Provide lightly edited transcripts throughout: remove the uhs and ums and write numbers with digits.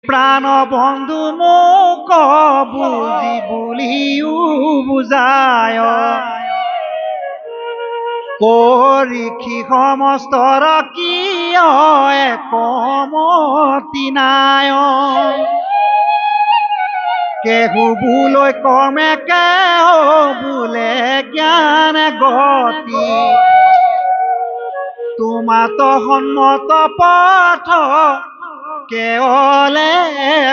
প্ৰাণ বন্ধু মোক বুজি বুলিও বুজায় ঋষি সমস্তৰ কিয় একমতি নাই কেহু বোলৈ কৰ্মে কেহ বোলে জ্ঞান গতি তোমাত সন্মত পথ কেৱলে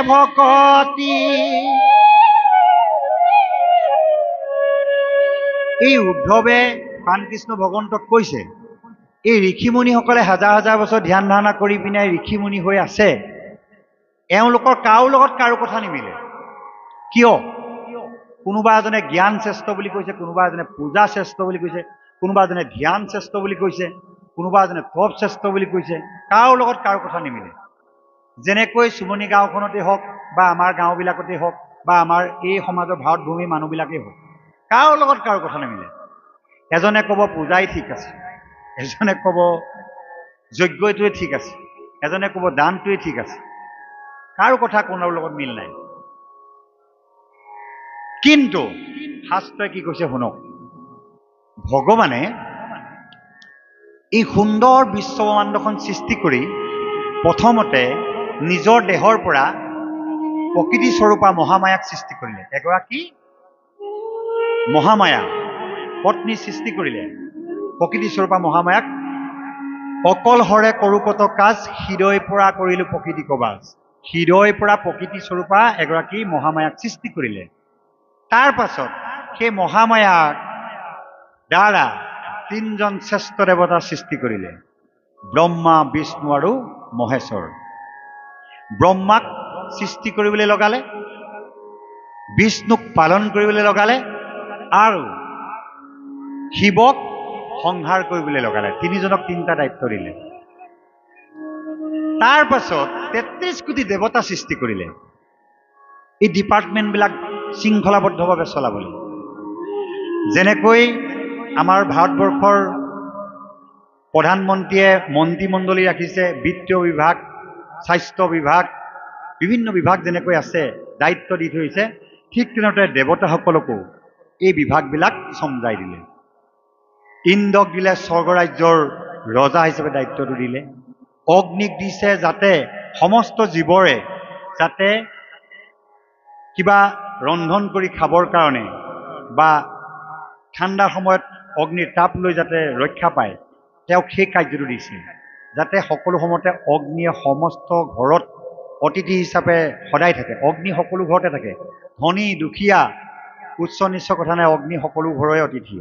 ভকতি। এই উদ্ধৱে প্ৰাণকৃষ্ণ ভগৱন্তক কৈছে এই ঋষিমুনিসকলে হাজাৰ হাজাৰ বছৰ ধ্যান ধাৰণা কৰি পিনে ঋষিমুনি হৈ আছে, এওঁলোকৰ কাৰো লগত কাৰো কথা নিমিলে। কিয়? কোনোবা এজনে জ্ঞান শ্ৰেষ্ঠ বুলি কৈছে, কোনোবা এজনে পূজা শ্ৰেষ্ঠ বুলি কৈছে, কোনোবা এজনে ধ্যান শ্ৰেষ্ঠ বুলি কৈছে, কোনোবা এজনে তপ শ্ৰেষ্ঠ বুলি কৈছে, কাৰো লগত কাৰো কথা নিমিলে। যেনেকৈ চুমনি গাঁওখনতে হওক বা আমাৰ গাঁওবিলাকতে হওক বা আমাৰ এই সমাজৰ ভাৰত ভূমিৰ মানুহবিলাকেই হওক, কাৰো লগত কাৰো কথা নিমিলে। এজনে ক'ব পূজাই ঠিক আছে, এজনে ক'ব যজ্ঞটোৱে ঠিক আছে, এজনে ক'ব দানটোৱে ঠিক আছে, কাৰো কথা কোনোৰ লগত মিল নাই। কিন্তু শাস্ত্ৰই কি কৈছে শুনক, ভগৱানে এই সুন্দৰ বিশ্বব্ৰহ্মাণ্ডখন সৃষ্টি কৰি প্ৰথমতে নিজৰ দেহৰ পৰা প্ৰকৃতি স্বৰূপা মহামায়াক সৃষ্টি কৰিলে। এগৰাকী মহামায়া পত্নী সৃষ্টি কৰিলে প্ৰকৃতি স্বৰূপা মহামায়াক। অকলহৰে কৰো কত কাজ হৃদয় পৰা কৰিলো প্ৰকৃতি কবাজ। হৃদয় পৰা প্ৰকৃতি স্বৰূপা এগৰাকী মহামায়াক সৃষ্টি কৰিলে। তাৰ পাছত সেই মহামায়াৰ দ্বাৰা তিনিজন শ্ৰেষ্ঠ দেৱতাৰ সৃষ্টি কৰিলে, ব্ৰহ্মা বিষ্ণু আৰু মহেশ্বৰ। ব্ৰহ্মাক সৃষ্টি কৰিবলৈ লগালে, বিষ্ণুক পালন কৰিবলৈ লগালে আৰু শিৱক সংহাৰ কৰিবলৈ লগালে। তিনিজনক তিনিটা দায়িত্ব দিলে। তাৰ পাছত ৩৩ কোটি দেৱতা সৃষ্টি কৰিলে এই ডিপাৰ্টমেণ্টবিলাক শৃংখলাবদ্ধভাৱে চলাবলৈ। যেনেকৈ আমাৰ ভাৰতবৰ্ষৰ প্ৰধানমন্ত্ৰীয়ে মন্ত্ৰীমণ্ডলী ৰাখিছে, বিত্তীয় বিভাগ, স্বাস্থ্য বিভাগ, বিভিন্ন বিভাগ যেনেকৈ আছে দায়িত্ব দি থৈছে, ঠিক তেনেদৰে দেৱতাসকলকো এই বিভাগবিলাক চমজাই দিলে। ইন্দ্ৰক দিলে স্বৰ্গ ৰাজ্যৰ ৰজা হিচাপে দায়িত্বটো দিলে। অগ্নিক দিছে যাতে সমস্ত জীৱৰে যাতে কিবা ৰন্ধন কৰি খাবৰ কাৰণে বা ঠাণ্ডাৰ সময়ত অগ্নিৰ তাপ লৈ যাতে ৰক্ষা পায়, তেওঁক সেই কাৰ্যটো দিছে যাতে সকলো সময়তে অগ্নিয়ে সমস্ত ঘৰত অতিথি হিচাপে সদায় থাকে। অগ্নি সকলো ঘৰতে থাকে, ধনী দুখীয়া উচ্চ নিচ্চ কথা নাই, অগ্নি সকলো ঘৰৰে অতিথি।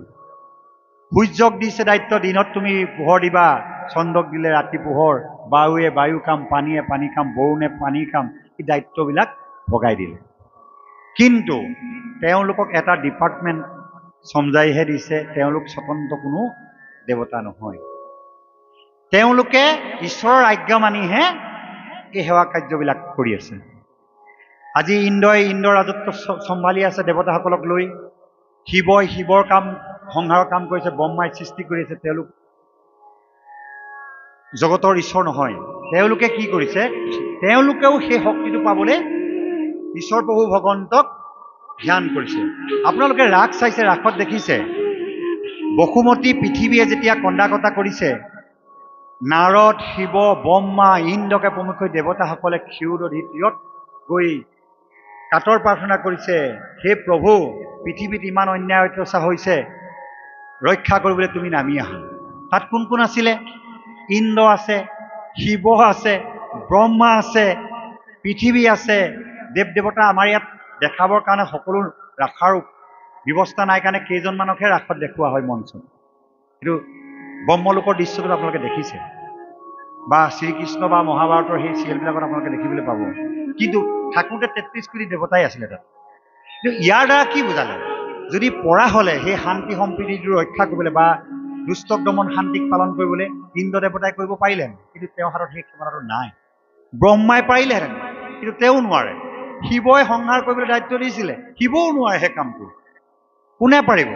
সূৰ্যক দিছে দায়িত্ব, দিনত তুমি পোহৰ দিবা, চন্দ্ৰক দিলে ৰাতি পোহৰ, বায়ুৱে বায়ু কাম, পানীয়ে পানী কাম, বৰুণে পানীৰ কাম, এই দায়িত্ববিলাক ভগাই দিলে। কিন্তু তেওঁলোকক এটা ডিপাৰ্টমেণ্ট চমজাইহে দিছে, তেওঁলোক স্বতন্ত্ৰ কোনো দেৱতা নহয়। তেওঁলোকে ঈশ্বৰৰ আজ্ঞা মানিহে এই সেৱা কাৰ্যবিলাক কৰি আছে। আজি ইন্দ্ৰৰ ৰাজত্ব চম্ভালি আছে দেৱতাসকলক লৈ। শিৱই শিৱৰ কাম সংহাৰৰ কাম কৰিছে, ব্ৰহ্মাই সৃষ্টি কৰিছে। তেওঁলোক জগতৰ ঈশ্বৰ নহয়। তেওঁলোকে কি কৰিছে, তেওঁলোকেও সেই শক্তিটো পাবলৈ ঈশ্বৰ প্ৰভু ভগৱন্তক ধ্যান কৰিছে। আপোনালোকে ৰাস চাইছে, ৰাসত দেখিছে বসুমতী পৃথিৱীয়ে যেতিয়া কন্দা কটা কৰিছে, নাৰদ, শিৱ, ব্ৰহ্মা, ইন্দ্ৰকে প্ৰমুখ্য দেৱতাসকলে ক্ষীৰোদধি তীৰত গৈ কাতৰ প্ৰাৰ্থনা কৰিছে, হে প্ৰভু, পৃথিৱীত ইমান অন্যায় অত্যাচাৰ হৈছে, ৰক্ষা কৰিবলৈ তুমি নামি আহা। তাত কোন কোন আছিলে? ইন্দ্ৰ আছে, শিৱ আছে, ব্ৰহ্মা আছে, পৃথিৱী আছে। দেৱ দেৱতা আমাৰ ইয়াত দেখাবৰ কাৰণে সকলো ৰাখাৰ ব্যৱস্থা নাই কাৰণে কেইজনমানকহে ৰাসত দেখুওৱা হয় মঞ্চত। কিন্তু ব্ৰহ্মলোকৰ দৃশ্যটো আপোনালোকে দেখিছে, বা শ্ৰীকৃষ্ণ বা মহাভাৰতৰ সেই চিৰিয়েলবিলাকত আপোনালোকে দেখিবলৈ পাব। কিন্তু থাকোঁতে ৩৩ কোটি দেৱতাই আছিলে তাত। কিন্তু ইয়াৰ দ্বাৰা কি বুজালে? যদি পৰা হ'লে সেই শান্তি সম্প্ৰীতিটো ৰক্ষা কৰিবলৈ বা দুষ্টক দমন শান্তিক পালন কৰিবলৈ ইন্দ্ৰ দেৱতাই কৰিব পাৰিলেহেঁতেন, কিন্তু তেওঁৰ হাতত সেই ক্ষমতাটো নাই। ব্ৰহ্মাই পাৰিলেহেঁতেন, কিন্তু তেওঁ নোৱাৰে। শিৱই সংহাৰ কৰিবলৈ দায়িত্ব দিছিলে, শিৱও নোৱাৰে সেই কামটো। কোনে পাৰিব?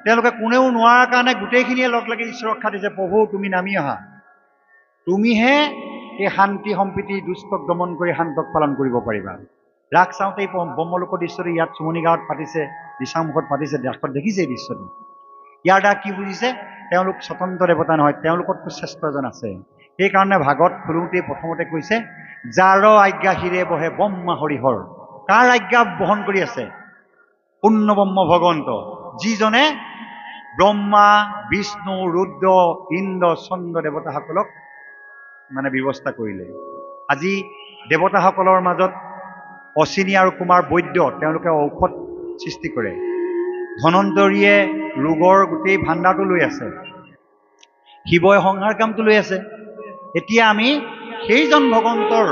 তেওঁলোকে কোনেও নোৱাৰাৰ কাৰণে গোটেইখিনিয়ে লগ লাগি ঈশ্বৰ ৰক্ষা দিছে, প্ৰভু তুমি নামি আহা, তুমিহে এই শান্তি সম্প্ৰীতি দুষ্টক দমন কৰি শান্তক পালন কৰিব পাৰিবা। ৰাস চাওঁতে এই ব্ৰহ্মলোক দৃশ্যটো ইয়াত চুমনি গাঁৱত পাতিছে, দিচাংমুখত পাতিছে, ৰাসত দেখিছে এই দৃশ্যটো। ইয়াৰ দ্বাৰা কি বুজিছে? তেওঁলোক স্বতন্ত্ৰ দেৱতা নহয়, তেওঁলোকতকৈ শ্ৰেষ্ঠ এজন আছে। সেইকাৰণে ভাগৱত খোলোতে প্ৰথমতে কৈছে, যাৰ আজ্ঞা শিৰে বহে ব্ৰহ্মা হৰিহৰ। কাৰ আজ্ঞা বহন কৰি আছে? পূৰ্ণ ব্ৰহ্ম ভগৱন্ত, যিজনে ব্ৰহ্মা, বিষ্ণু, ৰুদ্ৰ, ইন্দ্ৰ, চন্দ্ৰ দেৱতাসকলক মানে ব্যৱস্থা কৰিলে। আজি দেৱতাসকলৰ মাজত অশ্বিনী আৰু কুমাৰ বৈদ্য, তেওঁলোকে ঔষধ সৃষ্টি কৰে। ধনন্তৰীয়ে ৰোগৰ গোটেই ভাণ্ডাৰটো লৈ আছে, শিৱই সংহাৰ কামটো লৈ আছে। এতিয়া আমি সেইজন ভগৱন্তৰ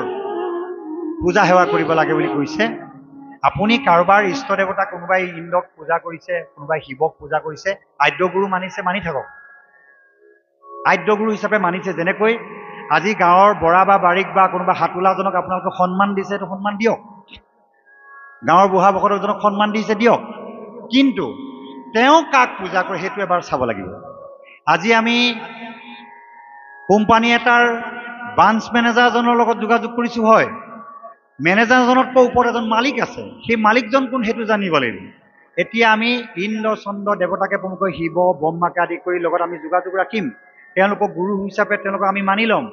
পূজা সেৱা কৰিব লাগে বুলি কৈছে। আপুনি কাৰোবাৰ ইষ্ট দেৱতা, কোনোবাই ইন্দ্ৰক পূজা কৰিছে, কোনোবাই শিৱক পূজা কৰিছে, আদ্যগুৰু মানিছে, মানি থাকক। আদ্যগুৰু হিচাপে মানিছে। যেনেকৈ আজি গাঁৱৰ বৰা বা বাৰিক বা কোনোবা হাতোলাজনক আপোনালোকে সন্মান দিছে, এইটো সন্মান দিয়ক। গাঁৱৰ বুঢ়া বকৰজনক সন্মান দিছে, দিয়ক। কিন্তু তেওঁ কাক পূজা কৰে সেইটো এবাৰ চাব লাগিব। আজি আমি কোম্পানী এটাৰ ব্ৰাঞ্চ মেনেজাৰজনৰ লগত যোগাযোগ কৰিছোঁ, হয়। মেনেজাৰজনতকৈ ওপৰত এজন মালিক আছে, সেই মালিকজন কোন সেইটো জানিব লাগিব। এতিয়া আমি ইন্দ্ৰ চন্দ্ৰ দেৱতাকে প্ৰমুখ্য শিৱ ব্ৰহ্মাকে আদি কৰি লগত আমি যোগাযোগ ৰাখিম, তেওঁলোকক গুৰু হিচাপে তেওঁলোকক আমি মানি ল'ম।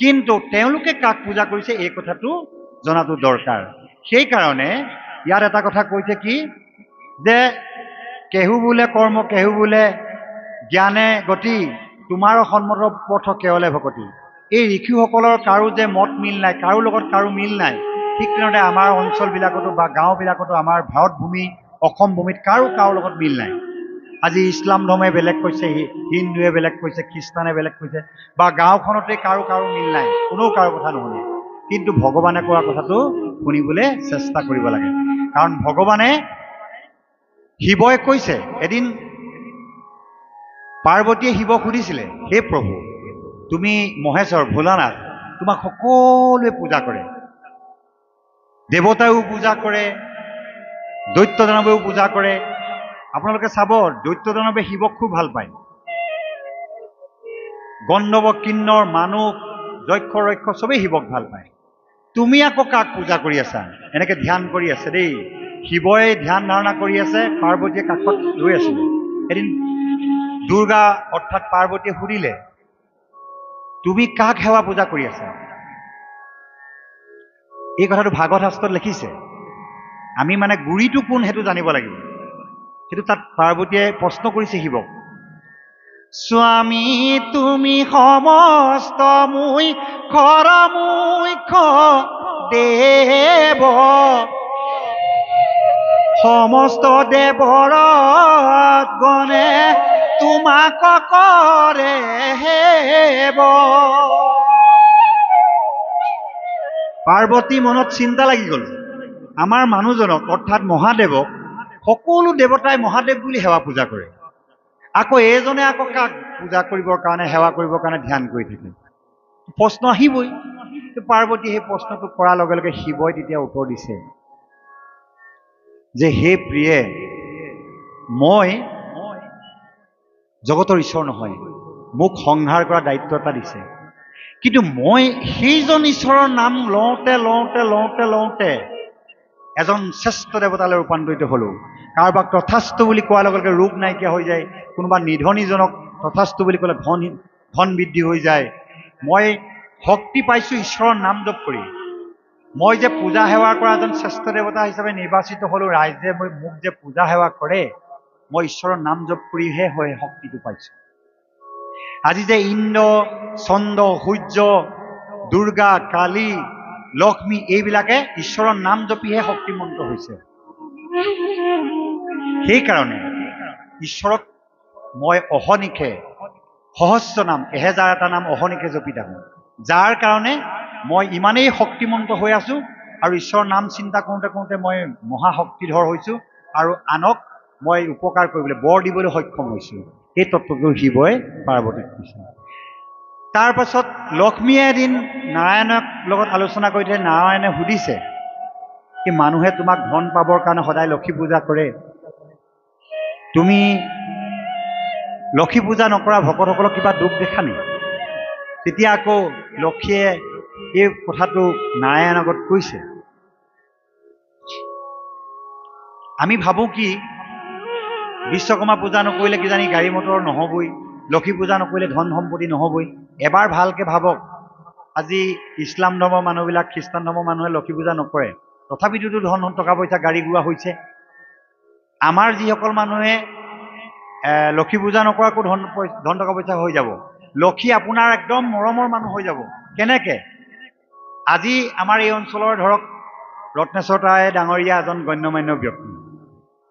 কিন্তু তেওঁলোকে কাক পূজা কৰিছে এই কথাটো জনাটো দৰকাৰ। সেইকাৰণে ইয়াত এটা কথা কৈছে কি, যে কেহু বোলে কৰ্ম কেহু বোলে জ্ঞানে গতি, তোমাৰ সন্মত পথ কেৱলে ভকতি। এই ঋষিসকলৰ কাৰো যে মত মিল নাই, কাৰো লগত কাৰো মিল নাই। ঠিক তেনেদৰে আমাৰ অঞ্চলবিলাকতো বা গাঁওবিলাকতো, আমাৰ ভাৰত ভূমি অসম ভূমিত কাৰো লগত মিল নাই। আজি ইছলাম ধৰ্মে বেলেগ কৈছে, হিন্দুৱে বেলেগ কৈছে, খ্ৰীষ্টানে বেলেগ কৈছে, বা গাঁওখনতে কাৰো মিল নাই, কোনেও কাৰো কথা নুশুনে। কিন্তু ভগৱানে কোৱা কথাটো শুনিবলৈ চেষ্টা কৰিব লাগে। কাৰণ ভগৱানে, শিৱই কৈছে, এদিন পাৰ্বতীয়ে শিৱক সুধিছিলে, হে প্ৰভু, তুমি মহেশ্বৰ ভোলানাথ, তোমাক সকলোৱে পূজা কৰে, দেৱতায়ো পূজা কৰে, দৈত্য দানৱেও পূজা কৰে। আপোনালোকে চাব, দৈত্য দানৱে শিৱক খুব ভাল পায়। গন্ধৰ্ব, কিন্নৰ, মানুহ, যক্ষ, ৰক্ষ চবেই শিৱক ভাল পায়। তুমি আকৌ কাক পূজা কৰি আছা? এনেকে ধ্যান কৰি আছে দেই। শিৱই ধ্যান ধাৰণা কৰি আছে, পাৰ্বতীয়ে কাষত ৰৈ আছিলে। এদিন দুৰ্গা অৰ্থাৎ পাৰ্বতীয়ে সুধিলে, তুমি কাক সেৱা পূজা কৰি আছা? এই কথাটো ভাগৱত শাস্ত্ৰত লিখিছে। আমি মানে গুৰিটো কোন সেইটো জানিব লাগিব। সেইটো তাত পাৰ্বতীয়ে প্ৰশ্ন কৰিছে শিৱক, স্বামী তুমি সমস্ত মুখ্যৰ মুখ্য দেৱ, সমস্ত দেৱৰ গণে তোমাক কৰে হেব। পাৰ্বতী মনত চিন্তা লাগি গ'ল, আমাৰ মানুহজনক অৰ্থাৎ মহাদেৱক সকলো দেৱতাই মহাদেৱ বুলি সেৱা পূজা কৰে, আকৌ এইজনে আকৌ কাক পূজা কৰিবৰ কাৰণে, সেৱা কৰিবৰ কাৰণে ধ্যান কৰি থাকে। প্ৰশ্ন আহিবই। পাৰ্বতী সেই প্ৰশ্নটো কৰাৰ লগে লগে শিৱই তেতিয়া উত্তৰ দিছে যে, হে প্ৰিয়ে, মই জগতৰ ঈশ্বৰ নহয়, মোক সংহাৰ কৰা দায়িত্ব এটা দিছে। কিন্তু মই সেইজন ঈশ্বৰৰ নাম লওঁতে লওঁতে লওঁতে লওঁতে এজন শ্ৰেষ্ঠ দেৱতালৈ ৰূপান্তৰিত হলো। কাৰোবাক তথাস্তু বুলি কোৱাৰ লগে লগে ৰোগ নাইকিয়া হৈ যায়, কোনোবা নিধনীজনক তথাস্তু বুলি ক'লে ধন বৃদ্ধি হৈ যায়। মই শক্তি পাইছোঁ ঈশ্বৰৰ নাম জপ কৰি। মই যে পূজা সেৱা কৰা এজন শ্ৰেষ্ঠ দেৱতা হিচাপে নিৰ্বাচিত হলো, ৰাইজে মোক যে পূজা সেৱা কৰে, মই ঈশ্বৰৰ নাম জপ কৰিহে হয় শক্তিটো পাইছোঁ। আজি যে ইন্দ্ৰ চন্দ্ৰ সূৰ্য দুৰ্গা কালী লক্ষ্মী এইবিলাকে ঈশ্বৰৰ নাম জপিহে শক্তিমন্ত হৈছে। সেইকাৰণে ঈশ্বৰক মই অহনিশে সহস্ৰ নাম, 1000টা নাম অহনিশে জপি থাকোঁ, যাৰ কাৰণে মই ইমানেই শক্তিমন্ত হৈ আছোঁ আৰু ঈশ্বৰৰ নাম চিন্তা কৰোঁতে কৰোঁতে মই মহাশক্তিধৰ হৈছোঁ আৰু আনক মই উপকাৰ কৰিবলৈ, বৰ দিবলৈ সক্ষম হৈছোঁ। এই তত্ত্বটো শিৱই পাৰ্বতীক কৈছে। তাৰ পাছত লক্ষ্মীয়ে এদিন নাৰায়ণক লগত আলোচনা কৰি থাকে। নাৰায়ণে সুধিছে, কি মানুহে তোমাক ধন পাবৰ কাৰণে সদায় লক্ষী পূজা কৰে, তুমি লক্ষী পূজা নকৰা ভকতসকলক কিবা দুখ দেখা নেকি? তেতিয়া আকৌ লক্ষীয়ে এই কথাটো নাৰায়ণ আগত কৈছে। আমি ভাবোঁ কি বিশ্বকৰ্মা পূজা নকৰিলে কিজানি গাড়ী মটৰ নহ'বই, লক্ষী পূজা নকৰিলে ধন সম্পত্তি নহ'বই। এবাৰ ভালকৈ ভাবক, আজি ইছলাম ধৰ্মৰ মানুহবিলাক, খ্ৰীষ্টান ধৰ্মৰ মানুহে লক্ষী পূজা নকৰে, তথাপিতো ধন টকা পইচা গাড়ী গুৰা হৈছে। আমাৰ যিসকল মানুহে লক্ষী পূজা নকৰাকো ধন টকা পইচা হৈ যাব। লক্ষী আপোনাৰ একদম মৰমৰ মানুহ হৈ যাব। কেনেকৈ? আজি আমাৰ এই অঞ্চলৰ ধৰক ৰত্নেশ্বৰ ৰায় ডাঙৰীয়া এজন গণ্যমান্য ব্যক্তি,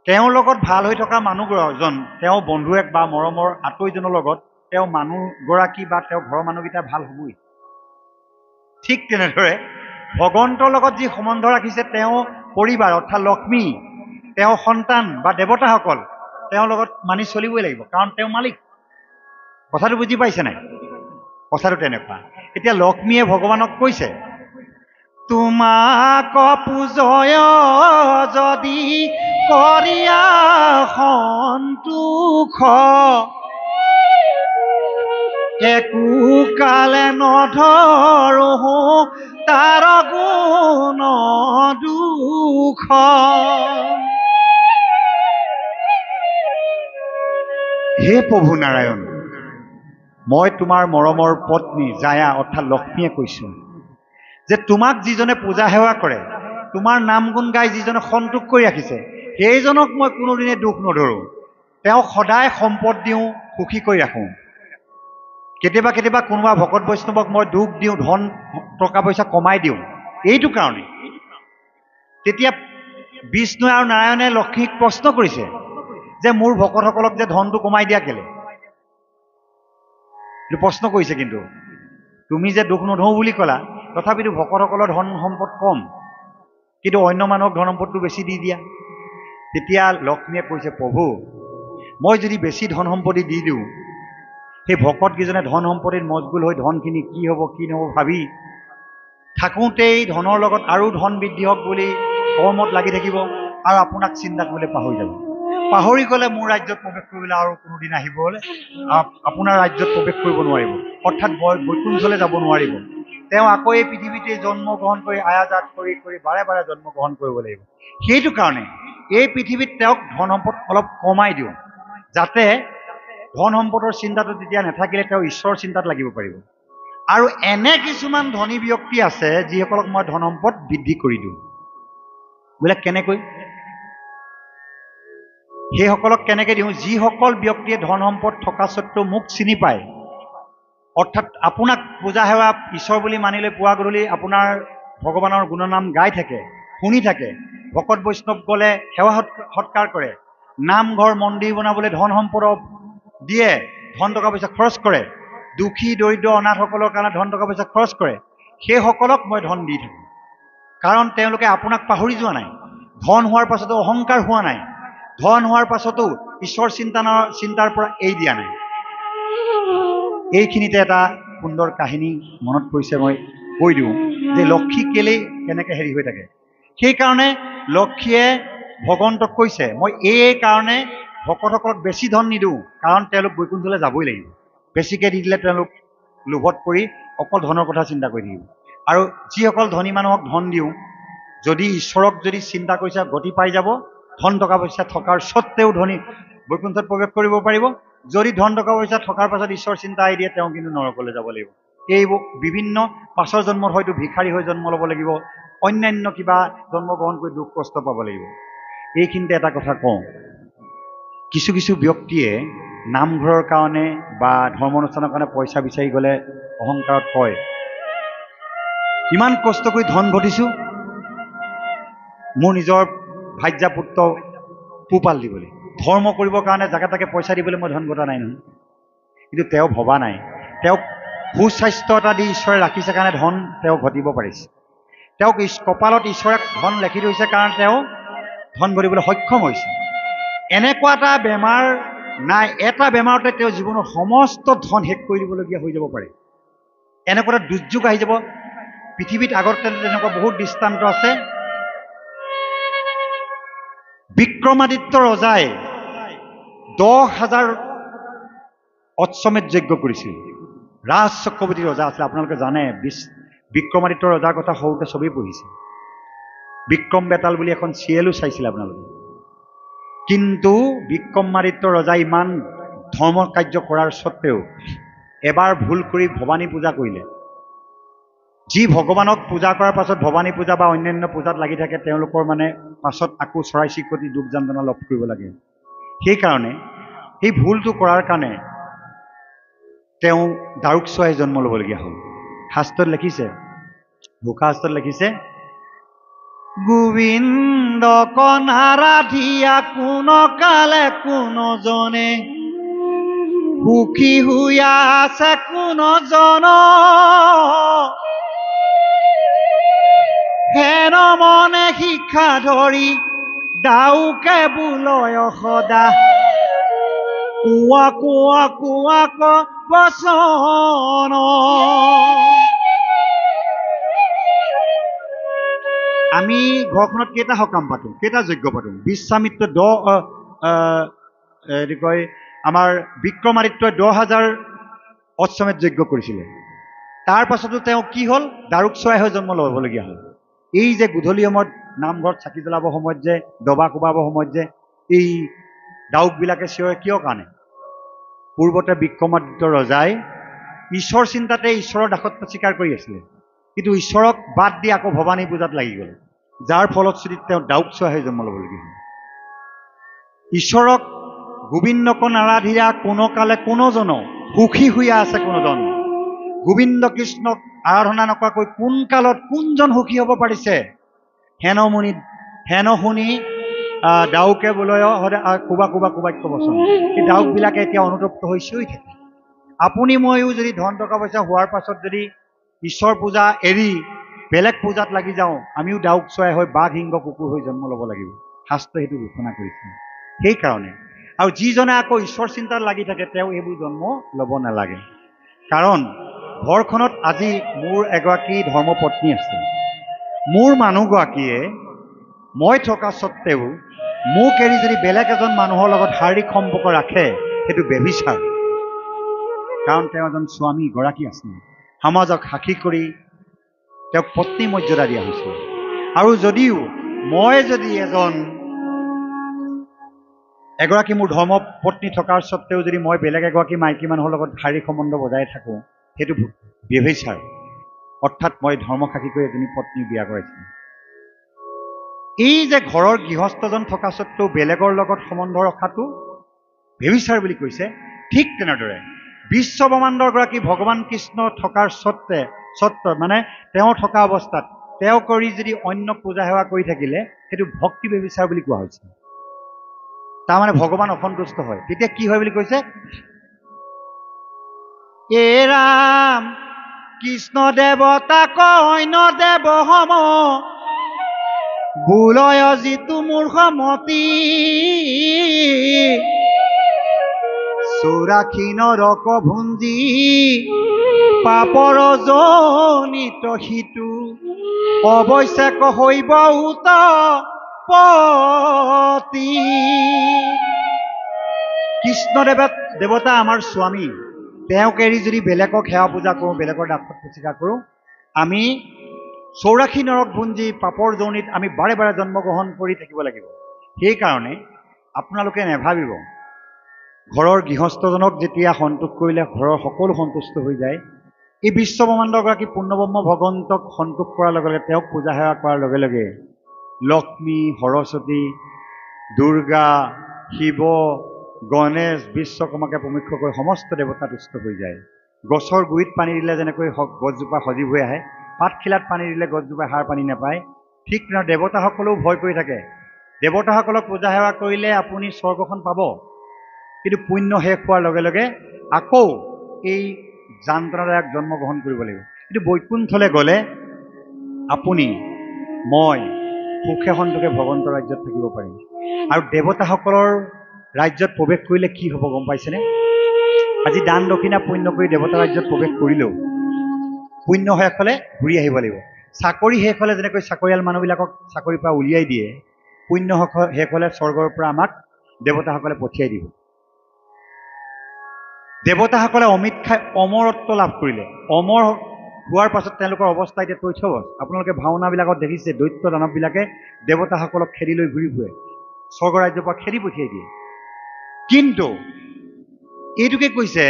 তেওঁৰ লগত ভাল হৈ থকা মানুহজন, তেওঁ বন্ধু এক বা মৰমৰ আত্মীয়জনৰ লগত তেওঁ মানুহগৰাকী বা তেওঁ ঘৰৰ মানুহকেইটা ভাল হ'বই। ঠিক তেনেদৰে ভগৱন্তৰ লগত যি সম্বন্ধ ৰাখিছে তেওঁ পৰিবাৰ অৰ্থাৎ লক্ষ্মী, তেওঁ সন্তান বা দেৱতাসকল তেওঁৰ লগত মানি চলিবই লাগিব, কাৰণ তেওঁ মালিক। কথাটো বুজি পাইছে নাই? কথাটো তেনেকুৱা। এতিয়া লক্ষ্মীয়ে ভগৱানক কৈছে, তোমাক পূজয় যদি কৰিয়া সন্তোষ, একো কালে নধৰো তাৰ গুণ দুখ। হে প্ৰভু নাৰায়ণ, মই তোমাৰ মৰমৰ পত্নী জায়া অৰ্থাৎ লক্ষ্মীয়ে কৈছোঁ যে তোমাক যিজনে পূজা সেৱা কৰে, তোমাৰ নাম গুণ গাই যিজনে সন্তোষ কৰি ৰাখিছে, সেইজনক মই কোনোদিনে দুখ নধৰোঁ। তেওঁক সদায় সম্পদ দিওঁ, সুখী কৰি ৰাখোঁ। কেতিয়াবা কেতিয়াবা কোনোবা ভকত বৈষ্ণৱক মই দুখ দিওঁ, ধন টকা পইচা কমাই দিওঁ, এইটো কাৰণে। তেতিয়া বিষ্ণু আৰু নাৰায়ণে লক্ষ্মীক প্ৰশ্ন কৰিছে যে মোৰ ভকতসকলক যে ধনটো কমাই দিয়া কেলে? প্ৰশ্ন কৰিছে, কিন্তু তুমি যে দুখ নধৰোঁ বুলি ক'লা, তথাপিতো ভকতসকলৰ ধন সম্পদ কম, কিন্তু অন্য মানুহক ধন সম্পদটো বেছি দি দিয়া। তেতিয়া লক্ষ্মীয়ে কৈছে, প্ৰভু মই যদি বেছি ধন সম্পত্তি দি দিওঁ, সেই ভকতকেইজনে ধন সম্পত্তিত মজগুল হৈ ধনখিনি কি হ'ব কি নহ'ব ভাবি থাকোঁতেই ধনৰ লগত আৰু ধন বৃদ্ধি হওক বুলি কৰ্মত লাগি থাকিব আৰু আপোনাক চিন্তা কৰিবলৈ পাহৰি যাব। পাহৰি গ'লে মোৰ ৰাজ্যত প্ৰৱেশ কৰিবলৈ আৰু কোনোদিন আহিবলৈ আপোনাৰ ৰাজ্যত প্ৰৱেশ কৰিব নোৱাৰিব, অৰ্থাৎ বৈকুণ্ঠলৈ যাব নোৱাৰিব। তেওঁ আকৌ এই পৃথিৱীতে জন্মগ্ৰহণ কৰি আয়াজাত কৰি কৰি বাৰে বাৰে জন্মগ্ৰহণ কৰিব লাগিব। সেইটো কাৰণে এই পৃথিৱীত তেওঁক ধন সম্পদ অলপ কমাই দিওঁ, যাতে ধন সম্পদৰ চিন্তাটো তেতিয়া নাথাকিলে তেওঁ ঈশ্বৰৰ চিন্তাত লাগিব পাৰিব। আৰু এনে কিছুমান ধনী ব্যক্তি আছে যিসকলক মই ধন সম্পদ বৃদ্ধি কৰি দিওঁ। বোলে কেনেকৈ? সেইসকলক কেনেকৈ দিওঁ? যিসকল ব্যক্তিয়ে ধন সম্পদ থকা স্বত্বেও মোক চিনি পায়, অৰ্থাৎ আপোনাক পূজা সেৱা ঈশ্বৰ বুলি মানি লৈ পুৱা গধূলি আপোনাৰ ভগৱানৰ গুণনাম গাই থাকে, শুনি থাকে, ভকত বৈষ্ণৱ গ'লে সেৱা সৎকাৰ কৰে, নামঘৰ মন্দিৰ বনাবলৈ ধন সম্পদ দিয়ে, ধন টকা পইচা খৰচ কৰে, দুখী দৰিদ্ৰ অনাথসকলৰ কাৰণে ধন টকা পইচা খৰচ কৰে, সেইসকলক মই ধন দি থাকোঁ। কাৰণ তেওঁলোকে আপোনাক পাহৰি যোৱা নাই, ধন হোৱাৰ পাছতো অহংকাৰ হোৱা নাই, ধন হোৱাৰ পাছতো ঈশ্বৰ চিন্তাৰ পৰা এৰি দিয়া নাই। এইখিনিতে এটা সুন্দৰ কাহিনী মনত পৰিছে, মই কৈ দিওঁ যে লক্ষী কেলেই কেনেকৈ হেৰি হৈ থাকে। সেইকাৰণে লক্ষীয়ে ভগৱন্তক কৈছে, মই এই কাৰণে ভকতসকলক বেছি ধন নিদিওঁ, কাৰণ তেওঁলোক বৈকুণ্ঠলৈ যাবই লাগিব। বেছিকৈ দি দিলে তেওঁলোক লোভত পৰি অকল ধনৰ কথা চিন্তা কৰি থাকিব। আৰু যিসকল ধনী মানুহক ধন দিওঁ, যদি ঈশ্বৰক যদি চিন্তা কৰিছে গতি পাই যাব, ধন টকা পইচা থকাৰ স্বত্তেও ধনী বৈকুণ্ঠত প্ৰৱেশ কৰিব পাৰিব। যদি ধন টকা পইচা থকাৰ পাছত ঈশ্বৰ চিন্তা আহি দিয়ে, তেওঁ কিন্তু নৰকলৈ যাব লাগিব। এইবোৰ বিভিন্ন পাছৰ জন্মত হয়তো ভিক্ষাৰী হৈ জন্ম ল'ব লাগিব, অন্যান্য কিবা জন্মগ্ৰহণ কৰি দুখ কষ্ট পাব লাগিব। এইখিনিতে এটা কথা কওঁ, কিছু কিছু ব্যক্তিয়ে নামঘৰৰ কাৰণে বা ধৰ্ম অনুষ্ঠানৰ কাৰণে পইচা বিচাৰি গ'লে অহংকাৰত কয়, ইমান কষ্ট কৰি ধন ঘটিছোঁ মোৰ নিজৰ ভাজ্যা পুত্ৰ পোহপাল দিবলৈ, ধৰ্ম কৰিবৰ কাৰণে জাকে তাকে পইচা দিবলৈ মই ধন ঘটা নাই নহয়। কিন্তু তেওঁ ভবা নাই, তেওঁক সুস্বাস্থ্য এটা দি ঈশ্বৰে ৰাখিছে কাৰণে ধন তেওঁ ঘটিব পাৰিছে। তেওঁক কপালত ঈশ্বৰে ধন লেখি থৈছে কাৰণে তেওঁ ধন ঘটিবলৈ সক্ষম হৈছে। এনেকুৱা এটা বেমাৰ নাই, এটা বেমাৰতে তেওঁ জীৱনৰ সমস্ত ধন শেষ কৰি দিবলগীয়া হৈ যাব পাৰে। এনেকুৱা এটা দুৰ্যোগ আহি যাব পৃথিৱীত। আগতে তেনেকুৱা বহুত দৃষ্টান্ত আছে। বিক্ৰমাদিত্য ৰজাই 10,000 অশ্বমেধ যজ্ঞ কৰিছিল। ৰাজ চক্ৰৱৰ্তী ৰজা আছিলে। আপোনালোকে জানে বিক্ৰমাদিত্য ৰজাৰ কথা সৰুতে চবেই পঢ়িছে। বিক্ৰম বেতাল বুলি এখন চিৰিয়েলো চাইছিলে আপোনালোকে। কিন্তু বিক্ৰমাদিত্য ৰজা ইমান ধৰ্ম কাৰ্য কৰাৰ স্বত্বেও এবাৰ ভুল কৰি ভৱানী পূজা কৰিলে। যি ভগৱানক পূজা কৰাৰ পাছত ভৱানী পূজা বা অন্যান্য পূজাত লাগি থাকে, তেওঁলোকৰ মানে পাছত আকৌ চৰাই চিৰিকটি দুখ যান্ত্ৰণা লাভ কৰিব লাগে। সেইকাৰণে সেই ভুলটো কৰাৰ কাৰণে তেওঁ দাৰুক চোৱাই জন্ম ল'বলগীয়া হ'ল। শাস্ত্ৰত লিখিছে, ঘোষা শাস্ত্ৰত লিখিছে, গোবিন্দ কণাৰাধিয়া কোন কালে কোন জনে, সুখী হুয়া আছে কোন জন, হেন মনে শিক্ষা ধৰি দাউকে বোলয় সদা, কোৱা কোৱা কোৱা ক বচন। আমি ঘৰখনত কেইটা সকাম পাতো, কেইটা যজ্ঞ পাতো? বিশ্বামিত্ৰ কয় আমাৰ বিক্ৰমাদিত্যই 10,000 অশ্বমেধ যজ্ঞ কৰিছিলে। তাৰ পাছতো তেওঁ কি হ'ল? দাৰুক চৰাই হৈ জন্ম ল'বলগীয়া হ'ল। এই যে গধূলি সময়ত নামঘৰত চাকি জ্বলাব সময়ত যে, দবা কোবাব সময়ত যে এই দাউকবিলাকে চিঞৰে, কিয় কাৰণে? পূৰ্বতে বিক্ৰমাদিত্য ৰজাই ঈশ্বৰ চিন্তাতে ঈশ্বৰৰ দাসত্ব স্বীকাৰ কৰি আছিলে, কিন্তু ঈশ্বৰক বাদ দি আকৌ ভৱানী পূজাত লাগি গ'ল, যাৰ ফলশ্ৰুতিত তেওঁ দাউক চৰাই হৈ জন্ম ল'বলগীয়া হ'ল। ঈশ্বৰক গোবিন্দক নাৰাধিয়া কোন কালে কোন জন, সুখী হৈয়া আছে কোন জন। গোবিন্দ কৃষ্ণক আৰাধনা নকৰাকৈ কোন কালত কোনজন সুখী হ'ব পাৰিছে? হেন শুনি দাউকে বোলয় কোবা কোবা কোবাক্য বচন। এই দাউকবিলাকে এতিয়া অনুতপ্ত হৈ চিঞৰি থাকে। আপুনি ময়ো যদি ধন টকা পইচা হোৱাৰ পাছত যদি ঈশ্বৰ পূজা এৰি বেলেগ পূজাত লাগি যাওঁ, আমিও দাউক চৰাই হৈ বাঘ সিংহ কুকুৰ হৈ জন্ম ল'ব লাগিব। শাস্ত্ৰই সেইটো ঘোষণা কৰিছে। সেইকাৰণে আৰু যিজনে আকৌ ঈশ্বৰ চিন্তাত লাগি থাকে, তেওঁ এইবোৰ জন্ম ল'ব নালাগে। কাৰণ ঘৰখনত আজি মোৰ এগৰাকী ধৰ্মপত্নী আছে। মোৰ মানুহগৰাকীয়ে মই থকা স্বত্তেও মোক এৰি যদি বেলেগ এজন মানুহৰ লগত শাৰীৰিক সম্পৰ্ক ৰাখে, সেইটো ব্যভিচাৰ। কাৰণ তেওঁ এজন স্বামী গৰাকী আছিল। সমাজক সাক্ষী কৰি তেওঁক পত্নী মৰ্যাদা দিয়া হৈছিল। আৰু যদিও মই যদি এগৰাকী মোৰ ধৰ্মপত্নী থকাৰ স্বত্তেও যদি মই বেলেগ এগৰাকী মাইকী মানুহৰ লগত শাৰীৰিক সম্বন্ধ বজাই থাকোঁ, সেইটো ব্যভিচাৰ। অৰ্থাৎ মই ধৰ্ম সাক্ষী কৰি এজনী পত্নী বিয়া কৰাইছিলোঁ। এই যে ঘৰৰ গৃহস্থজন থকা স্বত্তেও বেলেগৰ লগত সম্বন্ধ ৰখাটো ব্যভিচাৰ বুলি কৈছে, ঠিক তেনেদৰে বিশ্বব্ৰহ্মাণ্ডৰ গৰাকী ভগৱান কৃষ্ণ থকাৰ স্বত্ব মানে তেওঁ থকা অৱস্থাত তেওঁ কৰি যদি অন্যক পূজা সেৱা কৰি থাকিলে, সেইটো ভক্তি ব্যভিচাৰ বুলি কোৱা হৈছে। তাৰমানে ভগৱান অসন্তুষ্ট হয়। তেতিয়া কি হয় বুলি কৈছে? এ ৰাম কৃষ্ণ দেৱতাক অন্য দেৱ সম, বোলয় যিটো মূৰ্খ মতি, চৌৰাশী নৰক ভুঞ্জি পাপৰ জনিত সিটো, অৱশ্যে হৈব উৎপত্তি। কৃষ্ণ দেৱতা আমাৰ স্বামী, তেওঁক এৰি যদি বেলেগক সেৱা পূজা কৰোঁ, বেলেগৰ দাসত্ব স্বীকাৰ কৰোঁ, আমি 84 নৰক ভুঞ্জি পাপৰ জনিত আমি বাৰে বাৰে জন্মগ্ৰহণ কৰি থাকিব লাগিব। সেইকাৰণে আপোনালোকে নেভাবিব ঘৰৰ গৃহস্থজনক যেতিয়া সন্তোষ কৰিলে ঘৰৰ সকলো সন্তুষ্ট হৈ যায়। এই বিশ্বব্ৰহ্মাণ্ডৰ গৰাকী পূৰ্ণব্ৰহ্ম ভগৱন্তক সন্তোষ কৰাৰ লগে লগে, তেওঁক পূজা সেৱা কৰাৰ লগে লগে লক্ষ্মী, সৰস্বতী, দুৰ্গা, শিৱ, গণেশ, বিশ্বকৰ্মাকে প্ৰমুখ্য কৰি সমস্ত দেৱতা তুষ্ট হৈ যায়। গছৰ গুৰিত পানী দিলে যেনেকৈ গছজোপা সজীৱ হৈ আহে, পাতখিলাত পানী দিলে গছজোপাই সাৰ পানী নাপায়, ঠিক তেনে দেৱতাসকলেও ভয় কৰি থাকে। দেৱতাসকলক পূজা সেৱা কৰিলে আপুনি স্বৰ্গখন পাব, কিন্তু পুণ্য শেষ হোৱাৰ লগে লগে আকৌ এই যান্ত্ৰণাদায়ক জন্মগ্ৰহণ কৰিব লাগিব। কিন্তু বৈকুণ্ঠলৈ গ'লে আপুনি মই সুখে সন্তোষে ভগৱন্তৰ ৰাজ্যত থাকিব পাৰিম। আৰু দেৱতাসকলৰ ৰাজ্যত প্ৰৱেশ কৰিলে কি হ'ব গম পাইছেনে? আজি দান দক্ষিণা পুণ্য কৰি দেৱতা ৰাজ্যত প্ৰৱেশ কৰিলেও পুণ্য শেষ হ'লে ঘূৰি আহিব লাগিব। চাকৰি শেষ হ'লে যেনেকৈ চাকৰিয়াল মানুহবিলাকক চাকৰিৰ পৰা উলিয়াই দিয়ে, পুণ্য শেষ হ'লে স্বৰ্গৰ পৰা আমাক দেৱতাসকলে পঠিয়াই দিব। দেৱতাসকলে অমৃত খাই অমৰত্ব লাভ কৰিলে। অমৰ হোৱাৰ পাছত তেওঁলোকৰ অৱস্থা এতিয়া তথ্যবচ। আপোনালোকে ভাওনাবিলাকত দেখিছে দৈত্য দানৱবিলাকে দেৱতাসকলক খেদি লৈ ঘূৰি ফুৰে, স্বৰ্গ ৰাজ্যৰ পৰা খেদি পঠিয়াই দিয়ে। কিন্তু এইটোকে কৈছে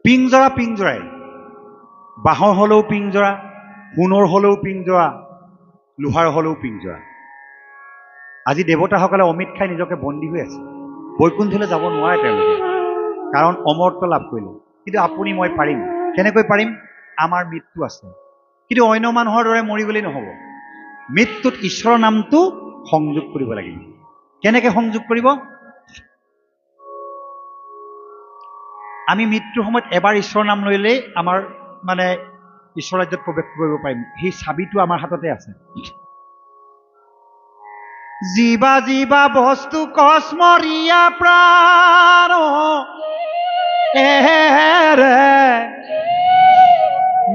পিঞ্জৰা পিঞ্জৰাই, বাঁহৰ হ'লেও পিঞ্জৰা, সোণৰ হ'লেও পিঞ্জৰা, লোহাৰ হ'লেও পিঞ্জৰা। আজি দেৱতাসকলে অমৃত খাই নিজকে বন্দী হৈ আছে, বৈকুণ্ঠলৈ যাব নোৱাৰে তেওঁলোকে, কাৰণ অমৰত্ব লাভ কৰিলে। কিন্তু আপুনি মই পাৰিম। কেনেকৈ পাৰিম? আমাৰ মৃত্যু আছে, কিন্তু অন্য মানুহৰ দৰে মৰি গ'লেই নহ'ব। মৃত্যুত ঈশ্বৰৰ নামটো সংযোগ কৰিব লাগিব। কেনেকৈ সংযোগ কৰিব? আমি মৃত্যুৰ সময়ত এবাৰ ঈশ্বৰৰ নাম ললেই আমাৰ মানে ঈশ্বৰ ৰাজ্যত প্ৰৱেশ কৰিব পাৰিম। সেই চাবিটো আমাৰ হাততে আছে। জীৱা জীৱা বস্তু কস্মৰীয়া প্ৰাণ এৰে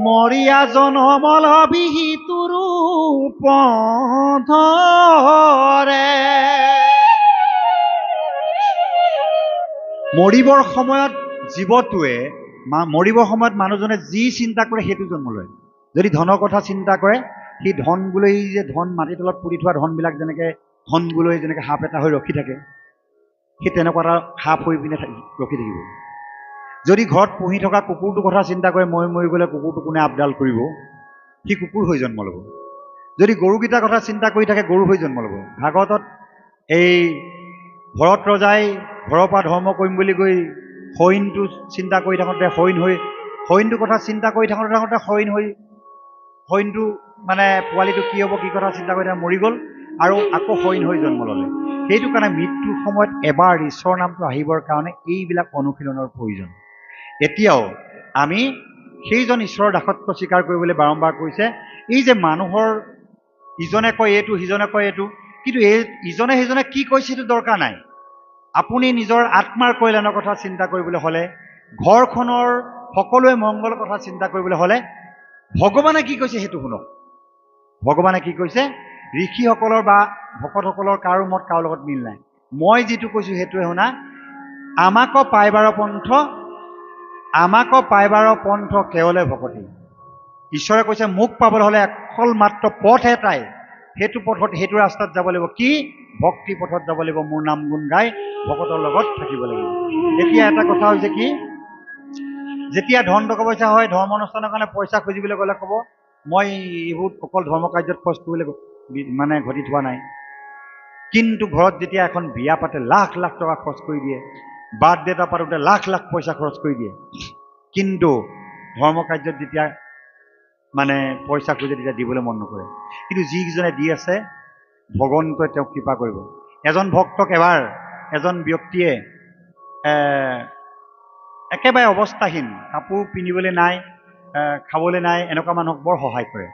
মৰিয়া জনমল বিহিত ৰূপ ধৰে। মৰিবৰ সময়ত জীৱটোৱে মৰিবৰ সময়ত মানুহজনে যি চিন্তা কৰে সেইটো জন্ম লয়। যদি ধনৰ কথা চিন্তা কৰে, সি ধন গোলৈ যে ধন মাটিৰ তলত পুৰি থোৱা ধনবিলাক যেনেকৈ ধন গোলৈ যেনেকৈ সাপ এটা হৈ ৰখি থাকে, সি তেনেকুৱা এটা সাপ হৈ পিনে ৰখি থাকিব। যদি ঘৰত পুহি থকা কুকুৰটোৰ কথা চিন্তা কৰে, মই মৰি গ'লে কুকুৰটো কোনে আপডাল কৰিব, সি কুকুৰ হৈ জন্ম ল'ব। যদি গৰুকেইটাৰ কথা চিন্তা কৰি থাকে, গৰু হৈ জন্ম ল'ব। ভাগৱতত এই ভৰত ৰজাই ঘৰৰ পৰা ধৰ্ম কৰিম বুলি কৈ হৰিণটো চিন্তা কৰি থাকোঁতে হৰিণটোৰ কথা চিন্তা কৰি থাকোঁতে হৰিণটো মানে পোৱালিটো কি হ'ব, কি কথা চিন্তা কৰি মৰি গ'ল আৰু আকৌ হৰিণ হৈ জন্ম ল'লে। সেইটো কাৰণে মৃত্যুৰ সময়ত এবাৰ ঈশ্বৰৰ নামটো আহিবৰ কাৰণে এইবিলাক অনুশীলনৰ প্ৰয়োজন। এতিয়াও আমি সেইজন ঈশ্বৰৰ দাসত্ব স্বীকাৰ কৰিবলৈ বাৰম্বাৰ কৈছে। এই যে মানুহৰ ইজনে কয় এইটো, সিজনে কয় এইটো, কিন্তু এই ইজনে সিজনে কি কৈছে সেইটো দৰকাৰ নাই। আপুনি নিজৰ আত্মাৰ কল্যাণৰ কথা চিন্তা কৰিবলৈ হ'লে, ঘৰখনৰ সকলোৱে মংগলৰ কথা চিন্তা কৰিবলৈ হ'লে ভগৱানে কি কৈছে সেইটো শুনক। ভগৱানে কি কৈছে? ঋষিসকলৰ বা ভকতসকলৰ কাৰো মত কাৰো লগত মিল নাই। মই যিটো কৈছোঁ সেইটোৱে শুনা। আমাক পাইবাৰ পন্থ কেৱলে ভকতি। ঈশ্বৰে কৈছে মোক পাবলৈ হ'লে অকল মাত্ৰ পথ এটাই, সেইটো ৰাস্তাত যাব লাগিব। কি? ভক্তি পথত যাব লাগিব। মোৰ নাম গুণ গাই ভকতৰ লগত থাকিব লাগিব। এতিয়া এটা কথা হৈছে কি, যেতিয়া ধন টকা পইচা হয়, ধৰ্ম অনুষ্ঠানৰ কাৰণে পইচা খুজিবলৈ গ'লে ক'ব মই এইবোৰ অকল ধৰ্ম কাৰ্যত খৰচ কৰিবলৈ মানে ঘটি থোৱা নাই। কিন্তু ঘৰত যেতিয়া এখন বিয়া পাতে লাখ লাখ টকা খৰচ কৰি দিয়ে, বাৰ্থডে এটা পাতোতে লাখ লাখ পইচা খৰচ কৰি দিয়ে। কিন্তু ধৰ্ম কাৰ্যত যেতিয়া মানে পইচা খোজে তেতিয়া দিবলৈ মন নকৰে। কিন্তু যিকেইজনে দি আছে ভগৱন্তই তেওঁক কৃপা কৰিব। এজন ভক্তক এবাৰ এজন ব্যক্তিয়ে একেবাৰে অৱস্থাহীন, কাপোৰ পিন্ধিবলৈ নাই, খাবলৈ নাই, এনেকুৱা মানুহক বৰ সহায় কৰে।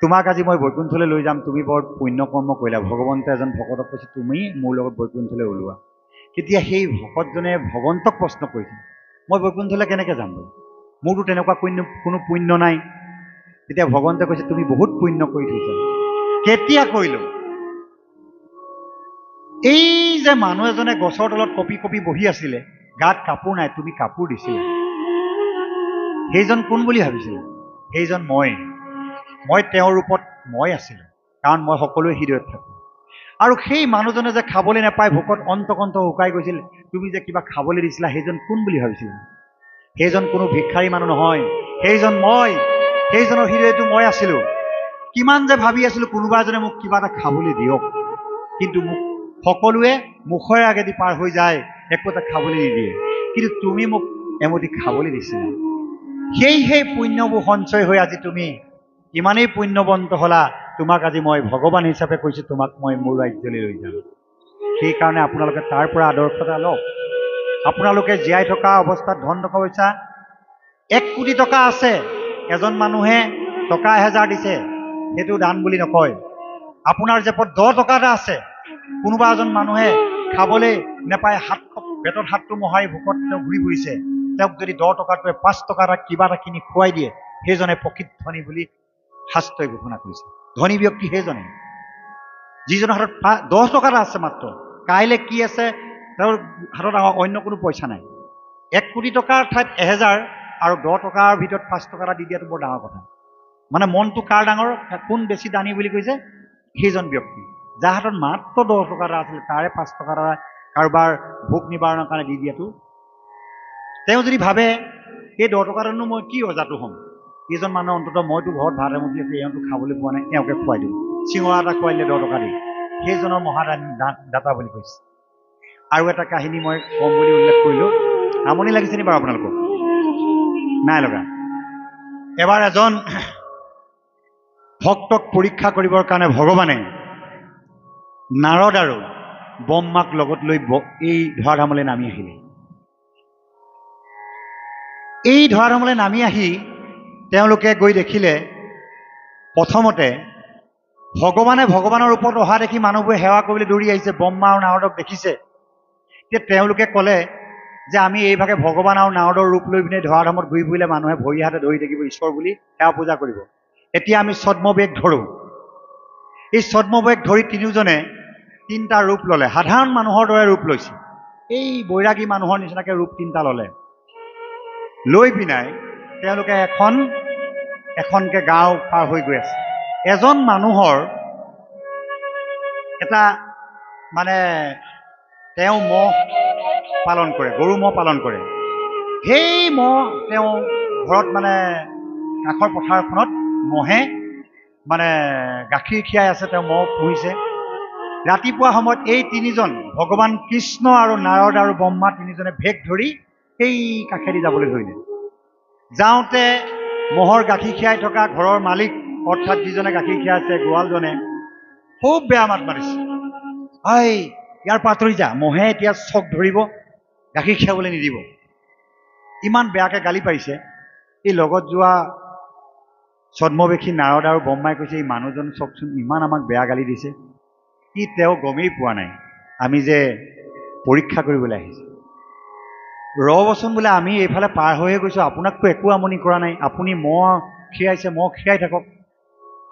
তোমাক আজি মই বৈকুণ্ঠলৈ লৈ যাম, তুমি বৰ পুণ্য কৰ্ম কৰিলা। ভগৱন্তই এজন ভকতক কৈছে তুমি মোৰ লগত বৈকুণ্ঠলৈ ওলোৱা। তেতিয়া সেই ভকতজনে ভগৱন্তক প্ৰশ্ন কৰিছে, মই বৈকুণ্ঠলৈ কেনেকৈ যাম বাৰু, মোৰতো তেনেকুৱা কোনো পুণ্য নাই। তেতিয়া ভগৱন্তে কৈছে তুমি বহুত পুণ্য কৰি থৈছা। কেতিয়া কৰিলো? এই যে মানুহ এজনে গছৰ তলত কঁপি কঁপি বহি আছিলে, গাত কাপোৰ নাই, তুমি কাপোৰ দিছিলা। সেইজন কোন বুলি ভাবিছিল? সেইজন মই তেওঁৰ ৰূপত মই আছিলোঁ, কাৰণ মই সকলোৱে হৃদয়ত থাকোঁ। আৰু সেই মানুহজনে যে খাবলৈ নাপায় ভোকত অন্তকণ্ঠ শুকাই গৈছিল, তুমি যে কিবা খাবলৈ দিছিলা, সেইজন কোন বুলি ভাবিছিলা? সেইজন কোনো ভিক্ষাৰী মানুহ নহয়, সেইজন সেইজনৰ হৃদয়টো মই আছিলোঁ। কিমান যে ভাবি আছিলোঁ কোনোবা এজনে মোক কিবা এটা খাবলৈ দিয়ক, কিন্তু মোক সকলোৱে মুখৰ আগেদি পাৰ হৈ যায়, একো এটা খাবলৈ নিদিয়ে। কিন্তু তুমি মোক এমুঠি খাবলৈ দিছিলা। সেই পুণ্যবোৰ সঞ্চয় হৈ আজি তুমি ইমানেই পুণ্যৱন্ত হলা, তোমাক আজি মই ভগৱান হিচাপে কৈছোঁ, তোমাক মই মোৰ ৰাজ্যলৈ লৈ যাম। সেইকাৰণে আপোনালোকে তাৰ পৰা আদৰ্শ এটা লওক। আপোনালোকে জীয়াই থকা অৱস্থাত ধন টকা পইচা 1 কোটি টকা আছে, এজন মানুহে টকা 1000 দিছে, সেইটো দান বুলি নকয়। আপোনাৰ জেপত 10 টকা এটা আছে, কোনোবা এজন মানুহে খাবলৈ নাপায়, পেটত হাতটো মোহাৰি ভোকত তেওঁ ঘূৰি ফুৰিছে, তেওঁক যদি 10 টকাটোৱে 5 টকা এটা কিবা এটা কিনি খুৱাই দিয়ে, সেইজনে প্ৰকৃত ধনী বুলি শাস্ত্ৰই ঘোষণা কৰিছে। ধনী ব্যক্তি সেইজনে যিজনৰ হাতত 10 টকা এটা আছে মাত্ৰ। কাইলৈ কি আছে তেওঁৰ হাতত অন্য কোনো পইচা নাই। 1 কোটি টকাৰ ঠাইত 1000 আৰু 10 টকাৰ ভিতৰত 5 টকা এটা দি দিয়াটো বৰ ডাঙৰ কথা। মানে মনটো কাৰ ডাঙৰ, কোন বেছি দানী বুলি কৈছে? সেইজন ব্যক্তি যাৰ হাতত মাত্ৰ 10 টকা এটা আছিল, তাৰে 5 টকা এটা কাৰোবাৰ ভোক নিবাৰণৰ কাৰণে দি দিয়াটো। তেওঁ যদি ভাবে এই 10 টকাটোনো মই কি অজাটো হ'ম, এইজন মানুহ অন্ততঃ মইতো ঘৰত ভাত এমুঠি আছে, এওঁতো খাবলৈ পোৱা নাই, এওঁকে খুৱাই দিওঁ, চিঙৰা এটা খুৱাই দিলে 10 টকা দি, সেইজনৰ মহাদাতা বুলি কৈছে। আৰু এটা কাহিনী মই কম বুলি উল্লেখ কৰিলোঁ। আমনি লাগিছে নি বাৰু আপোনালোকক? নাই লগা। এবাৰ এজন ভক্তক পৰীক্ষা কৰিবৰ কাৰণে ভগৱানে নাৰদ আৰু ব্ৰহ্মাক লগত লৈ এই ধৰাধামলৈ নামি আহিলে। এই ধৰাধামলৈ নামি আহি তেওঁলোকে গৈ দেখিলে, প্ৰথমতে ভগৱানে ভগৱানৰ ৰূপত অহা দেখি মানুহবোৰে সেৱা কৰিবলৈ দৌৰি আহিছে। ব্ৰহ্মা আৰু নাৰদক দেখিছে। তেতিয়া তেওঁলোকে ক'লে যে আমি এইভাগে ভগৱান আৰু নাৰদৰ ৰূপ লৈ পিনে ধৰাধামত ঘূৰি ফুৰিলে মানুহে ভৰি হাতে ধৰি থাকিব ঈশ্বৰ বুলি, সেৱা পূজা কৰিব। এতিয়া আমি ছদ্মবেগ ধৰোঁ। এই ছদ্মবেগ ধৰি তিনিওজনে 3টা ৰূপ ল'লে। সাধাৰণ মানুহৰ দৰে ৰূপ লৈছে। এই বৈৰাগী মানুহৰ নিচিনাকৈ ৰূপ 3টা ল'লে। লৈ পিনাই তেওঁলোকে এখনকে গাঁও পাৰ হৈ গৈ আছে। এজন মানুহৰ এটা মানে তেওঁ মহ পালন কৰে, গৰু মহ পালন কৰে। সেই মহ তেওঁ ঘৰত মানে কাষৰ পথাৰখনত মহে মানে গাখীৰ খীৰাই আছে, তেওঁ মহ পুহিছে। ৰাতিপুৱা সময়ত এই তিনিজন ভগৱান কৃষ্ণ আৰু নাৰদ আৰু ব্ৰহ্মা তিনিজনে ভেগ ধৰি সেই কাষেদি যাবলৈ ধৰিলে। যাওঁতে মহৰ গাখীৰ খীৰাই থকা ঘৰৰ মালিক অৰ্থাৎ যিজনে গাখীৰ খীৰাইছে গোৱালজনে খুব বেয়া মাত মাৰিছে। ইয়াৰ পৰা আঁতৰি যা, মহে এতিয়া চক ধৰিব, গাখীৰ খীৰাবলৈ নিদিব। ইমান বেয়াকৈ গালি পাৰিছে। এই লগত যোৱা ছদ্মবেশী নাৰদ আৰু ব্ৰহ্মাই কৈছে, এই মানুহজন চকচোন ইমান আমাক বেয়া গালি দিছে, তেওঁ গমেই পোৱা নাই আমি যে পৰীক্ষা কৰিবলৈ আহিছোঁ। ৰ'বচোন বোলে, আমি এইফালে পাৰ হৈয়ে গৈছোঁ, আপোনাকতো একো আমনি কৰা নাই, আপুনি মহ খীৰাইছে, মহ খীৰাই থাকক।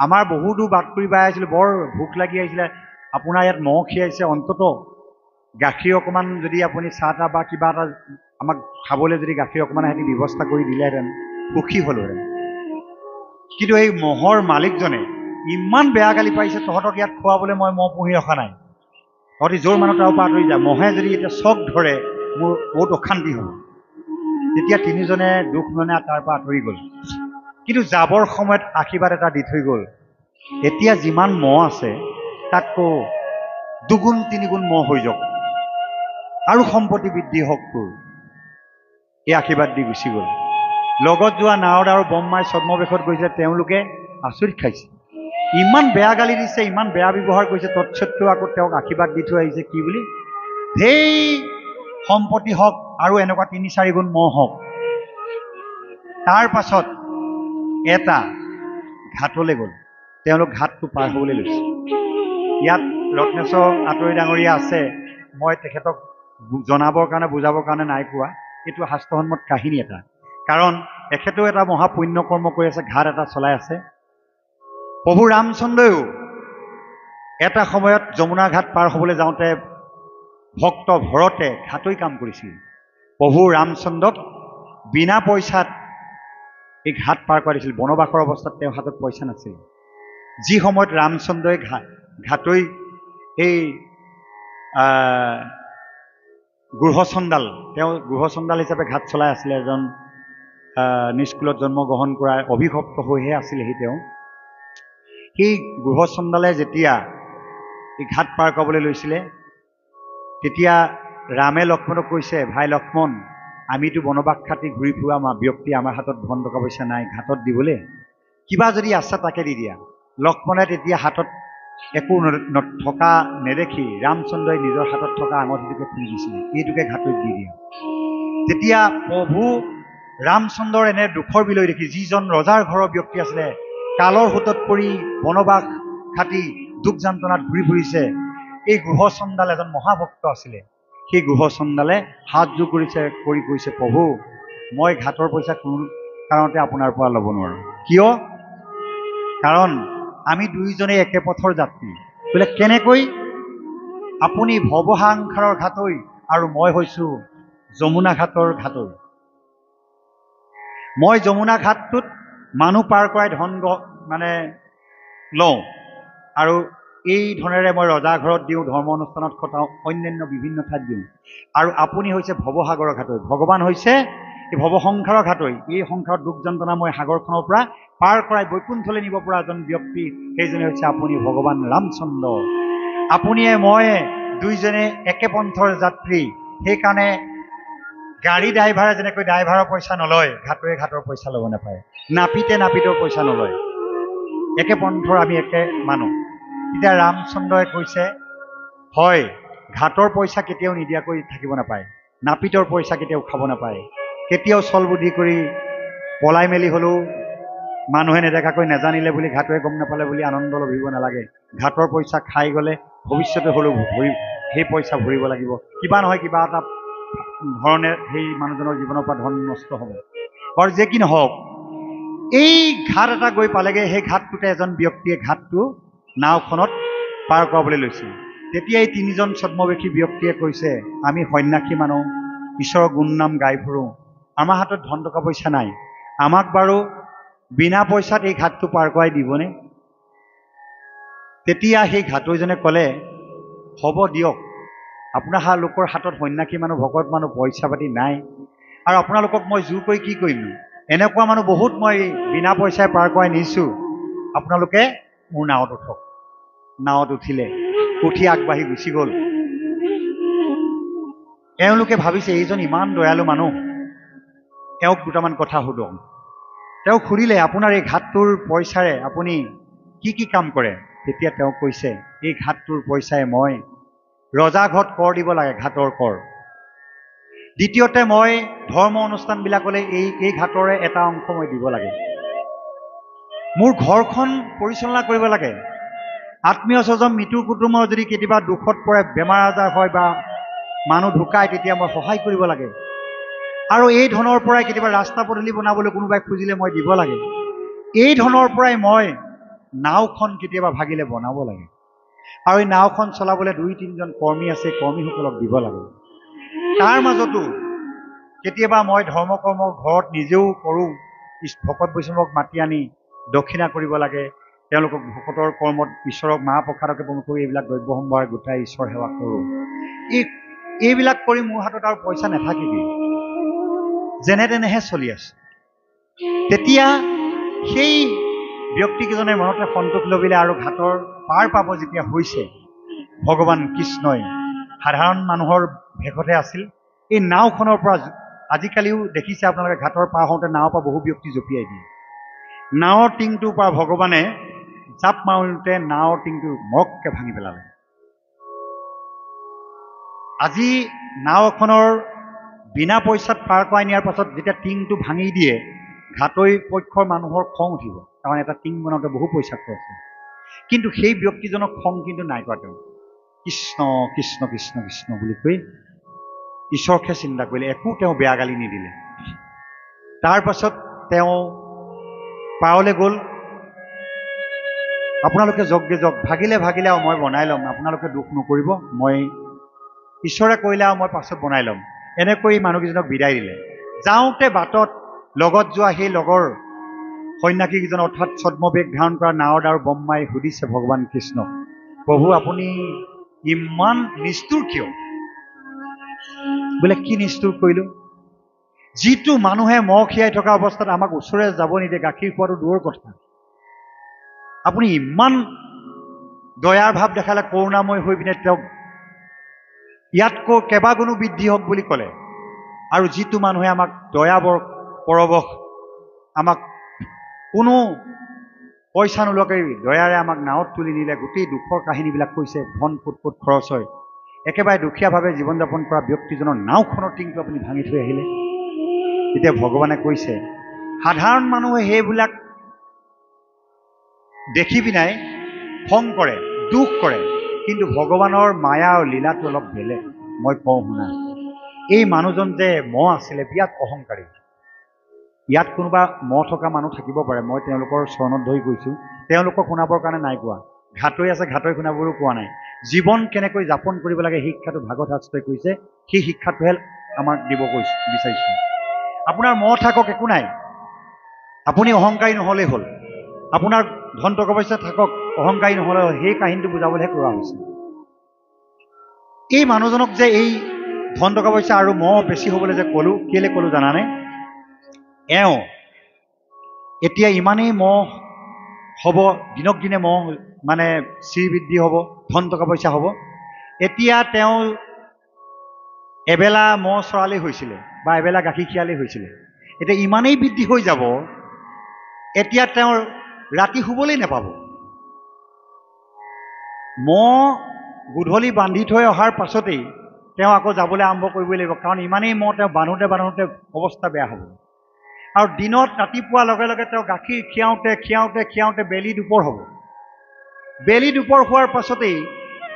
আমাৰ বহু দূৰ বাট কৰি বাই আহিছিলোঁ, বৰ ভোক লাগি আহিছিলে, আপোনাৰ ইয়াত মহ খীৰাইছে, অন্ততঃ গাখীৰ অকণমান যদি আপুনি চাহ তাহ বা কিবা এটা আমাক খাবলৈ যদি গাখীৰ অকণমান সিহঁতি ব্যৱস্থা কৰি দিলেহেঁতেন সুখী হ'লোহেঁতেন। কিন্তু এই মহৰ মালিকজনে ইমান বেয়া গালি পাৰিছে, তহঁতক ইয়াত খোৱাবলৈ মই মহ পুহি ৰখা নাই, তহঁতি জোৰ মানুহ তাৰ পৰা আঁতৰি যায়, মহে যদি এতিয়া চক ধৰে মোৰ বহুত অশান্তি হ'ব। তেতিয়া তিনিজনে দুখ মনে তাৰ পৰা আঁতৰি গ'ল। কিন্তু যাবৰ সময়ত আশীৰ্বাদ এটা দি থৈ গ'ল, এতিয়া যিমান মহ আছে তাতকৈ 2 গুণ 3 গুণ মহ হৈ যাওক আৰু সম্পত্তি বৃদ্ধি হওক তোৰ। এই আশীৰ্বাদ দি গুচি গ'ল। লগত যোৱা নাৰদ আৰু ব্ৰহ্মাই ছদ্মবেশত গৈছে, তেওঁলোকে আচৰিত খাইছে। ইমান বেয়া গালি দিছে, ইমান বেয়া ব্যৱহাৰ কৰিছে, তৎসত্ত্বেও আকৌ তেওঁক আশীৰ্বাদ দি থৈ আহিছে কি বুলি? ধেই সম্পত্তি হওক আৰু এনেকুৱা 3-4 গুণ মহ হওক। তাৰ পাছত এটা ঘাটলৈ গ'ল। তেওঁলোক ঘাটটো পাৰ হ'বলৈ লৈছে। ইয়াত ৰত্নেশ্বৰ আতৰি ডাঙৰীয়া আছে, মই তেখেতক জনাবৰ কাৰণে বুজাবৰ কাৰণে নাই কোৱা। এইটো শাস্ত্ৰসন্মত কাহিনী এটা, কাৰণ এখেতেও এটা মহাপুণ্য কৰ্ম কৰি আছে, ঘাট এটা চলাই আছে। প্ৰভু ৰামচন্দ্ৰইও এটা সময়ত যমুনা ঘাট পাৰ হ'বলৈ যাওঁতে ভক্ত ভৰতে ঘাটৈ কাম কৰিছিল। প্ৰভু ৰামচন্দ্ৰক বিনা পইচাত এই ঘাট পাৰ কৰা দিছিল। বনবাসৰ অৱস্থাত তেওঁৰ হাতত পইচা নাছিল। যি সময়ত ৰামচন্দ্ৰই ঘাটৈ এই গৃহচণ্ডাল, তেওঁ গৃহচণ্ডাল হিচাপে ঘাট চলাই আছিলে, এজন নিস্কুলত জন্মগ্ৰহণ কৰা অভিভক্ত হৈহে আছিলেহি তেওঁ। সেই গৃহচণ্ডালে যেতিয়া এই ঘাট পাৰ কৰিবলৈ লৈছিলে, তেতিয়া ৰামে লক্ষ্মণক কৈছে, ভাই লক্ষ্মণ, আমিতো বনবাস খাটি ঘূৰি ফুৰা ব্যক্তি, আমাৰ হাতত ধন টকা পইচা নাই ঘাটত দিবলৈ, কিবা যদি আছে তাকে দি দিয়া। লক্ষ্মণে তেতিয়া হাতত একো থকা নেদেখি ৰামচন্দ্ৰই নিজৰ হাতত থকা আঙঠিটোকে খুলি দিছিলে, এইটোকে ঘাটৈত দি দিয়া। তেতিয়া প্ৰভু ৰামচন্দ্ৰৰ এনে দুখৰ বিলৈ দেখি, যিজন ৰজাৰ ঘৰৰ ব্যক্তি আছিলে, কালৰ সোঁতত পৰি বনবাস খাটি দুখ যান্ত্ৰণাত ঘূৰি ফুৰিছে, এই গৃহচণ্ডাল এজন মহাভক্ত আছিলে। সেই গৃহচণ্ডালে হাতযোৰ কৰি কৈছে, প্ৰভু, মই ঘাটৰ পইচা কোনো কাৰণতে আপোনাৰ পৰা ল'ব নোৱাৰোঁ। কিয়? কাৰণ আমি দুয়োজনেই একে পথৰ যাত্ৰী। বোলে কেনেকৈ? আপুনি ভৱসাংসাৰৰ ঘাটৈ আৰু মই হৈছোঁ যমুনা ঘাটৰ ঘাটৰ। মই যমুনা ঘাটটোত মানুহ পাৰ কৰাই ধন মানে লওঁ, আৰু এই ধনেৰে মই ৰজা ঘৰত দিওঁ, ধৰ্ম অনুষ্ঠানত খটাওঁ, অন্যান্য বিভিন্ন ঠাইত দিওঁ। আৰু আপুনি হৈছে ভৱসাগৰৰ ঘাটৈ, ভগৱান হৈছে এই ভৱসংসাৰৰ ঘাটৈ। এই সংসাৰত দুখ যন্ত্ৰণা মই সাগৰখনৰ পৰা পাৰ কৰাই বৈকুণ্ঠলৈ নিব পৰা এজন ব্যক্তি, সেইজনে হৈছে আপুনি ভগৱান ৰামচন্দ্ৰ। আপুনিয়ে মই দুইজনে একে পন্থৰ যাত্ৰী, সেইকাৰণে গাড়ী ড্ৰাইভাৰে যেনেকৈ ড্ৰাইভাৰৰ পইচা নলয়, ঘাটৰে ঘাটৰ পইচা ল'ব নাপায়, নাপিতে নাপিতৰ পইচা নলয়, একে পন্থৰ আমি একে মানুহ। এতিয়া ৰামচন্দ্ৰই কৈছে, হয় ঘাটৰ পইচা কেতিয়াও নিদিয়াকৈ থাকিব নাপায়, নাপিতৰ পইচা কেতিয়াও খাব নাপায়, কেতিয়াও চল বুদ্ধি কৰি পলাই মেলি হ'লেও মানুহে নেদেখাকৈ নাজানিলে বুলি, ঘাটৰে গম নাপালে বুলি আনন্দ লভিব নালাগে। ঘাটৰ পইচা খাই গ'লে ভৱিষ্যতে হ'লেও সেই পইচা ভৰিব লাগিব, কিবা নহয় কিবা এটা ধৰণে সেই মানুহজনৰ জীৱনৰ পৰা ধন নষ্ট হ'ব। বাৰু যে কি নহওক, এই ঘাট এটা গৈ পালেগৈ, সেই ঘাটটোতে এজন ব্যক্তিয়ে ঘাটটো নাওখনত পাৰ কৰাবলৈ লৈছিল। তেতিয়া এই তিনিজন ছদ্মবেশী ব্যক্তিয়ে কৈছে, আমি সন্ন্যাসী মানুহ, ঈশ্বৰৰ গুণনাম গাই ফুৰোঁ, আমাৰ হাতত ধন টকা পইচা নাই, আমাক বাৰু বিনা পইচাত এই ঘাটটো পাৰ কৰাই দিবনে? তেতিয়া সেই ঘাটৈজনে ক'লে, হ'ব দিয়ক, আপোনালোকৰ হাতত সন্ন্যাসী মানুহ, ভকত মানুহ, পইচা পাতি নাই, আৰু আপোনালোকক মই জোৰ কৰি কি কৰিম? এনেকুৱা মানুহ বহুত মই বিনা পইচাই পাৰ কৰাই নিছোঁ, আপোনালোকে মোৰ নাৱত উঠক। নাৱত উঠিলে, উঠি আগবাঢ়ি গুচি গ'ল। এওঁলোকে ভাবিছে এইজন ইমান দয়ালু মানুহ, তেওঁক দুটামান কথা সুধো। তেওঁ সুধিলে, আপোনাৰ এই ঘাটটোৰ পইচাৰে আপুনি কি কি কাম কৰে? তেতিয়া তেওঁ কৈছে, এই ঘাটটোৰ পইচাৰে মই ৰজা ঘৰত কৰ দিব লাগে, ঘাটৰ কৰ। দ্বিতীয়তে মই ধৰ্ম অনুষ্ঠানবিলাকলৈ এই ঘাটৰে এটা অংশ মই দিব লাগে। মোৰ ঘৰখন পৰিচালনা কৰিব লাগে। আত্মীয় স্বজন মৃত্যু কুটুমৰ যদি কেতিয়াবা দুখত পৰে, বেমাৰ আজাৰ হয় বা মানুহ ঢুকায়, তেতিয়া মই সহায় কৰিব লাগে। আৰু এই ধনৰ পৰাই কেতিয়াবা ৰাস্তা পদূলি বনাবলৈ কোনোবাই খুজিলে মই দিব লাগে। এই ধনৰ পৰাই মই নাওখন কেতিয়াবা ভাগিলে বনাব লাগে। আৰু এই নাওখন চলাবলৈ 2-3জন কৰ্মী আছে, কৰ্মীসকলক দিব লাগে। তাৰ মাজতো কেতিয়াবা মই ধৰ্মকৰ্ম ঘৰত নিজেও কৰোঁ, ভকত বৈষ্ণৱক মাতি আনি দক্ষিণা কৰিব লাগে, তেওঁলোকক ভকতৰ কৰ্মত ঈশ্বৰক মাহ প্ৰসাদকে প্ৰমুখ কৰি এইবিলাক দ্ৰব্য সম্ভাৰ গোটাই ঈশ্বৰ সেৱা কৰোঁ। এইবিলাক কৰি মোৰ হাতত আৰু পইচা নাথাকিবি, যেনে তেনেহে চলি আছে। তেতিয়া সেই ব্যক্তিকেইজনে মনতে সন্তোষ লভিলে, আৰু ঘাটৰ পাৰ পাব যেতিয়া হৈছে, ভগৱান কৃষ্ণই সাধাৰণ মানুহৰ ভেষতে আছিল। এই নাওখনৰ পৰা আজিকালিও দেখিছে আপোনালোকে, ঘাটৰ পাৰ হওঁতে নাৱৰ পৰা বহু ব্যক্তি জঁপিয়াই দিয়ে। নাৱৰ টিংটোৰ পৰা ভগৱানে জাপ মাৰোঁতে নাৱৰ টিংটো মৰককৈ ভাঙি পেলালে। আজি নাও এখনৰ বিনা পইচাত পাৰ কৰাই নিয়াৰ পাছত যেতিয়া টিংটো ভাঙি দিয়ে, ঘাটৈ পক্ষৰ মানুহৰ খং উঠিব, কাৰণ এটা টিং বনাওঁতে বহু পইচা খৰচ হয়। কিন্তু সেই ব্যক্তিজনক খং কিন্তু নাই কৰা। তেওঁ কৃষ্ণ কৃষ্ণ কৃষ্ণ কৃষ্ণ বুলি কৈ ঈশ্বৰকে চিন্তা কৰিলে, একো তেওঁ বেয়া গালি নিদিলে। তাৰ পাছত তেওঁ পাৰলৈ গ'ল। আপোনালোকে যজ্ঞে যজ্ঞ, ভাগিলে ভাগিলে আৰু মই বনাই ল'ম, আপোনালোকে দুখ নকৰিব, মই ঈশ্বৰে কৰিলে আৰু মই পাছত বনাই ল'ম। এনেকৈ মানুহকেইজনক বিদায় দিলে। যাওঁতে বাটত লগত যোৱা সেই লগৰ সন্ন্যাসীকেইজন, অৰ্থাৎ ছদ্মবেশ ধাৰণ কৰা নাৱত আৰু বম্মাই সুধিছে ভগৱান কৃষ্ণক, প্ৰভু আপুনি ইমান নিষ্ঠুৰ কিয়? বোলে কি নিষ্ঠুৰ কৰিলোঁ? যিটো মানুহে মহ খীয়াই থকা অৱস্থাত আমাক ওচৰে যাব নিদিয়ে, গাখীৰ খোৱাটো দূৰৰ কথা, আপুনি ইমান দয়াৰ ভাৱ দেখালে, কৰোণাময় হৈ পিনে তেওঁক ইয়াতকৈ কেইবাগুণো বৃদ্ধি হওক বুলি ক'লে। আৰু যিটো মানুহে আমাক দয়াবৰ পৰৱশ, আমাক কোনো পইচা নোলোৱাকৈ দয়াৰে আমাক নাৱত তুলি নিলে, গোটেই দুখৰ কাহিনীবিলাক কৈছে, ধন ক'ত ক'ত খৰচ হয়, একেবাৰে দুখীয়াভাৱে জীৱন যাপন কৰা ব্যক্তিজনৰ নাওখনৰ টিংটো আপুনি ভাঙি থৈ আহিলে। তেতিয়া ভগৱানে কৈছে, সাধাৰণ মানুহে সেইবিলাক দেখি পিনাই খং কৰে, দুখ কৰে, কিন্তু ভগৱানৰ মায়া আৰু লীলাটো অলপ বেলেগ। মই কওঁ শুনা, এই মানুহজন যে মহ আছিলে, বিৰাট অহংকাৰী। ইয়াত কোনোবা মহ থকা মানুহ থাকিব পাৰে, মই তেওঁলোকৰ চৰণত ধৰি গৈছোঁ, তেওঁলোকক শুনাবৰ কাৰণে নাই কোৱা। ঘাটৈ আছে, ঘাটৈ শুনাবলৈও কোৱা নাই। জীৱন কেনেকৈ যাপন কৰিব লাগে শিক্ষাটো ভাগৱত শাস্ত্ৰই কৈছে, সেই শিক্ষাটোহে আমাক দিব বিচাৰিছোঁ। আপোনাৰ মহ থাকক, একো নাই, আপুনি অহংকাৰী নহ'লেই হ'ল। আপোনাৰ ধন টকা পইচা থাকক, অহংকাৰী নহ'লে হ'ল, সেই কাহিনীটো বুজাবলৈহে কোৱা হৈছে। এই মানুহজনক যে এই ধন টকা পইচা আৰু মহ বেছি হ'বলৈ যে ক'লোঁ, কেলৈ ক'লোঁ জানানে? এওঁ এতিয়া ইমানেই মহ হ'ব, দিনক দিনে মহ মানে শ্ৰীবৃদ্ধি হ'ব, ধন টকা পইচা হ'ব। এতিয়া তেওঁ এবেলা মহ চৰালেই হৈছিলে বা এবেলা গাখীৰ খীৰালেই হৈছিলে। এতিয়া ইমানেই বৃদ্ধি হৈ যাব, এতিয়া তেওঁৰ ৰাতি শুবলৈ নাপাব। মহ গধূলি বান্ধি থৈ অহাৰ পাছতেই তেওঁ আকৌ যাবলৈ আৰম্ভ কৰিবই লাগিব, কাৰণ ইমানেই মহ তেওঁ বান্ধোতে অৱস্থা বেয়া হ'ব। আৰু দিনত ৰাতিপুৱাৰ লগে লগে তেওঁ গাখীৰ খীৰাওঁতে বেলি দুপৰ হ'ব। বেলি দুপৰ হোৱাৰ পাছতেই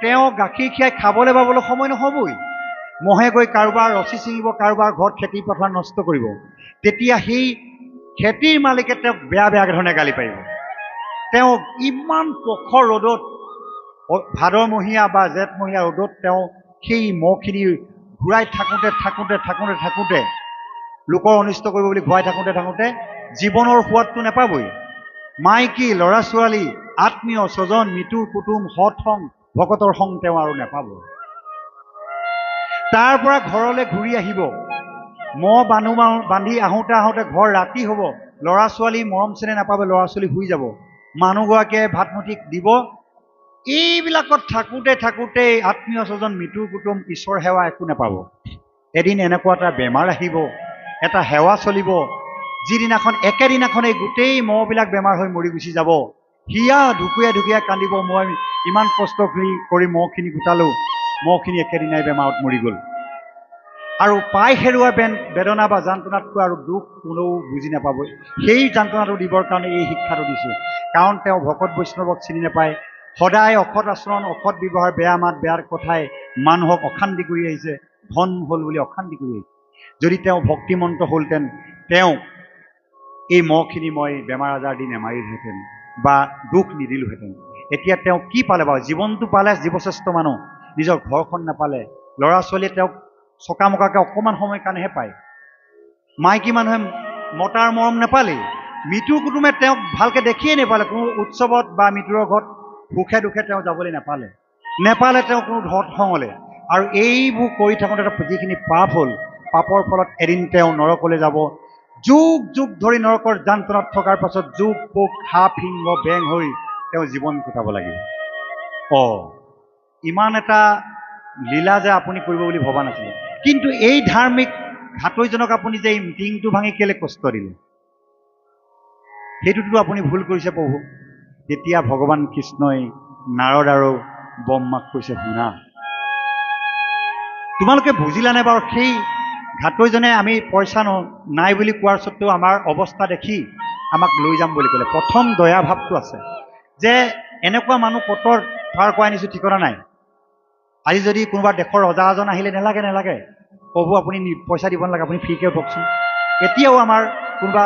তেওঁ গাখীৰ খীৰাই খাবলৈ পাবলৈ সময় নহ'বই। মহে গৈ কাৰোবাৰ ৰছী ছিঙিব, কাৰোবাৰ ঘৰত খেতি পথাৰ নষ্ট কৰিব। তেতিয়া সেই খেতিৰ মালিকে তেওঁক বেয়া ধৰণে গালি পাৰিব। তেওঁ ইমান প্ৰখৰ ৰ'দত, ভাদমহীয়া বা জেঠমহীয়া ৰ'দত তেওঁ সেই মহখিনি ঘূৰাই থাকোঁতে লোকৰ অনিষ্ট কৰিব বুলি ঘূৰাই থাকোঁতে জীৱনৰ সোৱাদটো নাপাবই। মাইকী ল'ৰা ছোৱালী, আত্মীয় স্বজন, মিতুৰ কুটুম, সৎ সং, ভকতৰ সং তেওঁ আৰু নাপাব। তাৰ পৰা ঘৰলৈ ঘূৰি আহিব, মহ বান্ধি আহোঁতে ঘৰ ৰাতি হ'ব, ল'ৰা ছোৱালী মৰম চেনেহ নাপাব, ল'ৰা ছোৱালী শুই যাব, মানুহগৰাকীয়ে ভাত মুঠি দিব। এইবিলাকত থাকোঁতে আত্মীয় স্বজন, মিতুৰ কুটুম, ঈশ্বৰ সেৱা একো নাপাব। এদিন এনেকুৱা এটা বেমাৰ আহিব, এটা সেৱা চলিব, যিদিনাখন একেদিনাখনেই গোটেই মহবিলাক বেমাৰ হৈ মৰি গুচি যাব। হিয়া ঢুকুৱাই কান্দিব, মই ইমান কষ্ট কৰি মহখিনি গোটালোঁ, মহখিনি একেদিনাই বেমাৰত মৰি গ'ল। আৰু পাই হেৰুৱা বেদনা বা যান্ত্ৰণাতকৈ আৰু দুখ কোনেও বুজি নাপাব। সেই যান্ত্ৰণাটো দিবৰ কাৰণে এই শিক্ষাটো দিছোঁ, কাৰণ তেওঁ ভকত বৈষ্ণৱক চিনি নাপায়। সদায় অসৎ আচৰণ, অসৎ ব্যৱহাৰ, বেয়া মাত, বেয়া কথাই মানুহক অশান্তি কৰি আহিছে, ধন হ'ল বুলি অশান্তি কৰি আহিছে। যদি তেওঁ ভক্তিমন্ত হ'লহেঁতেন, তেওঁ এই মহখিনি মই বেমাৰ আজাৰ দি নেমাৰিলোহেঁতেন বা দুখ নিদিলোহেঁতেন। এতিয়া তেওঁ কি পালে বাৰু? জীৱনটো পালে, জীৱশ্ৰেষ্ঠ মানুহ, নিজৰ ঘৰখন নাপালে। ল'ৰা ছোৱালীয়ে তেওঁক চকামকাকৈ অকণমান সময় কাৰণেহে পায়। মাইকী মানুহে মতাৰ মৰম নাপালেই, মৃত্যুৰ কুটুমে তেওঁক ভালকৈ দেখিয়ে নাপালে। কোনো উৎসৱত বা মৃত্যুৰ ঘৰত সুখে দুখে তেওঁ যাবলৈ নেপালে তেওঁ কোনো ধত সংলে। আৰু এইবোৰ কৰি থাকোঁতে যিখিনি পাপ হ'ল, পাপৰ ফলত এদিন তেওঁ নৰকলৈ যাব। যুগ ধৰি নৰকৰ যান্ত্ৰণাত থকাৰ পাছত যুগ পোক, সাপ, সিংহ, বেং হৈ তেওঁ জীৱন কটাব লাগিব। ইমান এটা লীলা যে আপুনি কৰিব বুলি ভবা নাছিলে। কিন্তু এই ধাৰ্মিক ঘাটৈজনক আপুনি যে এই টিংটো ভাঙি কেলে কষ্ট দিলে, সেইটোতো আপুনি ভুল কৰিছে প্ৰভু। তেতিয়া ভগৱান কৃষ্ণই নাৰদ আৰু ব্ৰহ্মাক কৈছে, শুনা, তোমালোকে বুজিলানে বাৰু? সেই ঘাটৈজনে আমি পইচা নাই বুলি কোৱাৰ সত্ত্বেও আমাৰ অৱস্থা দেখি আমাক লৈ যাম বুলি ক'লে। প্ৰথম দয়া ভাৱটো আছে যে এনেকুৱা মানুহ কটৰ পাৰ কৰাই নিছোঁ ঠিকনা নাই। আজি যদি কোনোবা দেশৰ ৰজা এজন আহিলে, নেলাগে প্ৰভু আপুনি পইচা দিব নালাগে, আপুনি ফ্ৰীকৈ উঠকচোন। এতিয়াও আমাৰ কোনোবা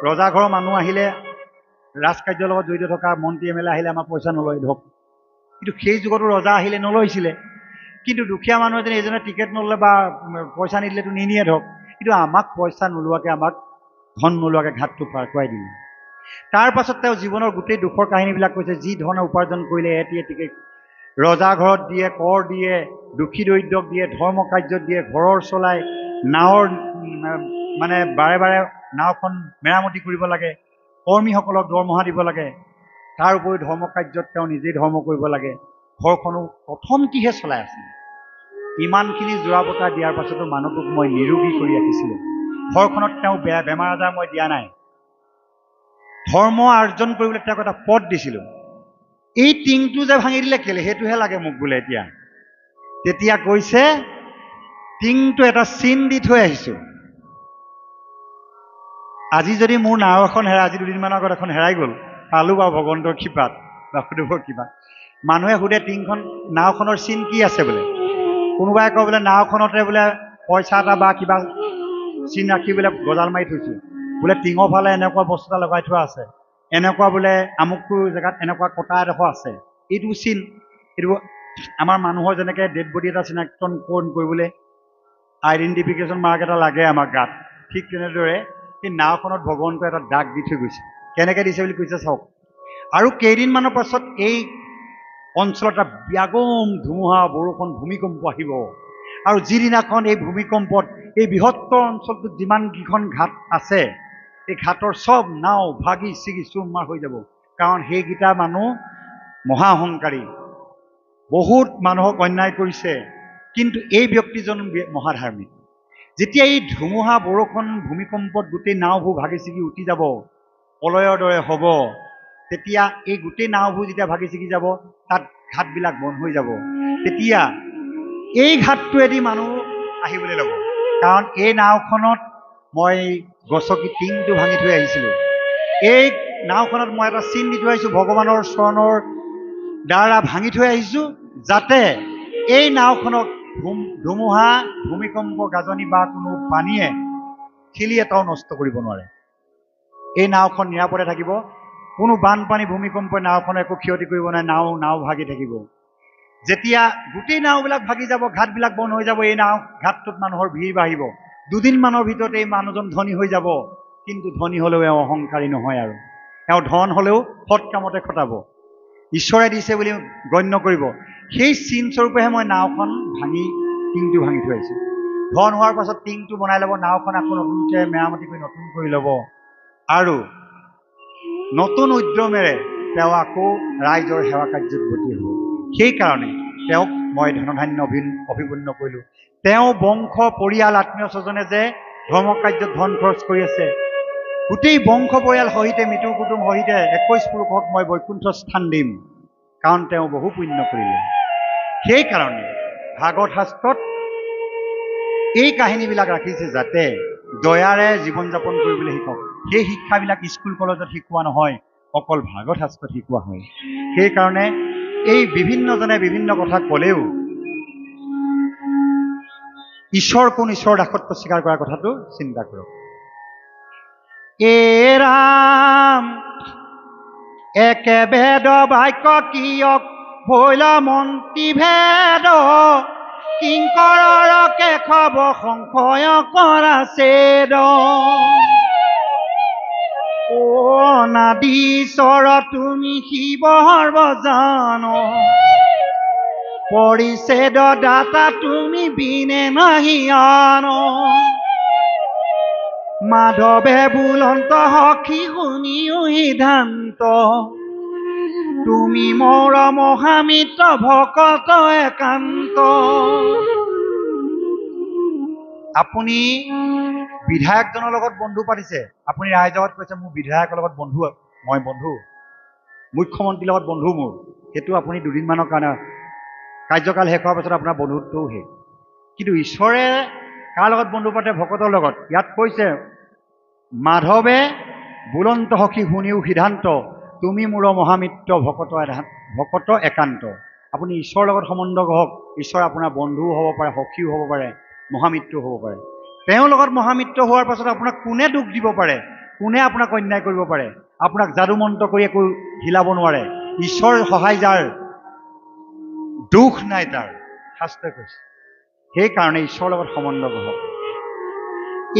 ৰজা ঘৰৰ মানুহ আহিলে, ৰাজকাৰ্যৰ লগত জড়িত থকা মন্ত্ৰী এম এল এ আহিলে আমাৰ পইচা নলয় ধৰক। কিন্তু সেই যুগতো ৰজা আহিলে নলৈছিলে। কিন্তু দুখীয়া মানুহ এজনে এইজনে টিকেট নল'লে বা পইচা নিদিলেতো নিনিয়ে ধৰক। কিন্তু আমাক পইচা নোলোৱাকৈ, আমাক ধন নোলোৱাকৈ ঘাটটো পাৰ কৰাই দিলে। তাৰ পাছত তেওঁ জীৱনৰ গোটেই দুখৰ কাহিনীবিলাক কৈছে। যি ধৰণে উপাৰ্জন কৰিলে, এটিকে ৰজা ঘৰত দিয়ে, কৰ দিয়ে, দুখী দৰিদ্ৰক দিয়ে, ধৰ্ম কাৰ্যত দিয়ে, ঘৰৰ চলাই, নাৱৰ মানে বাৰে নাওখন মেৰামতি কৰিব লাগে, কৰ্মীসকলক দৰমহা দিব লাগে, তাৰ উপৰি ধৰ্ম কাৰ্যত তেওঁ নিজেই ধৰ্ম কৰিব লাগে, ঘৰখনো প্ৰথমটিহে চলাই আছে। ইমানখিনি যোৰা বতা দিয়াৰ পাছতো মানুহটোক মই নিৰোগী কৰি ৰাখিছিলোঁ। ঘৰখনত তেওঁ বেমাৰ আজাৰ মই দিয়া নাই। ধৰ্ম আৰ্জন কৰিবলৈ তেওঁক এটা পদ দিছিলোঁ। এই টিংটো যে ভাঙি দিলে কেলে, সেইটোহে লাগে মোক বোলে এতিয়া। তেতিয়া কৈছে, টিংটো এটা চিন দি থৈ আহিছোঁ। আজি যদি মোৰ নাও এখন হেৰাই, আজি দুদিনমানৰ আগত এখন হেৰাই গ'ল, পালোঁ বাৰু ভগৱন্তৰ কৃপাত, বাসুদেৱৰ কৃপাত। মানুহে সোধে টিংখন, নাওখনৰ চিন কি আছে বোলে। কোনোবাই কয় বোলে নাওখনতে বোলে পইচা এটা বা কিবা চিন ৰাখি বোলে গজাল মাৰি থৈছোঁ, বোলে টিঙৰ ফালে এনেকুৱা বস্তু এটা লগাই থোৱা আছে, এনেকুৱা বোলে আমুকটো জেগাত এনেকুৱা কটা এডোখৰ আছে, এইটো চিন। এইটো আমাৰ মানুহৰ যেনেকৈ ডেড বডি এটা চিনাক্তকৰণ কৰিবলৈ আইডেণ্টিফিকেশ্যন মাৰ্ক এটা লাগে আমাৰ গাত, ঠিক তেনেদৰে সেই নাওখনত ভগৱন্তই এটা দাগ দি থৈ গৈছে। কেনেকৈ দিছে বুলি কৈছে চাওক। আৰু কেইদিনমানৰ পাছত এই অঞ্চলত এটা ব্যাগম ধুমুহা, বৰষুণ, ভূমিকম্প আহিব। আৰু যিদিনাখন এই ভূমিকম্পত এই বৃহত্তৰ অঞ্চলটোত যিমানকেইখন ঘাট আছে, এই ঘাটৰ চব নাও ভাগি ছিগি চুৰমাৰ হৈ যাব। কাৰণ সেইকেইটা মানুহ মহা অহংকাৰী, বহুত মানুহক অন্যায় কৰিছে, কিন্তু এই ব্যক্তিজন মহাধাৰ্মিক। যেতিয়া এই ধুমুহা, বৰষুণ, ভূমিকম্পত গোটেই নাওবোৰ ভাগি ছিগি উঠি যাব, প্ৰলয়ৰ দৰে হ'ব, তেতিয়া এই গোটেই নাওবোৰ যেতিয়া ভাগি ছিগি যাব, তাত ঘাটবিলাক বন্ধ হৈ যাব। তেতিয়া এই ঘাটটোৱেদি মানুহ আহিবলৈ ল'ব। কাৰণ এই নাওখনত মই গছকি টিংটো ভাঙি থৈ আহিছিলোঁ। এই নাওখনত মই এটা চিন দি থৈ আহিছোঁ, ভগৱানৰ চৰণৰ দ্বাৰা ভাঙি থৈ আহিছোঁ, যাতে এই নাওখনক ধুমুহা, ভূমিকম্প, গাজনি বা কোনো পানীয়ে ঠেলি এটাও নষ্ট কৰিব নোৱাৰে। এই নাওখন নিৰাপদে থাকিব। কোনো বানপানী, ভূমিকম্পই নাওখনে একো ক্ষতি কৰিব নোৱাৰে। নাও ভাগি থাকিব। যেতিয়া গোটেই নাওবিলাক ভাগি যাব, ঘাটবিলাক বন্ধ হৈ যাব, এই ঘাটটোত মানুহৰ ভিৰ বাঢ়িব। দুদিনমানৰ ভিতৰতে এই মানুহজন ধনী হৈ যাব। কিন্তু ধনী হ'লেও এওঁ অহংকাৰী নহয়। আৰু এওঁ ধন হ'লেও সৎ কামতে খটাব, ঈশ্বৰে দিছে বুলি গণ্য কৰিব। সেই চিন স্বৰূপেহে মই নাওখন টিংটো ভাঙি থৈ আহিছোঁ। ধন হোৱাৰ পাছত টিংটো বনাই ল'ব, নাওখন আকৌ নতুনকৈ মেৰামতি কৰি নতুন কৰি ল'ব, আৰু নতুন উদ্যমেৰে তেওঁ আকৌ ৰাইজৰ সেৱা কাৰ্যত ব্ৰতী হ'ব। সেইকাৰণে তেওঁক মই ধনধান্য অভিপন্ন কৰিলোঁ। তেওঁ বংশ, পৰিয়াল, আত্মীয় স্বজনে যে ধৰ্ম কাৰ্যত ধন খৰচ কৰি আছে, গোটেই বংশ পৰিয়াল সহিতে, মৃত্যু কুটুম সহিতে 21 পুৰুষক মই বৈকুণ্ঠ স্থান দিম, কাৰণ তেওঁ বহু পুণ্য কৰিলে। সেইকাৰণে ভাগৱত শাস্ত্ৰত এই কাহিনীবিলাক ৰাখিছে, যাতে দয়াৰে জীৱন যাপন কৰিবলৈ শিকক। সেই শিক্ষাবিলাক স্কুল কলেজত শিকোৱা নহয়, অকল ভাগৱত শাস্ত্ৰত শিকোৱা হয়। সেইকাৰণে এই বিভিন্নজনে বিভিন্ন কথা ক'লেও ঈশ্বৰ কোন, ঈশ্বৰৰ দাসত্ব স্বীকাৰ কৰাৰ কথাটো চিন্তা কৰক। এ ৰাম একে ভেদ বাক্য কিয়ক ভৈল মন্ত্ৰী ভেদ, কিংকৰৰ কেশৱ সংশয় কৰা ছেদ। ও নাদীশ্বৰ তুমি শিৱ সৰ্বজান, পৰিছেদ দাতা তুমি বিনে নাহি আন। মাধৱে বুলন্ত সখী শুনিও সিদ্ধান্ত, তুমি মোৰ মহামিত্ৰ ভকত একান্ত। আপুনি বিধায়কজনৰ লগত বন্ধু পাতিছে, আপুনি ৰাইজত কৈছে মোৰ বিধায়কৰ লগত বন্ধু, মই বন্ধু, মুখ্যমন্ত্ৰীৰ লগত বন্ধু মোৰ, সেইটো আপুনি দুদিনমানৰ কাৰণে, কাৰ্যকাল শেষ হোৱাৰ পাছত আপোনাৰ বন্ধুত্বও শেষ। কিন্তু ঈশ্বৰে কাৰ লগত বন্ধু পাতে? ভকতৰ লগত। ইয়াত কৈছে মাধৱে বুলন্ত সখী শুনিও সিদ্ধান্ত, তুমি মোৰ মহামিত্ৰ ভকত একান্ত। আপুনি ঈশ্বৰৰ লগত সম্বন্ধ হওক, ঈশ্বৰ আপোনাৰ বন্ধুও হ'ব পাৰে, সখীও হ'ব পাৰে, মহামিত্ৰও হ'ব পাৰে। তেওঁৰ লগত মহামিত্ৰ হোৱাৰ পাছত আপোনাক কোনে দুখ দিব পাৰে? কোনে আপোনাক অন্যায় কৰিব পাৰে? আপোনাক যাদু মন্ত্ৰ কৰি একো হিলাব নোৱাৰে। ঈশ্বৰ সহায় যাৰ, দুখ নাই তাৰ, শাস্ত্ৰই কৈছে। সেইকাৰণে ঈশ্বৰৰ লগত সম্বন্ধ হওক।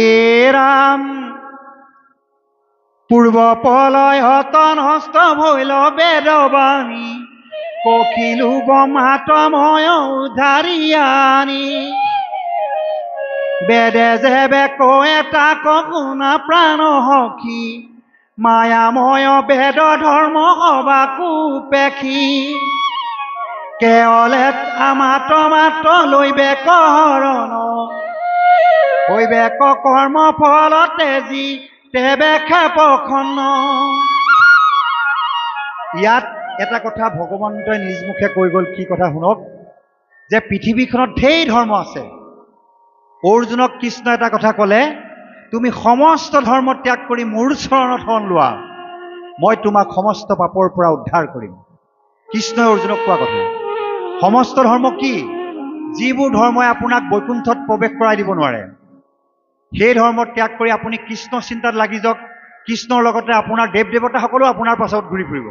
এ ৰাম পূৰ্ব প্ৰলয়ত নষ্ট ভৈল বেদবাণী, কখিলো ব্ৰহ্মাত্ময় উদ্ধাৰি আনি। বেদে যে বেকো এটা শুনা প্ৰাণ সখী, মায়াময় বেদ ধৰ্ম সবাকো পেখি। কেৱলে মাত্ৰ লৈ বেক হৰণ, হৈ বেক কৰ্ম ফল তেজি তেবে খেপখন। ইয়াত এটা কথা ভগৱন্তই নিজ মুখে কৈ গ'ল। কি কথা শুনক, যে পৃথিৱীখনত ঢেৰ ধৰ্ম আছে। অৰ্জুনক কৃষ্ণ এটা কথা ক'লে, তুমি সমস্ত ধৰ্ম ত্যাগ কৰি মোৰ চৰণত শৰণ লোৱা, মই তোমাক সমস্ত পাপৰ পৰা উদ্ধাৰ কৰিম। কৃষ্ণই অৰ্জুনক কোৱা কথা। সমস্ত ধৰ্ম কি? যিবোৰ ধৰ্মই আপোনাক বৈকুণ্ঠত প্ৰৱেশ কৰাই দিব নোৱাৰে, সেই ধৰ্ম ত্যাগ কৰি আপুনি কৃষ্ণ চিন্তাত লাগি যাওক। কৃষ্ণৰ লগতে আপোনাৰ দেৱ দেৱতাসকলেও আপোনাৰ পাছত ঘূৰি ফুৰিব।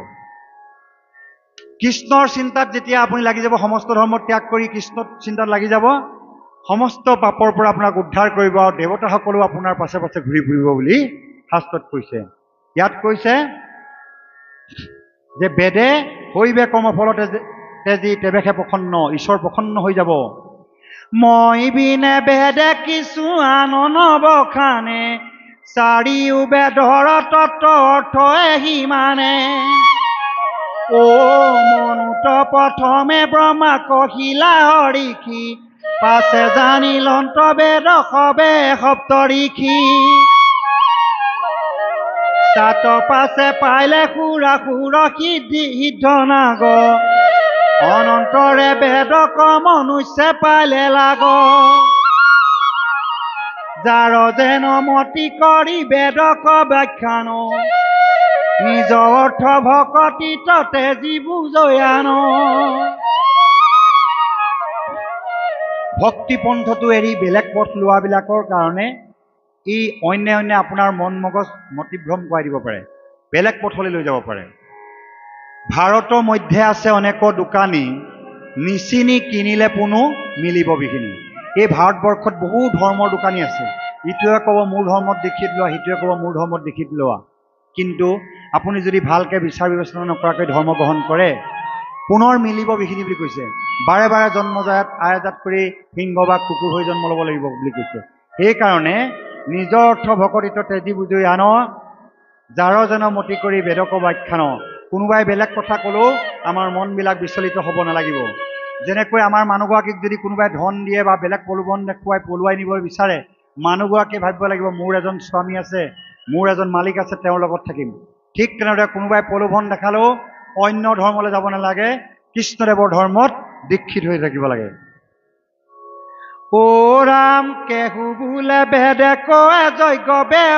কৃষ্ণৰ চিন্তাত যেতিয়া আপুনি লাগি যাব, সমস্ত ধৰ্ম ত্যাগ কৰি কৃষ্ণৰ চিন্তাত লাগি যাব, সমস্ত পাপৰ পৰা আপোনাক উদ্ধাৰ কৰিব আৰু দেৱতাসকলো আপোনাৰ পাছে পাছে ঘূৰি ফুৰিব বুলি শাস্ত্ৰত কৈছে। ইয়াত কৈছে যে বেদে হৈবে কৰ্মফলতে তেজি তেৱেহে প্ৰসন্ন, ঈশ্বৰ প্ৰসন্ন হৈ যাব। মই বিনে বেদে কিছু আন নবখানে, চাৰিও বেদৰ তত্ত্ব অৰ্থ সিমানে। ও মনুত প্ৰথমে ব্ৰহ্মা কহিলা হৰিষি, পাছে জানিলন্ত বেদ সবে সপ্তঋষি। তাত পাছে পাইলে সুৰা সুৰ সিদ্ধ নাগ, অনন্তৰে বেদক মনুষ্যে পাইলে লাগ। যাৰ যেন মতি কৰি বেদক ব্যাখ্যান, নিজ অৰ্থ ভকতি ততে জীৱ জয়ান। ভক্তি পন্থটো এৰি বেলেগ পথ লোৱাবিলাকৰ কাৰণে ই অন্য আপোনাৰ মন মগজ মতিভ্ৰম কৰাই দিব পাৰে, বেলেগ পথলৈ লৈ যাব পাৰে। ভাৰতৰ মধ্যে আছে অনেক দোকানী, নিচিনি কিনিলে পুনু মিলিব বিঘিনি। এই ভাৰতবৰ্ষত বহু ধৰ্মৰ দোকানী আছে। ইটোৱে ক'ব মোৰ ধৰ্মত দীক্ষিত লোৱা, সিটোৱে ক'ব মোৰ ধৰ্মত দীক্ষিত লোৱা। কিন্তু আপুনি যদি ভালকৈ বিচাৰ বিবেচনা নকৰাকৈ ধৰ্ম গ্ৰহণ কৰে, পুনৰ মিলিব বিঘিনি বুলি কৈছে। বাৰে বাৰে জন্মজাত আয়াজাত কৰি সিংহ বা কুকুৰ হৈ জন্ম ল'ব লাগিব বুলি কৈছে। সেইকাৰণে নিজৰ অৰ্থ ভকতিত তেজি বুজৰি আন, যাৰ যেন মতি কৰি বেদক ব্যাখ্যান। কোনোবাই বেলেগ কথা ক'লেও আমাৰ মনবিলাক বিচলিত হ'ব নালাগিব। যেনেকৈ আমাৰ মানুহগৰাকীক যদি কোনোবাই ধন দিয়ে বা বেলেগ প্ৰলোভন দেখুৱাই পলুৱাই নিব বিচাৰে, মানুহগৰাকীয়ে ভাবিব লাগিব মোৰ এজন স্বামী আছে, মোৰ এজন মালিক আছে, তেওঁৰ লগত থাকিম। ঠিক তেনেদৰে কোনোবাই প্ৰলোভন দেখালেও অন্য ধৰ্মলৈ যাব নালাগে, কৃষ্ণদেৱৰ ধৰ্মত দীক্ষিত হৈ থাকিব লাগে। ও ৰাম কেহু বোলে বেদে কয় যজ্ঞ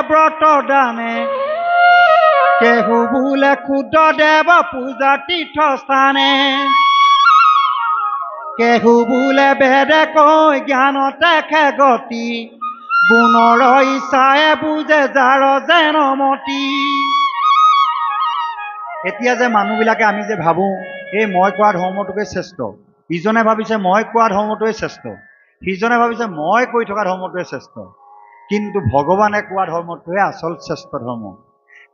ব্ৰত দানে, কেহু বোলে ক্ষুদ্ৰ দেৱ পূজা তীৰ্থস্থানে। কেহু বোলে বেদে কয় জ্ঞানতে খে গতি, গুণৰ ইচ্ছায়ে বুজে যাৰ যেন মতি। এতিয়া যে মানুহবিলাকে আমি যে ভাবোঁ এই মই কোৱা ধৰ্মটোকে শ্ৰেষ্ঠ, ইজনে ভাবিছে মই কোৱা ধৰ্মটোৱে শ্ৰেষ্ঠ, সিজনে ভাবিছে মই কৈ থকা ধৰ্মটোৱে শ্ৰেষ্ঠ। কিন্তু ভগৱানে কোৱা ধৰ্মটোৱে আচল শ্ৰেষ্ঠ ধৰ্ম।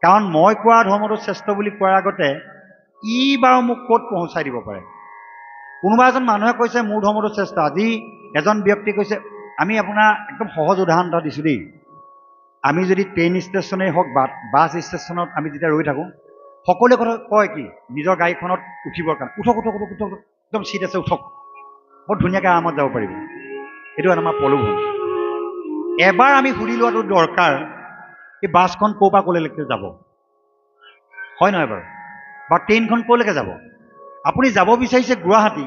কাৰণ মই কোৱা ধৰ্মটো শ্ৰেষ্ঠ বুলি কোৱাৰ আগতে ই বাৰু মোক ক'ত পহুচাই দিব পাৰে। কোনোবা এজন মানুহে কৈছে মোৰ ধৰ্মটো শ্ৰেষ্ঠ। আজি এজন ব্যক্তি কৈছে, আমি আপোনাৰ একদম সহজ উদাহৰণ এটা দিছোঁ দেই। আমি যদি ট্ৰেইন ষ্টেচনেই হওক বা বাছ ষ্টেচনত আমি যেতিয়া ৰৈ থাকোঁ, সকলোৱে কথা কয় কি নিজৰ গাড়ীখনত উঠিবৰ কাৰণে, উঠক উঠক উঠক উঠক, একদম চিট আছে উঠক, বৰ ধুনীয়াকৈ আৰামত যাব পাৰিব। এইটো আমাৰ প্ৰলোভন। এবাৰ আমি সুধি লোৱাটো দৰকাৰ এই বাছখন ক'ৰ পৰা ক'লৈকে যাব, হয় নহয় বাৰু? বা ট্ৰেইনখন ক'লৈকে যাব? আপুনি যাব বিচাৰিছে গুৱাহাটী,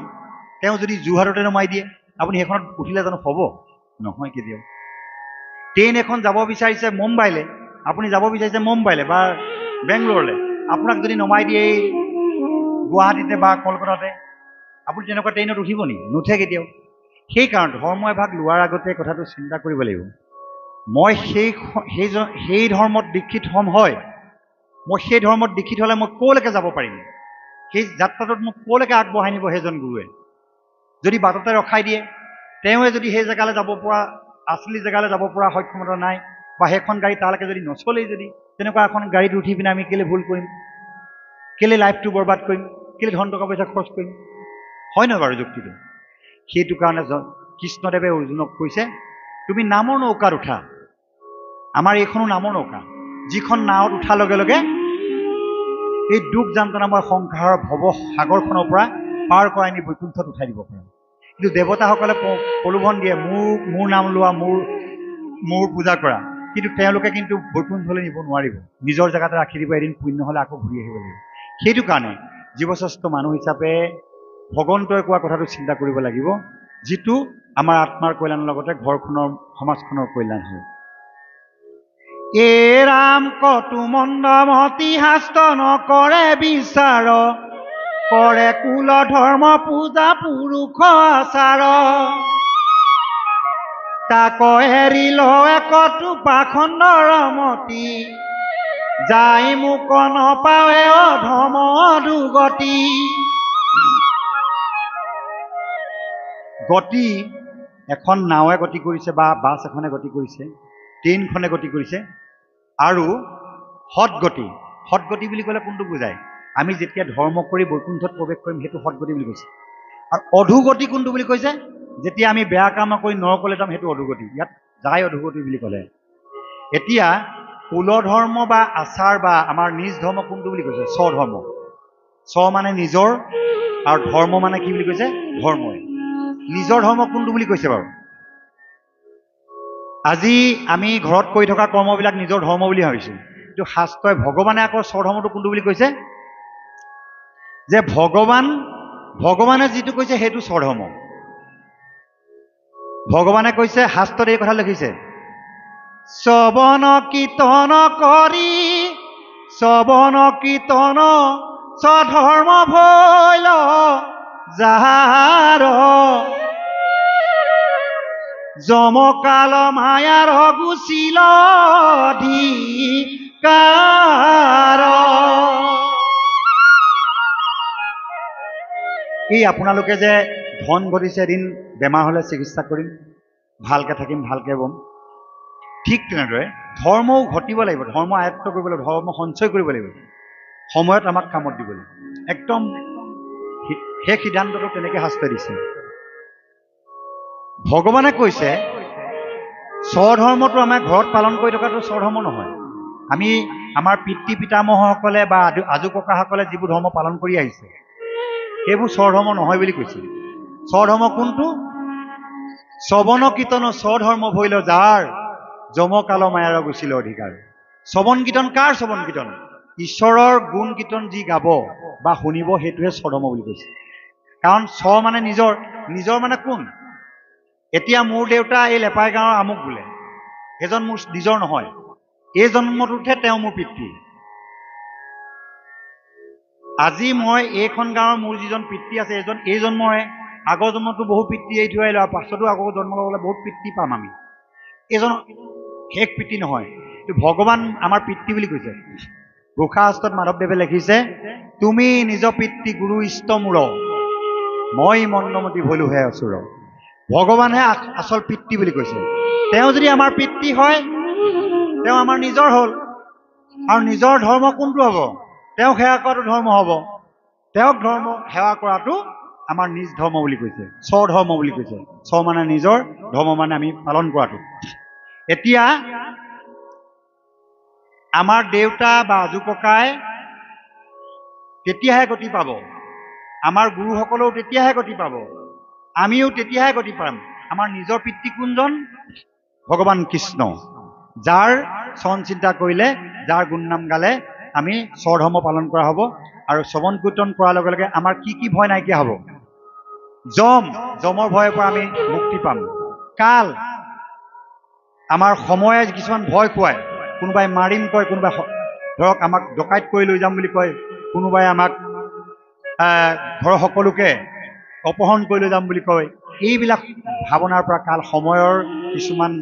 তেওঁ যদি যোৰহাটতে নমাই দিয়ে, আপুনি সেইখনত উঠিলে জানো হ'ব? নহয় কেতিয়াও। ট্ৰেইন এখন যাব বিচাৰিছে মুম্বাইলৈ, আপুনি যাব বিচাৰিছে মুম্বাইলৈ বা বেংগলোৰলৈ, আপোনাক যদি নমাই দিয়ে এই গুৱাহাটীতে বা কলকাতাতে, আপুনি তেনেকুৱা ট্ৰেইনত উঠিব নেকি? নুঠে কেতিয়াও। সেইকাৰণে ধৰ্ম এভাগ লোৱাৰ আগতে কথাটো চিন্তা কৰিব লাগিব। মই সেই ধৰ্মত দীক্ষিত হ'ম, হয়, মই সেই ধৰ্মত দীক্ষিত হ'লে মই ক'লৈকে যাব পাৰিম, সেই যাত্ৰাটোত মোক ক'লৈকে আগবঢ়াই নিব সেইজন গুৰুৱে। যদি বাটতে ৰখাই দিয়ে, তেওঁৱে যদি সেই জেগালৈ যাব পৰা, আচলি জেগালৈ যাব পৰা সক্ষমতা নাই, বা সেইখন গাড়ী তালৈকে যদি নচলেই, যদি তেনেকুৱা এখন গাড়ীত উঠি পিনে আমি কেলৈ ভুল কৰিম, কেলৈ লাইফটো বৰবাদ কৰিম, কেলৈ ধন টকা পইচা খৰচ কৰিম, হয় নহয় বাৰু যুক্তিটো? সেইটো কাৰণে কৃষ্ণদেৱে অৰ্জুনক কৈছে তুমি নামৰ নৌকাত উঠা। আমাৰ এইখনো নামৰ নৌকা, যিখন নাৱত উঠাৰ লগে লগে এই দুখ যান্ত্ৰণাময় সংসাৰৰ ভৱ সাগৰখনৰ পৰা পাৰ কৰাই নি বৈকুণ্ঠত উঠাই দিব পাৰে। কিন্তু দেৱতাসকলে প্ৰলোভন দিয়ে মোৰ নাম লোৱা, মোৰ পূজা কৰা, কিন্তু তেওঁলোকে কিন্তু বৈকুণ্ঠলৈ নিব নোৱাৰিব, নিজৰ জেগাতে ৰাখি দিব। এদিন পুণ্য হ'লে আকৌ ঘূৰি আহিব লাগিব। সেইটো কাৰণে জীৱশ্ৰেষ্ঠ মানুহ হিচাপে ভগৱন্তই কোৱা কথাটো চিন্তা কৰিব লাগিব, যিটো আমাৰ আত্মাৰ কল্যাণৰ লগতে ঘৰখনৰ সমাজখনৰ কল্যাণ হয়। এ ৰাম কটু মন্দমতি শাস্ত্ৰ নকৰে বিচাৰ, কৰে কুল ধৰ্ম পূজা পুৰুষ আচাৰ। তাক এৰি লয় কটু পাখণ্ডৰ মতি, যাই মোক নপাৱে অধম দুগতি। গতি এখন নাৱে গতি কৰিছে বা বাছ এখনে গতি কৰিছে, ট্ৰেইনখনে গতি কৰিছে, আৰু সৎগতি। সৎগতি বুলি ক'লে কোনটো বুজায়? আমি যেতিয়া ধৰ্ম কৰি বৈকুণ্ঠত প্ৰৱেশ কৰিম সেইটো সৎগতি বুলি কৈছে। আৰু অধোগতি কোনটো বুলি কৈছে? যেতিয়া আমি বেয়া কাম কৰি নৰকলৈ যাম সেইটো অধোগতি। ইয়াত যায় অধোগতি বুলি ক'লে। এতিয়া কুল ধৰ্ম বা আচাৰ বা আমাৰ নিজ ধৰ্ম কোনটো বুলি কৈছে? স্বধৰ্ম। স্ব মানে নিজৰ, আৰু ধৰ্ম মানে কি বুলি কৈছে? ধৰ্মই। নিজৰ ধৰ্ম কোনটো বুলি কৈছে বাৰু? আজি আমি ঘৰত কৰি থকা কৰ্মবিলাক নিজৰ ধৰ্ম বুলি ভাবিছোঁ, কিন্তু শাস্ত্ৰই ভগৱানে আকৌ স্বধৰ্মটো কোনটো বুলি কৈছে? যে ভগৱানে যিটো কৈছে সেইটো স্বধৰ্ম। ভগৱানে কৈছে, শাস্ত্ৰত এই কথা লিখিছে, শ্ৰৱণ কীৰ্তন কৰি শ্ৰৱণ কীৰ্তন স্বধৰ্ম ভৈল যাহাৰ যমকাল মায়াৰ গুচিল অধিকাৰ। এই আপোনালোকে যে ধন ঘটিছে, এদিন বেমাৰ হ'লে চিকিৎসা কৰিম, ভালকৈ থাকিম, ভালকৈ বম, ঠিক তেনেদৰে ধৰ্মও ঘটিব লাগিব, ধৰ্ম আয়ত্ব কৰিব লাগিব, ধৰ্ম সঞ্চয় কৰিব লাগিব, সময়ত আমাক কামত দিব লাগিব। একদম সেই সিদ্ধান্তটো তেনেকৈ শাস্ত্ৰই দিছে। ভগৱানে কৈছে স্বধৰ্মটো আমাৰ ঘৰত পালন কৰি থকাটো স্বধৰ্ম নহয়। আমি আমাৰ পিতৃ পিতামহসকলে বা আজু ককাসকলে যিবোৰ ধৰ্ম পালন কৰি আহিছে সেইবোৰ স্বধৰ্ম নহয় বুলি কৈছে। স্বধৰ্ম কোনটো? শ্ৰৱণ কীৰ্তন স্বধৰ্ম ভৈল যাৰ যমকাল মায়াৰ গুচিল অধিকাৰ। শ্ৰৱণ কীৰ্তন কাৰ শ্ৰৱণ কীৰ্তন? ঈশ্বৰৰ গুণ কীৰ্তন যি গাব বা শুনিব সেইটোহে স্বধৰ্ম বুলি কৈছে। কাৰণ স্ব মানে নিজৰ, নিজৰ মানে কোন? এতিয়া মোৰ দেউতা এই লেপাই গাঁৱৰ আমুক বোলে, সেইজন মোৰ নিজৰ নহয়, এই জন্মটোতহে তেওঁ মোৰ পিতৃ। আজি মই এইখন গাঁৱৰ মোৰ যিজন পিতৃ আছে এই জন্মৰে, আগৰ জন্মতো বহু পিতৃ এৰি থৈ আহিলোঁ, আৰু পাছতো আকৌ জন্ম ল'বলৈ বহুত পিতৃ পাম আমি। এইজন শেষ পিতৃ নহয়, ভগৱান আমাৰ পিতৃ বুলি কৈছে। ঘোষা শাস্ত্ৰত মাধৱদেৱে লিখিছে, তুমি নিজ পিতৃ গুৰু ইষ্ট মূৰ, মই মন্দমতি ভৈলো হে অচুৰ। ভগৱানহে আচল পিতৃ বুলি কৈছে। তেওঁ যদি আমাৰ পিতৃ হয়, তেওঁ আমাৰ নিজৰ হ'ল, আৰু নিজৰ ধৰ্ম কোনটো হ'ব? তেওঁক সেৱা কৰাটো ধৰ্ম হ'ব। তেওঁক ধৰ্ম সেৱা কৰাটো আমাৰ নিজ ধৰ্ম বুলি কৈছে, স্বধৰ্ম বুলি কৈছে। স্ব মানে নিজৰ, ধৰ্ম মানে আমি পালন কৰাটো। এতিয়া আমাৰ দেউতা বা আজু ককাই তেতিয়াহে গতি পাব, আমাৰ গুৰুসকলেও তেতিয়াহে গতি পাব, আমিও তেতিয়াহে গতি পাম। আমাৰ নিজৰ পিতৃ কোনজন? ভগৱান কৃষ্ণ, যাৰ চৰণ চিন্তা কৰিলে, যাৰ গুণনাম গালে আমি স্বধৰ্ম পালন কৰা হ'ব। আৰু শ্ৰৱণ কীৰ্তন কৰাৰ লগে লগে আমাৰ কি কি ভয় নাইকিয়া হ'ব? যমৰ ভয়ৰ পৰা আমি মুক্তি পাম। কাল, আমাৰ সময়ে কিছুমান ভয় খুৱায়, কোনোবাই মাৰিম কয়, কোনোবাই ধৰক আমাক ডকাইত কৰি লৈ যাম বুলি কয়, কোনোবাই আমাক ঘৰৰ সকলোকে অপহৰণ কৰি লৈ যাম বুলি কয়। এইবিলাক ভাৱনাৰ পৰা কাল সময়ৰ কিছুমান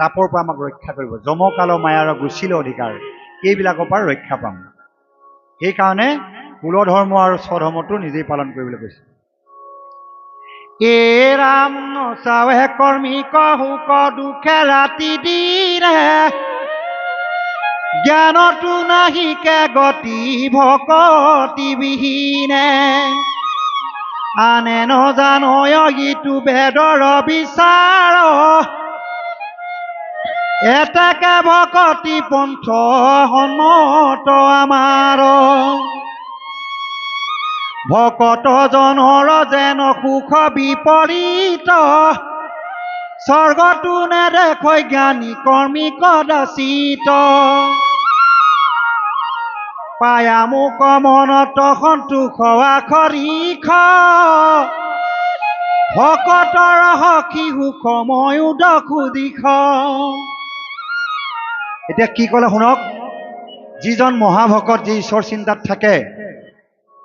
তাপৰ পৰা আমাক ৰক্ষা কৰিব। যমকাল মায়াৰ গুচিল অধিকাৰ, এইবিলাকৰ পৰা ৰক্ষা পাম। সেইকাৰণে কুলধৰ্ম আৰু স্বধৰ্মটো নিজেই পালন কৰিবলৈ কৈছে। এ ৰাম নচাৱে কৰ্মী কহুক দুখে ৰাতি দিনে, জ্ঞানতো নাহিকে গতি ভকতি বিহীনে, আনে নজানয় ইটো বেদৰ বিচাৰ, এটাকে ভকতি পন্থ সন্মত আমাৰ। ভকত জনৰ যেন সুখ বিপৰীত, স্বৰ্গতো নেদেখৈ জ্ঞানী কৰ্মী কদাচিত। পায়া মোক মনত সন্তোষ আখৰিখ, ভকতৰ সখী সুখ ময়ো দখো দিখ। এতিয়া কি ক'লে শুনক, যিজন মহাভকত যি ঈশ্বৰ চিন্তাত থাকে,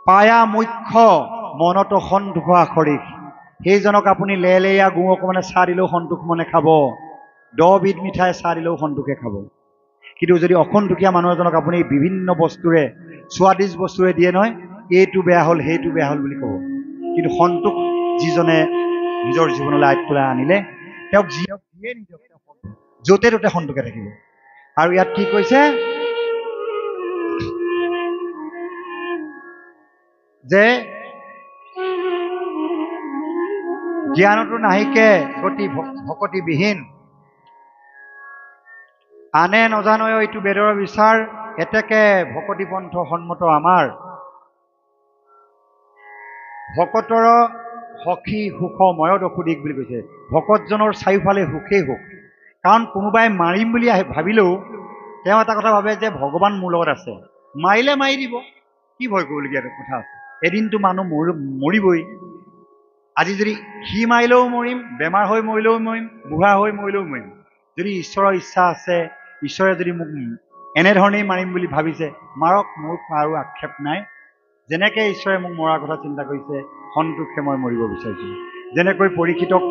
পায়া মুখ্য মনত সন্তোষ আখৰিক, সেইজনক আপুনি লেলেয়া গু অকণমানে চাহ দিলেও সন্তোষ মনে খাব, 10 বিধ মিঠাই চাহ দিলেও সন্তোষে খাব। কিন্তু যদি অসন্তোষীয়া মানুহ এজনক আপুনি বিভিন্ন বস্তুৰে, স্বাদিষ্ট বস্তুৰে দিয়ে নহয়, এইটো বেয়া হ'ল সেইটো বেয়া হ'ল বুলি ক'ব। কিন্তু সন্তোষ যিজনে নিজৰ জীৱনলৈ আয়ত্তলৈ আনিলে তেওঁক যিয়ে নিদিয়ক য'তে ত'তে সন্তোষে থাকিব। আৰু ইয়াত কি কৈছে যে জ্ঞানতো নাহিকে গতি ভকতিবিহীন, আনে নজানয় এইটো বেদৰ বিচাৰ, এতেকে ভকতি পন্থ সন্মত আমাৰ। ভকতৰ সখী সুখ ময়ত সুদিক বুলি কৈছে। ভকতজনৰ চাৰিওফালে সুখেই সুখ। কাৰণ কোনোবাই মাৰিম বুলি ভাবিলেও তেওঁ এটা কথা ভাবে যে ভগৱান মোৰ লগত আছে, মাৰিলে মাৰি দিব, কি ভয় কৰিবলগীয়া কথা আছে, এদিনটো মানুহ মৰিবই। আজি যদি সি মাৰিলেও মৰিম, বেমাৰ হৈ মৰিলেও মৰিম, বুঢ়া হৈ মৰিলেও মৰিম। যদি ঈশ্বৰৰ ইচ্ছা আছে, ঈশ্বৰে যদি মোক এনেধৰণেই মাৰিম বুলি ভাবিছে, মাৰক, মোৰ আৰু আক্ষেপ নাই। যেনেকৈ ঈশ্বৰে মোক মৰাৰ কথা চিন্তা কৰিছে, সন্তোষে মই মৰিব বিচাৰিছোঁ। যেনেকৈ পৰীক্ষিতক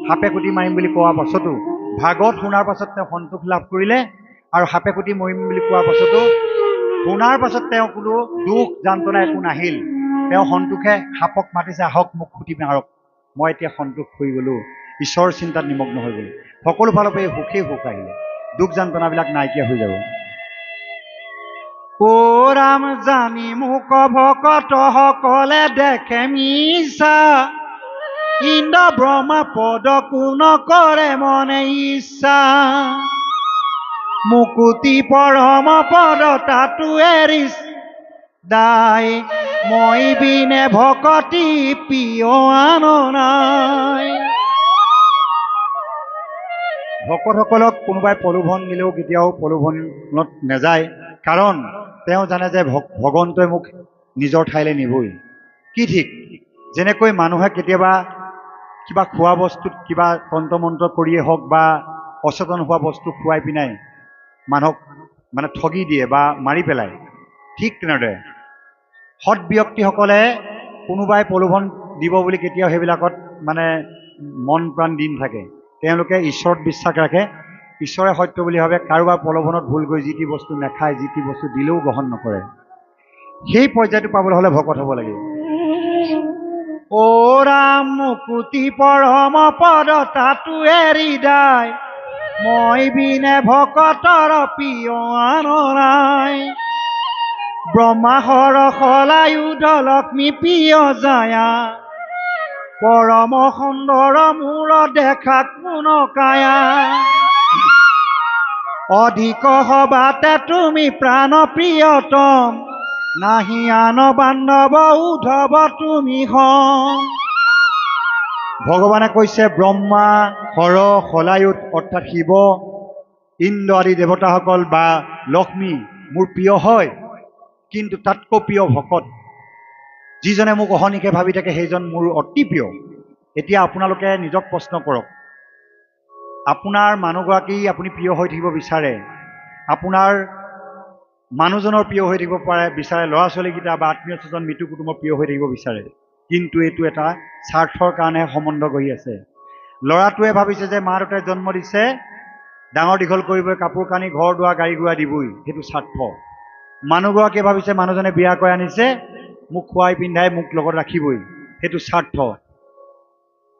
সাপে কুটি মাৰিম বুলি কোৱাৰ পাছতো ভাগত শুনাৰ পাছত তেওঁ সন্তোষ লাভ কৰিলে, আৰু সাপে কুটি মৰিম বুলি কোৱাৰ পাছতো শুনাৰ পাছত তেওঁ কোনো দুখ যান্ত্ৰণা একো নাহিল। তেওঁ সন্তোষে সাপক মাতিছে, আহক মোক খুটি মাৰক, মই এতিয়া সন্তোষ হৈ গ'লোঁ, ঈশ্বৰৰ চিন্তাত নিমগ্ন হৈ গ'লোঁ। সকলো ফালৰ পৰা এই সুখেই সুখ আহিলে, দুখ যান্ত্ৰণাবিলাক নাইকিয়া হৈ যাব। অ ৰাম জানি মোক ভকত সকলে দেখে মিছা, ইন্দ্ৰ ব্ৰহ্মা পদ কোন কৰে মনে ইচ্ছা। মুকুতি পৰম পদ তাতো এৰিছ দাই, মই বিনে ভকতি প্ৰিয় আন নাই। ভকতসকলক কোনোবাই প্ৰলোভন দিলেও কেতিয়াও প্ৰলোভনত নাযায়, কাৰণ তেওঁ জানে যে ভগৱন্তই মোক নিজৰ ঠাইলৈ নিবই। কি ঠিক, যেনেকৈ মানুহে কেতিয়াবা কিবা খোৱা বস্তুত কিবা তন্ত্ৰ কৰিয়ে হওক বা অচেতন হোৱা বস্তু খুৱাই পিনাই মানুহক মানে ঠগি দিয়ে বা মাৰি পেলায়, ঠিক তেনেদৰে সৎ ব্যক্তিসকলে কোনোবাই প্ৰলোভন দিব বুলি কেতিয়াও সেইবিলাকত মানে মন প্ৰাণ দিন থাকে। তেওঁলোকে ঈশ্বৰত বিশ্বাস ৰাখে, ঈশ্বৰে সত্য বুলি ভাবে, কাৰোবাৰ প্ৰলোভনত ভুল কৰি যি টি বস্তু নাখায়, যি টি বস্তু দিলেও গ্ৰহণ নকৰে। সেই পৰ্যায়টো পাবলৈ হ'লে ভকত হ'ব লাগিব। অ ৰাম মুকুতি পৰম পদ তাতো এৰি দাই, মই বিনে ভকতৰ প্ৰিয় আন নাই। ব্ৰহ্মা হৰষ লায়ুধ লক্ষ্মী প্ৰিয় জায়া, পৰম সুন্দৰ মূৰ দেখা কোন কায়া। অধিক হবাতে তুমি প্ৰাণ প্ৰিয়তম, নাহি আন বান্ধৱ উদ্ধৱ তুমি হম। ভগৱানে কৈছে ব্ৰহ্মা হৰ শলায়ুত অৰ্থাৎ শিৱ ইন্দ্ৰ আদি দেৱতাসকল বা লক্ষ্মী মোৰ প্ৰিয় হয়, কিন্তু তাতকৈ প্ৰিয় ভকত যিজনে মোক অহনিশে ভাবি থাকে, সেইজন মোৰ অতি প্ৰিয়। এতিয়া আপোনালোকে নিজক প্ৰশ্ন কৰক, আপোনাৰ মানুহগৰাকী আপুনি প্ৰিয় হৈ থাকিব বিচাৰে, আপোনাৰ মানুহজনৰ প্ৰিয় হৈ থাকিব বিচাৰে, ল'ৰা ছোৱালীকেইটা বা আত্মীয় স্বজন মৃত্যু কুটুমৰ প্ৰিয় হৈ থাকিব বিচাৰে, কিন্তু এইটো এটা স্বাৰ্থৰ কাৰণে সম্বন্ধ গঢ়ি আছে। ল'ৰাটোৱে ভাবিছে যে মা দেউতাই জন্ম দিছে, ডাঙৰ দীঘল কৰিবই, কাপোৰ কানি ঘৰ দুৱাৰ গাড়ী ঘোঁৰা দিবই, সেইটো স্বাৰ্থ। মানুহগৰাকীয়ে ভাবিছে মানুহজনে বিয়া কৰি আনিছে, মোক খুৱাই পিন্ধাই মোক লগত ৰাখিবই, সেইটো স্বাৰ্থ।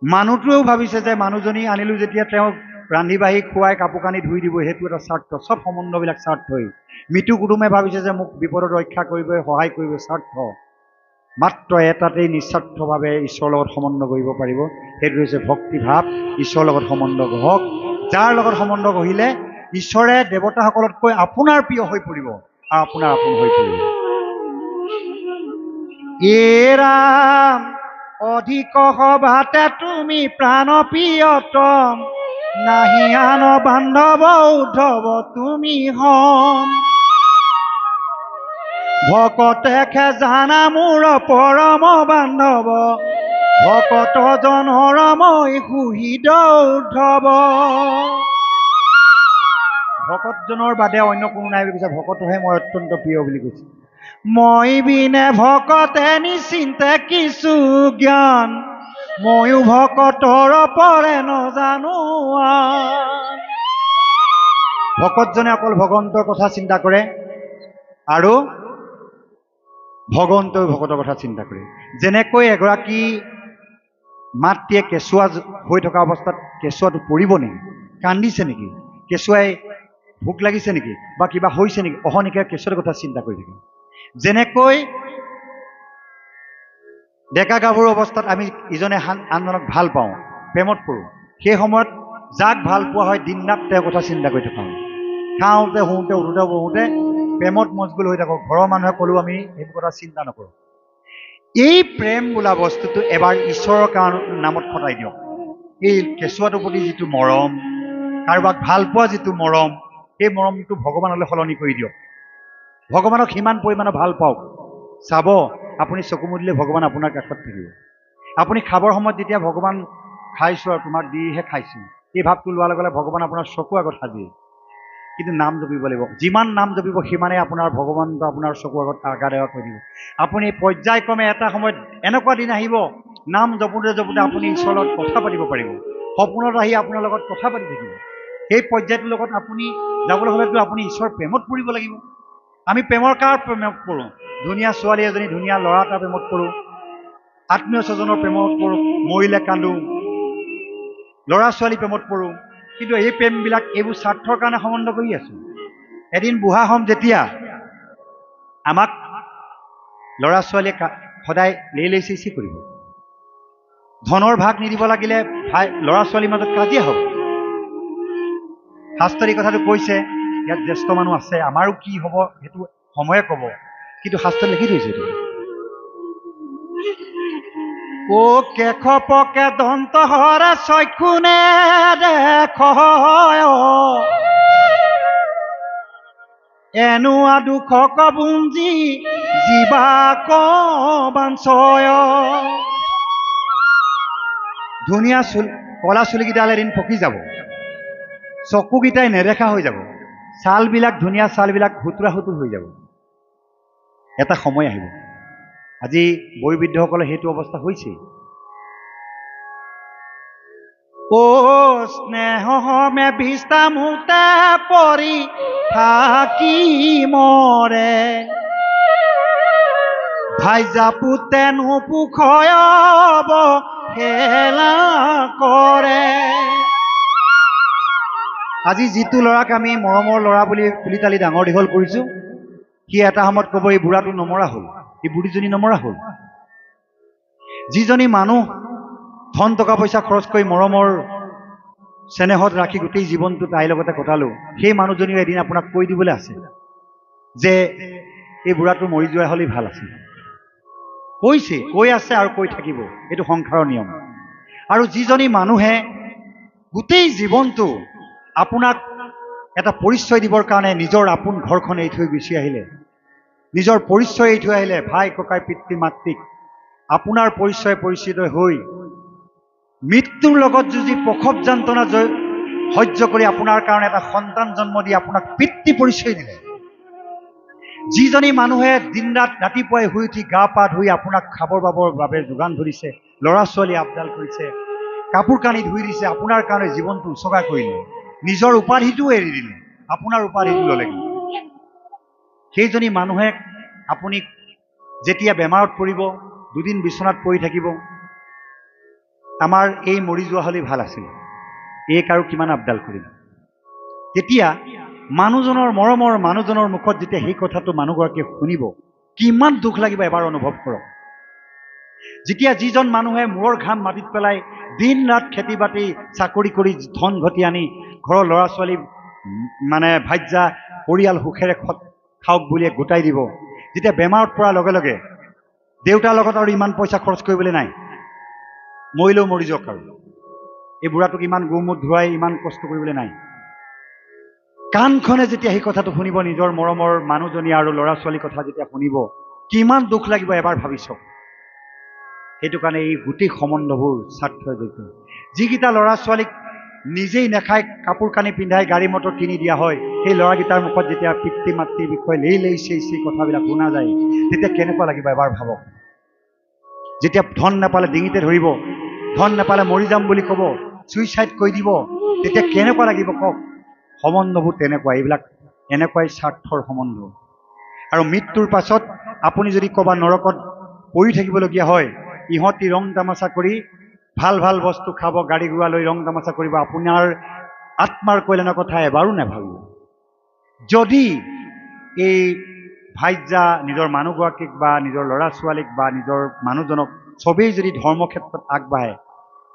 মানুহটোৱেও ভাবিছে যে মানুহজনী আনিলোঁ যেতিয়া তেওঁক ৰান্ধি বাঢ়ি খুৱাই কাপোৰ কানি ধুই দিবই, সেইটো এটা স্বাৰ্থ। চব সম্বন্ধবিলাক স্বাৰ্থই। মৃত্যু কুটুমে ভাবিছে যে মোক বিপদত ৰক্ষা কৰিবই, সহায় কৰিবই, স্বাৰ্থ। মাত্ৰ এটাতেই নিস্বাৰ্থভাৱে ঈশ্বৰৰ লগত সম্বন্ধ কৰিব পাৰিব, সেইটো হৈছে ভক্তিভাৱ। ঈশ্বৰৰ লগত সম্বন্ধ গঢ়ক, যাৰ লগত সম্বন্ধ গঢ়িলে ঈশ্বৰে দেৱতাসকলতকৈ আপোনাৰ প্ৰিয় হৈ পৰিব আৰু আপোনাৰ আপোন হৈ পৰিব। এ ৰাম অধিক সভাতে তুমি প্ৰাণ প্ৰিয়তম, নাহি আন বান্ধৱ উদ্ধৱ তুমি হম। ভকতে জানা মোৰ পৰম বান্ধৱ, ভকত জনৰ মই সুহৃদ উদ্ধৱ। ভকতজনৰ বাদে অন্য কোনো নাই বুলি কৈছে, ভকতহে মই অত্যন্ত প্ৰিয় বুলি কৈছে। মই বিনে ভকতে নিচিন্তে কিছু জ্ঞান, ময়ো ভকতৰ পৰে নজানো। ভকতজনে অকল ভগৱন্তৰ কথা চিন্তা কৰে আৰু ভগৱন্তই ভকতৰ কথা চিন্তা কৰে। যেনেকৈ এগৰাকী মাতৃয়ে কেঁচুৱা হৈ থকা অৱস্থাত কেঁচুৱাটো পৰিব নেকি, কান্দিছে নেকি, কেঁচুৱাই ভোক লাগিছে নেকি বা কিবা হৈছে নেকি, অহনিকে কেঁচুৱাৰ কথা চিন্তা কৰি থাকে। যেনেকৈ ডেকা গাভৰু অৱস্থাত আমি ইজনে আনজনক ভাল পাওঁ, প্ৰেমত পৰোঁ, সেই সময়ত যাক ভাল পোৱা হয় দিন ৰাত তেওঁৰ কথা চিন্তা কৰি থকা হয়। খাওঁতে শুওঁতে উঠোঁতে বহোঁতে প্ৰেমত মজগুল হৈ থাকোঁ। ঘৰৰ মানুহে ক'লেও আমি সেইবোৰ কথা চিন্তা নকৰোঁ। এই প্ৰেম বোলা বস্তুটো এবাৰ ঈশ্বৰৰ নামত খটাই দিয়ক। এই কেঁচুৱাটোৰ প্ৰতি যিটো মৰম, কাৰোবাক ভাল পোৱা যিটো মৰম, সেই মৰমটো ভগৱানলৈ সলনি কৰি দিয়ক। ভগৱানক সিমান পৰিমাণৰ ভাল পাওক। চাব আপুনি চকু মুদিলে ভগৱান আপোনাৰ কাষত থাকিব। আপুনি খাবৰ সময়ত যেতিয়া ভগৱান খাইছোঁ আৰু তোমাক দিহে খাইছোঁ, এই ভাৱটো লোৱাৰ লগে লগে ভগৱান আপোনাৰ চকু আগত সাজিয়ে। কিন্তু নাম জপিব লাগিব। যিমান নাম জপিব সিমানেই আপোনাৰ ভগৱানটো আপোনাৰ চকুৰ আগত আগাদেগা কৰি দিব। আপুনি পৰ্যায়ক্ৰমে এটা সময়ত এনেকুৱা দিন আহিব, নাম জপোঁতে জপোঁতে আপুনি ঈশ্বৰৰ লগত কথা পাতিব পাৰিব। সপোনত আহি আপোনাৰ লগত কথা পাতি থাকিব। সেই পৰ্যায়টোৰ লগত আপুনি যাবলৈ হ'লেতো আপুনি ঈশ্বৰৰ প্ৰেমত পৰিব লাগিব। আমি প্ৰেমৰ কাৰ প্ৰেমত পৰোঁ? ধুনীয়া ছোৱালী এজনী, ধুনীয়া ল'ৰা এটাৰ প্ৰেমত পৰোঁ, আত্মীয় স্বজনৰ প্ৰেমত পৰোঁ, মৰিলে কান্দোঁ, ল'ৰা ছোৱালী প্ৰেমত পৰোঁ। কিন্তু এই প্ৰেমবিলাক এইবোৰ স্বাৰ্থৰ কাৰণে সম্বন্ধ কৰি আছোঁ। এদিন বুঢ়া হ'ম যেতিয়া আমাক ল'ৰা ছোৱালীয়ে সদায় লেই চিচি কৰিব। ধনৰ ভাগ নিদিব লাগিলে ল'ৰা ছোৱালীৰ মাজত কাজিয়া হ'ব। শাস্ত্ৰত এই কথাটো কৈছে, ইয়াত জ্যেষ্ঠ মানুহ আছে, আমাৰো কি হ'ব সেইটো সময়ে ক'ব, কিন্তু শাস্ত্ৰত লিখি থৈছে এইটো। ও কেশ পকে দন্ত হৰে চক্ষুনে দেখ, এনোৱা দুখ কবুঞ্জি জীৱা কবাঞ্চয়। ধুনীয়া কলা চুলিকেইডাল এদিন পকি যাব, চকুকেইটাই নেদেখা হৈ যাব, ছালবিলাক ধুনীয়া ছালবিলাক হুতুৰা হুতুৰ হৈ যাব। এটা সময় আহিব, আজি বয়োবৃদ্ধসকলে সেইটো অৱস্থা হৈছে। ও স্নেহ মে বিষ্টামূতে পৰি থাকি মৰে, ভাইজা পুতে নুপুখয়ব হেলা কৰে। আজি যিটো ল'ৰাক আমি মৰমৰ ল'ৰা বুলি তুলি তালি ডাঙৰ দীঘল কৰিছোঁ, সি এটা সময়ত ক'ব এই বুঢ়াটো নমৰা হ'ল, এই বুঢ়ীজনী নমৰা হ'ল। যিজনী মানুহ ধন টকা পইচা খৰচ কৰি মৰমৰ চেনেহত ৰাখি গোটেই জীৱনটো তাইৰ লগতে কটালোঁ, সেই মানুহজনীও এদিন আপোনাক কৈ দিবলৈ আছে যে এই বুঢ়াটো মৰি যোৱা হ'লেই ভাল আছিল। কৈছে, কৈ আছে আৰু কৈ থাকিব, এইটো সংসাৰৰ নিয়ম। আৰু যিজনী মানুহে গোটেই জীৱনটো আপোনাক এটা পৰিচয় দিবৰ কাৰণে নিজৰ আপোন ঘৰখন এৰি থৈ গুচি আহিলে, নিজৰ পৰিচয় এৰি থৈ আহিলে, ভাই ককাই পিতৃ মাতৃক আপোনাৰ পৰিচয় পৰিচিত হৈ মৃত্যুৰ লগত যুঁজি প্ৰসৱ যন্ত্ৰণা সহ্য কৰি আপোনাৰ কাৰণে এটা সন্তান জন্ম দি আপোনাক পিতৃ পৰিচয় দিলে। যিজনী মানুহে দিন ৰাত ৰাতিপুৱাই শুই উঠি গা পা ধুই আপোনাক খাবৰ বাবৰ বাবে যোগান ধৰিছে, ল'ৰা ছোৱালী আপডাল কৰিছে, কাপোৰ কানি ধুই দিছে, আপোনাৰ কাৰণে জীৱনটো উচৰ্গা কৰিলে, নিজৰ উপাধিটোও এৰি দিলে, আপোনাৰ উপাধিটো ল'লে। সেইজনী মানুহে আপুনি যেতিয়া বেমাৰত পৰিব, দুদিন বিচনাত পৰি থাকিব, আমাৰ এই মৰি যোৱা হ'লেই ভাল আছিল, এইক আৰু কিমান আপডাল কৰিম। তেতিয়া মানুহজনৰ মৰমৰ মানুহজনৰ মুখত যেতিয়া সেই কথাটো মানুহগৰাকীয়ে শুনিব, কিমান দুখ লাগিব এবাৰ অনুভৱ কৰক। যেতিয়া যিজন মানুহে মূৰৰ ঘাম মাটিত পেলাই দিন ৰাত খেতি বাতি চাকৰি কৰি ধন ঘটি আনি ঘৰৰ ল'ৰা ছোৱালী ভাজ্যা পৰিয়াল সুখেৰে খাওক বুলিয়ে গোটাই দিব, যেতিয়া বেমাৰত পৰাৰ লগে লগে দেউতাৰ লগত আৰু ইমান পইচা খৰচ কৰিবলৈ নাই, মৰিলেও মৰি যাওক, আৰু এই বুঢ়াটোক ইমান গোমুঠ ধুৱাই ইমান কষ্ট কৰিবলৈ নাই, কাণখনে যেতিয়া সেই কথাটো শুনিব, নিজৰ মৰমৰ মানুহজনী আৰু ল'ৰা ছোৱালীৰ কথা যেতিয়া শুনিব, কিমান দুখ লাগিব এবাৰ ভাবি চাওক। সেইটো কাৰণে এই গোটেই সম্বন্ধবোৰ স্বাৰ্থৰ জড়িত। যিকেইটা ল'ৰা ছোৱালীক নিজেই নাখাই কাপোৰ কানি পিন্ধাই গাড়ী মটৰ কিনি দিয়া হয়, সেই ল'ৰাকেইটাৰ মুখত যেতিয়া পিতৃ মাতৃৰ বিষয়ে লেই চেই কথাবিলাক শুনা যায়, তেতিয়া কেনেকুৱা লাগিব এবাৰ ভাবক। যেতিয়া ধন নাপালে ডিঙিতে ধৰিব, ধন নাপালে মৰি যাম বুলি ক'ব, চুইচাইড কৰি দিব, তেতিয়া কেনেকুৱা লাগিব কওক। সম্বন্ধবোৰ তেনেকুৱা, এইবিলাক এনেকুৱাই স্বাৰ্থৰ সম্বন্ধ। আৰু মৃত্যুৰ পাছত আপুনি যদি ক'ৰবাত নৰকত পৰি থাকিবলগীয়া হয়, ইহঁতি ৰং তামাচা কৰি ভাল ভাল বস্তু খাব, গাড়ী ঘোঁৰা লৈ ৰং তামাচা কৰিব, আপোনাৰ আত্মাৰ কল্যাণৰ কথা এবাৰো নাভাবিব। যদি এই ভাইজা নিজৰ মানুহগৰাকীক বা নিজৰ ল'ৰা ছোৱালীক বা নিজৰ মানুহজনক চবেই যদি ধৰ্ম ক্ষেত্ৰত আগবাঢ়ে,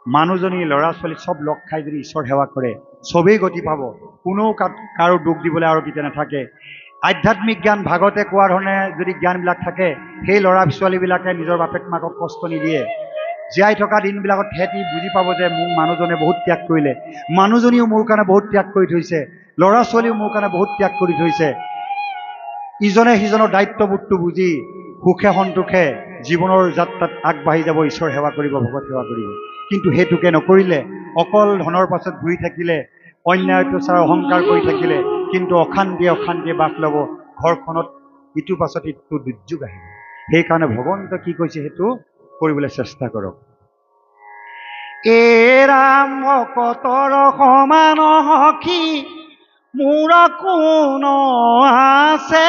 মানুহজনী ল'ৰা ছোৱালী চব লগ খাই যদি ঈশ্বৰ সেৱা কৰে, চবেই গতি পাব, কোনো কাৰো দুখ দিবলৈ আৰু কেতিয়া নাথাকে। আধ্যাত্মিক জ্ঞান ভাগতে কোৱা ধৰণে যদি জ্ঞানবিলাক থাকে, সেই ল'ৰা ছোৱালীবিলাকে নিজৰ বাপেক মাকক কষ্ট নিদিয়ে। জীয়াই থকা দিনবিলাকত সিহঁতি বুজি পাব যে মোৰ মানুহজনে বহুত ত্যাগ কৰিলে, মানুহজনীও মোৰ কাৰণে বহুত ত্যাগ কৰি থৈছে, ল'ৰা ছোৱালীও মোৰ কাৰণে বহুত ত্যাগ কৰি থৈছে। ইজনে সিজনৰ দায়িত্ববোধটো বুজি সুখে সন্তোষে জীৱনৰ যাত্ৰাত আগবাঢ়ি যাব, ঈশ্বৰ সেৱা কৰিব, ভগৱত সেৱা কৰিব। কিন্তু সেইটোকে নকৰিলে, অকল ধনৰ পাছত ঘূৰি থাকিলে, অন্যায় অত্যাচাৰ অহংকাৰ কৰি থাকিলে, কিন্তু অশান্তিয়ে বাস ল'ব, ঘৰখনত ইটোৰ পাছত ইটো দুৰ্যোগ আহিব। সেইকাৰণে ভগৱন্তই কি কৈছে সেইটো কৰিবলৈ চেষ্টা কৰক। ৰাম ভকতৰ সমান সখী মোৰ কোন আছে,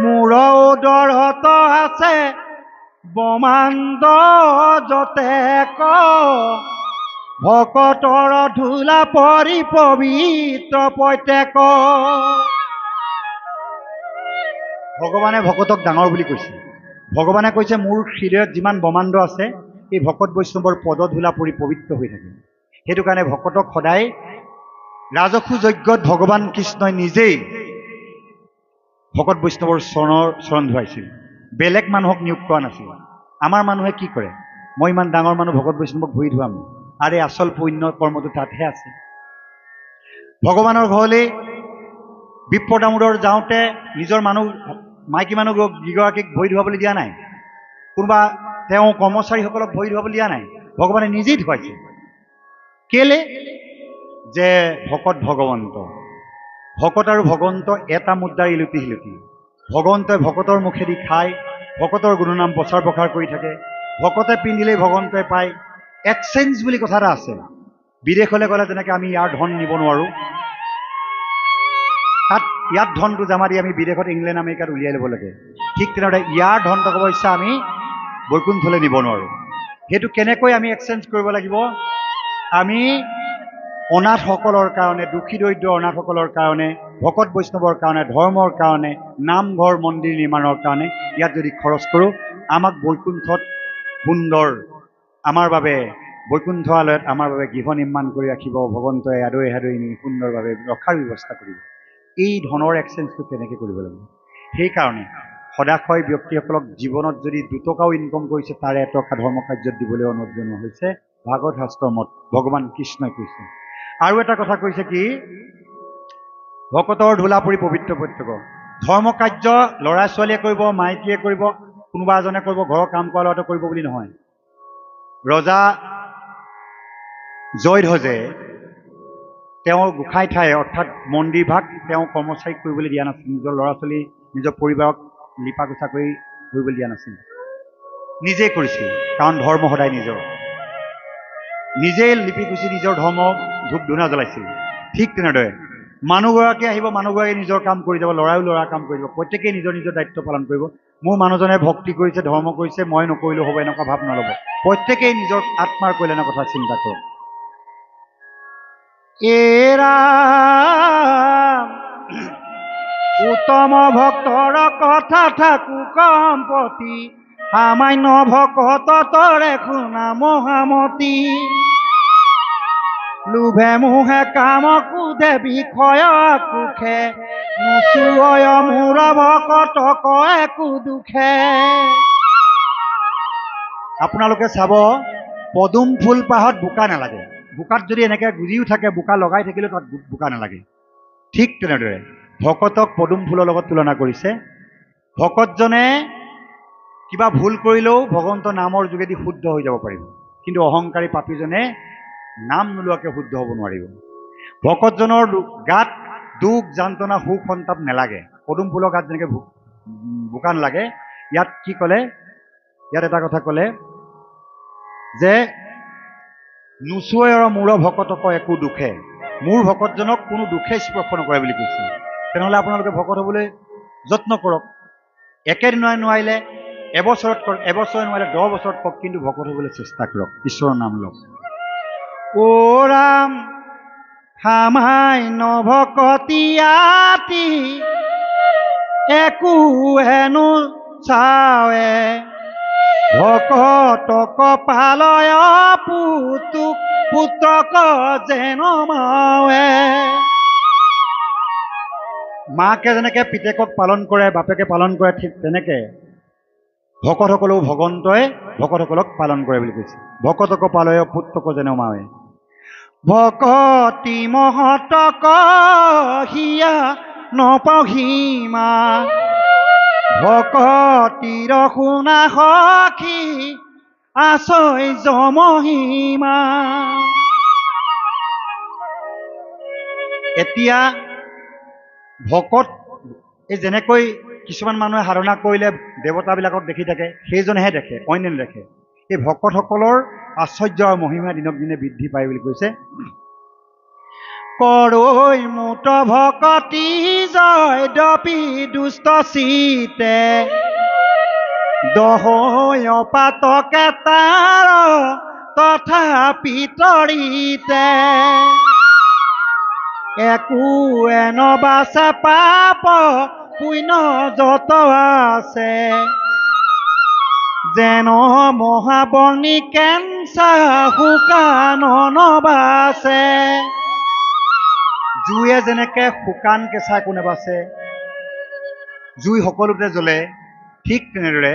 মোৰ উদৰত আছে ব্ৰহ্মাণ্ড যতে ক, ভকতৰ ধূলা পৰি পবিত্ৰ প্ৰত্যেক। ভগৱানে ভকতক ডাঙৰ বুলি কৈছে। ভগৱানে কৈছে মোৰ হৃদয়ত যিমান ব্ৰহ্মাণ্ড আছে, এই ভকত বৈষ্ণৱৰ পদধূলা পৰি পবিত্ৰ হৈ থাকে। সেইটো কাৰণে ভকতক সদায় ৰাজসু যজ্ঞত ভগৱান কৃষ্ণই নিজেই ভকত বৈষ্ণৱৰ চৰণ ধুৱাইছিল, বেলেগ মানুহক নিয়োগ কৰা নাছিল। আমাৰ মানুহে কি কৰে, মই ইমান ডাঙৰ মানুহ ভকত বৈষ্ণৱক ভৰি ধুৱাম, আৰে আচল পুণ্য কৰ্মটো তাতহে আছে। ভগৱানৰ ঘৰলৈ বিপ্ৰ দামোদৰ যাওঁতে নিজৰ মানুহ মাইকী মানুহ যিগৰাকীক ভৰি ধুৱাবলৈ দিয়া নাই, কোনোবা তেওঁ কৰ্মচাৰীসকলক ভৰি ধুৱাবলৈ দিয়া নাই, ভগৱানে নিজেই ধুৱাইছে। কেলে? যে ভকত ভগৱন্ত, ভকত আৰু ভগৱন্ত এটা মুদ্ৰাৰ ইলুটি শিলুটি। ভগৱন্তই ভকতৰ মুখেদি খায়, ভকতৰ গুণনাম প্ৰচাৰ প্ৰসাৰ কৰি থাকে, ভকতে পিন্ধিলেই ভগৱন্তই পায়। এক্সচেঞ্জ বুলি কথা এটা আছে। বিদেশলৈ গ'লে যেনেকৈ আমি ইয়াৰ ধন নিব নোৱাৰোঁ, তাত ইয়াত ধনটো জমা দি আমি বিদেশত ইংলেণ্ড আমেৰিকাত উলিয়াই ল'ব লাগে। ঠিক তেনেদৰে ইয়াৰ ধন টকা পইচা আমি বৈকুণ্ঠলৈ নিব নোৱাৰোঁ। সেইটো কেনেকৈ আমি এক্সচেঞ্জ কৰিব লাগিব? আমি অনাথসকলৰ কাৰণে, দুখী দৰিদ্ৰ অনাথসকলৰ কাৰণে, ভকত বৈষ্ণৱৰ কাৰণে, ধৰ্মৰ কাৰণে, নামঘৰ মন্দিৰ নিৰ্মাণৰ কাৰণে ইয়াত যদি খৰচ কৰোঁ, আমাক বৈকুণ্ঠত সুন্দৰ আমাৰ বাবে বৈকুণ্ঠ আলয়ত আমাৰ বাবে গৃহ নিৰ্মাণ কৰি ৰাখিব। ভগৱন্তই আদৰি নি সুন্দৰভাৱে ৰখাৰ ব্যৱস্থা কৰিব। এই ধনৰ এক্সচেঞ্জটো কেনেকৈ কৰিব লাগিব? সেইকাৰণে সদাশয় ব্যক্তিসকলক জীৱনত যদি 2 টকাও ইনকম কৰিছে, তাৰে 1 টকা ধৰ্ম কাৰ্যত দিবলৈ অনুৰোধ জনোৱা হৈছে। ভাগৱত শাস্ত্ৰৰ মত ভগৱান কৃষ্ণই কৈছে। আৰু এটা কথা কৈছে কি, ভকতৰ ধূলা পৰি পবিত্ৰ প্ৰত্যেক। ধৰ্ম কাৰ্য ল'ৰা ছোৱালীয়ে কৰিব, মাইকীয়ে কৰিব, কোনোবা এজনে কৰিব, ঘৰৰ কাম কৰা ল'ৰাটো কৰিব বুলি নহয়। ৰজা জয়ধ্বজে তেওঁৰ গোসাঁই ঠাই অৰ্থাৎ মন্দিৰ ভাগ তেওঁ কৰ্মচাৰীক কৰিবলৈ দিয়া নাছিল, নিজৰ ল'ৰা ছোৱালী নিজৰ পৰিবাৰক লিপা গোচা কৰি কৰিবলৈ দিয়া নাছিল, নিজেই কৰিছিল। কাৰণ ধৰ্ম সদায় নিজৰ, নিজেই লিপি গুচি নিজৰ ধৰ্ম ধূপ ধূনা জ্বলাইছিল। ঠিক তেনেদৰে মানুহগৰাকী আহিব, মানুহগৰাকী নিজৰ কাম কৰি যাব, ল'ৰায়ো ল'ৰা কাম কৰি যাব, প্ৰত্যেকেই নিজৰ নিজৰ দায়িত্ব পালন কৰিব। মোৰ মানুহজনে ভক্তি কৰিছে, ধৰ্ম কৰিছে, মই নকৰিলেও হ'ব, এনেকুৱা ভাৱ নল'ব। প্ৰত্যেকেই নিজৰ আত্মাৰ কল্যাণৰ কথা চিন্তা কৰক। উত্তম ভক্তৰ কথা থাকো সম্পত্তি, সামান্য ভকত তৰে শুনা মহামতি। লোভে মোহে কাম কোধে বিষয় কুখে, নুচুয় মোৰ ভকতক একো দুখে। আপোনালোকে চাব, পদুম ফুল পাহত বোকা নালাগে। বোকাত যদি এনেকৈ গুজিও থাকে, বোকা লগাই থাকিলেও তাত বোকা নালাগে। ঠিক তেনেদৰে ভকতক পদুম ফুলৰ লগত তুলনা কৰিছে। ভকতজনে কিবা ভুল কৰিলেও ভগৱন্তৰ নামৰ যোগেদি শুদ্ধ হৈ যাব পাৰিব, কিন্তু অহংকাৰী পাপীজনে নাম নোলোৱাকৈ শুদ্ধ হ'ব নোৱাৰিব। ভকতজনৰ গাত দুখ যান্ত্ৰণা সুখ সন্তাপ নালাগে। পদুম ফুলৰ গাত যেনেকৈ বোকা নালাগে, ইয়াত কি ক'লে, ইয়াত এটা কথা ক'লে যে নুচুৱৈৰ মূৰ ভকতক একো দুখে, মোৰ ভকতজনক কোনো দুখে স্পৰ্শ নকৰে বুলি কৈছে। তেনেহ'লে আপোনালোকে ভকত হ'বলৈ যত্ন কৰক। একেদিনাই নোৱাৰিলে এবছৰ নোৱাৰিলে 10 বছৰত কওক, কিন্তু ভকত হ'বলৈ চেষ্টা কৰক, ঈশ্বৰৰ নাম লওক। অ ৰাম হামাই নভকতিয়াতি একো হেনো চাৱে, ভকতক পালয় পুত্ৰক যেন মাৱে। মাকে যেনেকে পিতেকক পালন কৰে, বাপেকে পালন কৰে, ঠিক তেনেকে ভকতসকলেও ভকতসকলক পালন কৰে বুলি কৈছে। ভকতক পালয় পুত্ৰক যেন মাৱে, ভকতি মহতক হিয়া নপহিমা, ভকতিৰ শুনা সখী আচৰ্য মহিমা। এতিয়া ভকত, এই যেনেকৈ কিছুমান মানুহে সাধনা কৰিলে দেৱতাবিলাকক দেখি থাকে, সেইজনেহে দেখে, অন্য নেদেখে। এই ভকতসকলৰ আশ্চৰ্য আৰু মহিমা দিনক দিনে বৃদ্ধি পায় বুলি কৈছে। কৰৈ মুত ভকতি জয় দপি দুষ্ট চিতে, দহয় পাতকে তাৰ তথাপি তৰিতে, একো এনবাছে পাপ পুণ্য যত আছে, যেন মহাবৰ্ণী কেঞ্চা শুকান নবাছে। জুয়ে যেনেকে শুকান কেঁচা একো নেবাছে, জুই সকলোতে জ্বলে, ঠিক তেনেদৰে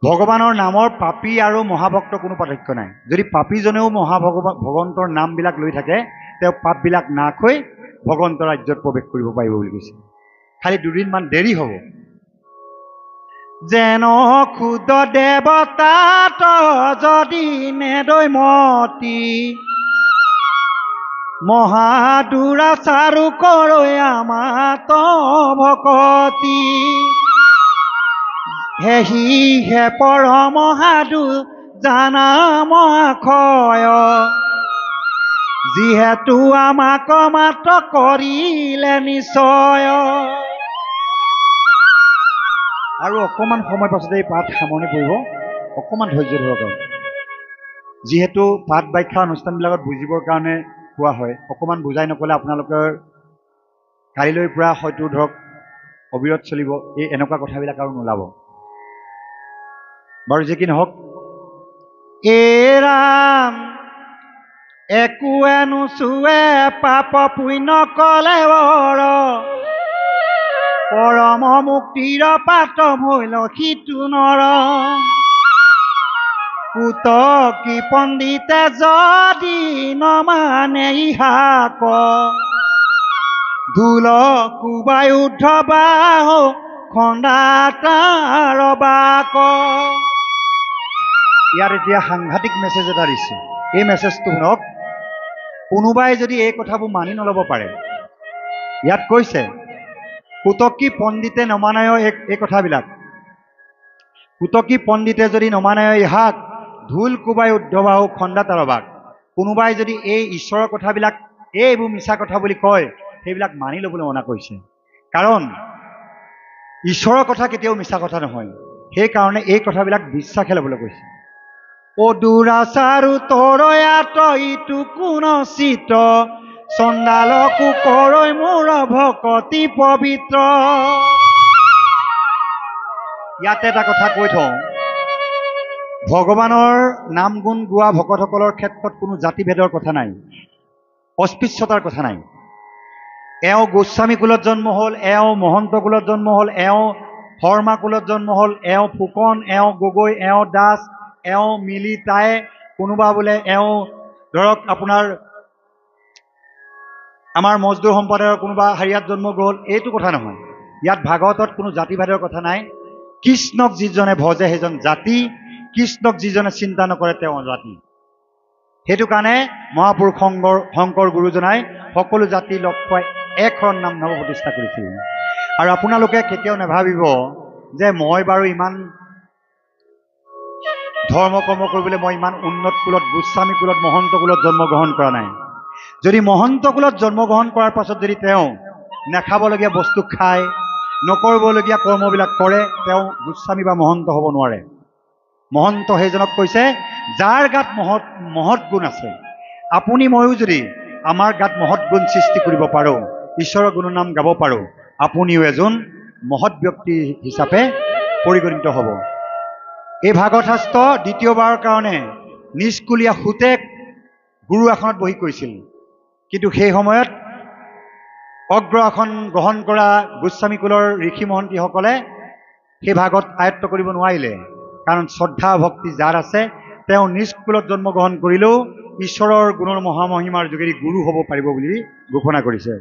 ভগৱানৰ নামৰ পাপী আৰু মহাভক্ত কোনো পাৰ্থক্য নাই। যদি পাপীজনেও ভগৱন্তৰ নামবিলাক লৈ থাকে, তেওঁ পাপবিলাক নাশ হৈ ভগৱন্তৰ ৰাজ্যত প্ৰৱেশ কৰিব পাৰিব বুলি কৈছে। খালি দুদিনমান দেৰি হ'ব। যেন ক্ষুদ দেৱতাত যদি নেদৈমতী, মহাদুৰাচাৰো কৰৈ আমাত ভকতি, হেহি হে পৰম সাধু জানা মহাক্ষয়, যিহেতু আমাক মাত্ৰ কৰিলে নিশ্চয়। আৰু অকণমান সময় পাছতে এই পাঠ সামৰণি পৰিব, অকণমান ধৈৰ্য ধৰক। যিহেতু পাঠ ব্যাখ্যা অনুষ্ঠানবিলাকত বুজিবৰ কাৰণে কোৱা হয়, অকণমান বুজাই নক'লে আপোনালোকৰ কালিলৈৰ পৰা হয়তো ধৰক অবিৰত চলিব, এই এনেকুৱা কথাবিলাক আৰু নোলাব। বাৰু যি কি নহওক, ৰাম একোৱে নোচোৱে পাপ পুণ্য কলে বৰ, পৰম মুক্তিৰ পাত ভৈল সিটো নৰ, পুতকি পণ্ডিতে যদি নমানে ইহাক, ধুল কোবাই উদ্ধবাহ খন্দা তাৰ বাক। ইয়াত এতিয়া সাংঘাতিক মেছেজ এটা দিছে, এই মেছেজটো শুনক। কোনোবাই যদি এই কথাবোৰ মানি নল'ব পাৰে, ইয়াত কৈছে পুতকি পণ্ডিতে নমানায় এই কথাবিলাক, পুতকি পণ্ডিতে যদি নমানায় ইহাক, ধুল কোবাই উদ্ধবাহু খন্দা তাৰবাক। কোনোবাই যদি এই ঈশ্বৰৰ কথাবিলাক এইবোৰ মিছা কথা বুলি কয়, সেইবিলাক মানি ল'বলৈ মনা কৰিছে। কাৰণ ঈশ্বৰৰ কথা কেতিয়াও মিছা কথা নহয়, সেইকাৰণে এই কথাবিলাক বিশ্বাসে ল'বলৈ কৈছে। অ দুৰাচাৰু তৰয়াত ইটো কোন চিত, চণ্ডালকো কৰৈ মোৰ ভকতি পবিত্ৰ। ইয়াতে এটা কথা কৈ থওঁ, ভগৱানৰ নাম গুণ গোৱা ভকতসকলৰ ক্ষেত্ৰত কোনো জাতিভেদৰ কথা নাই, অস্পৃশ্যতাৰ কথা নাই। এওঁ গোস্বামী কুলত জন্ম হ'ল, এওঁ মহন্ত কুলত জন্ম হ'ল, এওঁ শৰ্মা কুলত জন্ম হ'ল, এওঁ ফুকন, এওঁ গগৈ, এওঁ দাস, এওঁ মিলি তাই, কোনোবা বোলে এওঁ ধৰক আপোনাৰ আমাৰ মজদুৰ সম্প্ৰদায়ৰ কোনোবা হাৰিয়াত জন্ম গ্ৰহণ, এইটো কথা নহয়। ইয়াত ভাগৱতত কোনো জাতিভেদৰ কথা নাই। কৃষ্ণক যিজনে ভজে সেইজন জাতি, কৃষ্ণক যিজনে চিন্তা নকৰে তেওঁ অজাতি। সেইটো কাৰণে মহাপুৰুষ শংকৰ গুৰুজনাই সকলো জাতি লগ খুৱাই এক শৰণ নাম ধৰ্ম প্ৰতিষ্ঠা কৰিছিল। আৰু আপোনালোকে কেতিয়াও নাভাবিব যে মই বাৰু ইমান ধৰ্ম কৰ্ম কৰিবলৈ মই ইমান উন্নত কুলত, গোস্বামী কুলত, মহন্ত কুলত জন্মগ্ৰহণ কৰা নাই। যদি মহন্ত কুলত জন্মগ্ৰহণ কৰাৰ পাছত যদি তেওঁ নাখাবলগীয়া বস্তু খায়, নকৰিবলগীয়া কৰ্মবিলাক কৰে, তেওঁ গোস্বামী বা মহন্ত হ'ব নোৱাৰে। মহন্ত সেইজনক কৈছে যাৰ গাত মহৎ গুণ আছে। আপুনি ময়ো যদি আমাৰ গাত মহৎ গুণ সৃষ্টি কৰিব পাৰোঁ, ঈশ্বৰৰ গুণনাম গাব পাৰোঁ, আপুনিও এজন মহৎ ব্যক্তি হিচাপে পৰিগণিত হ'ব। এই ভাগৱত শাস্ত্ৰ দ্বিতীয়বাৰৰ কাৰণে নিষ্কুলীয়া সুতেক গুৰু আসনত বহি কৈছিল, কিন্তু সেই সময়ত অগ্ৰ আসন গ্ৰহণ কৰা গোস্বামী কুলৰ ঋষি মহন্তীসকলে সেই ভাগত আয়ত্ত কৰিব নোৱাৰিলে, কাৰণ শ্ৰদ্ধা ভক্তি যাৰ আছে তেওঁ নিজ কুলত জন্মগ্ৰহণ কৰিলেও ঈশ্বৰৰ গুণৰ মহামহিমাৰ যোগেদি গুৰু হ'ব পাৰিব বুলি ঘোষণা কৰিছে।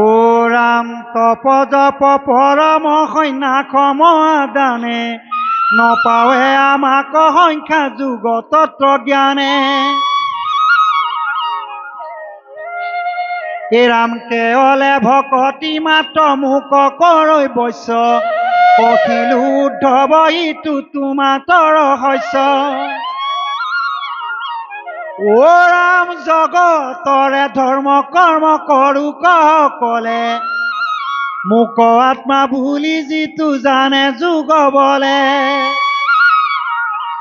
ও ৰাম তপ জপ পৰম সন্যাসম দানে, নপাৱে আমাক সংখ্যা যুগ তত্ত্ব জ্ঞানে। এই ৰাম কেৱলে ভকতি মাত্ৰ মোক কৰৈ বৈশ্য, পখিলো উদ্ধৱ ইটো তোমাতৰ শস্য। ও ৰাম জগতৰে ধৰ্ম কৰ্ম কৰো কলে, মোক আত্মা ভুলি যিটো জানে যুগ বলে।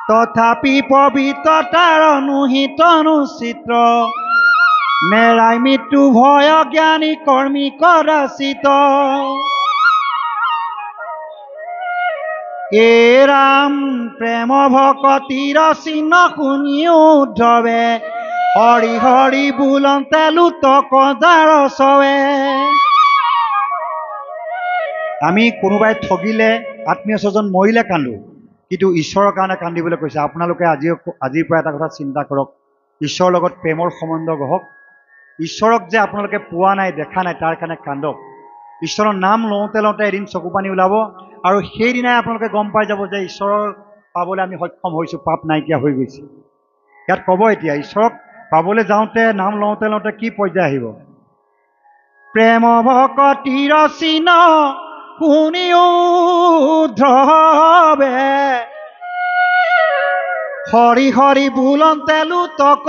তথাপি পবিত্ৰতাৰ অনুহিত অনুচিত্ৰ, নেৰাই মৃত্যু ভয় জ্ঞানী কৰ্মী কদাচিত। এ ৰাম প্ৰেম ভকতিৰ চিহ্ন শুনি উদ্ধৱে, হৰি হৰি বোলন্তে লুতক যাৰ চৱে। আমি কোনোবাই ঠগিলে, আত্মীয় স্বজন মৰিলে কান্দো, কিন্তু ঈশ্বৰৰ কাৰণে কান্দিবলৈ কৈছে। আপোনালোকে আজিৰ পৰা এটা কথা চিন্তা কৰক, ঈশ্বৰৰ লগত প্ৰেমৰ সম্বন্ধ গঢ়ক। ঈশ্বৰক যে আপোনালোকে পোৱা নাই, দেখা নাই, তাৰ কাৰণে কান্দক। ঈশ্বৰৰ নাম লওঁতে লওঁতে এদিন চকু পানী ওলাব, আৰু সেইদিনাই আপোনালোকে গম পাই যাব যে ঈশ্বৰৰ পাবলৈ আমি সক্ষম হৈছোঁ, পাপ নাইকিয়া হৈ গৈছে। ইয়াত ক'ব এতিয়া ঈশ্বৰক পাবলৈ যাওঁতে, নাম লওঁতে লওঁতে কি পৰ্যায় আহিব। প্ৰেম ভকতিৰ চিহ্ন শুনি উদ্ধৱে, হৰি হৰি বোলন্তে লুতক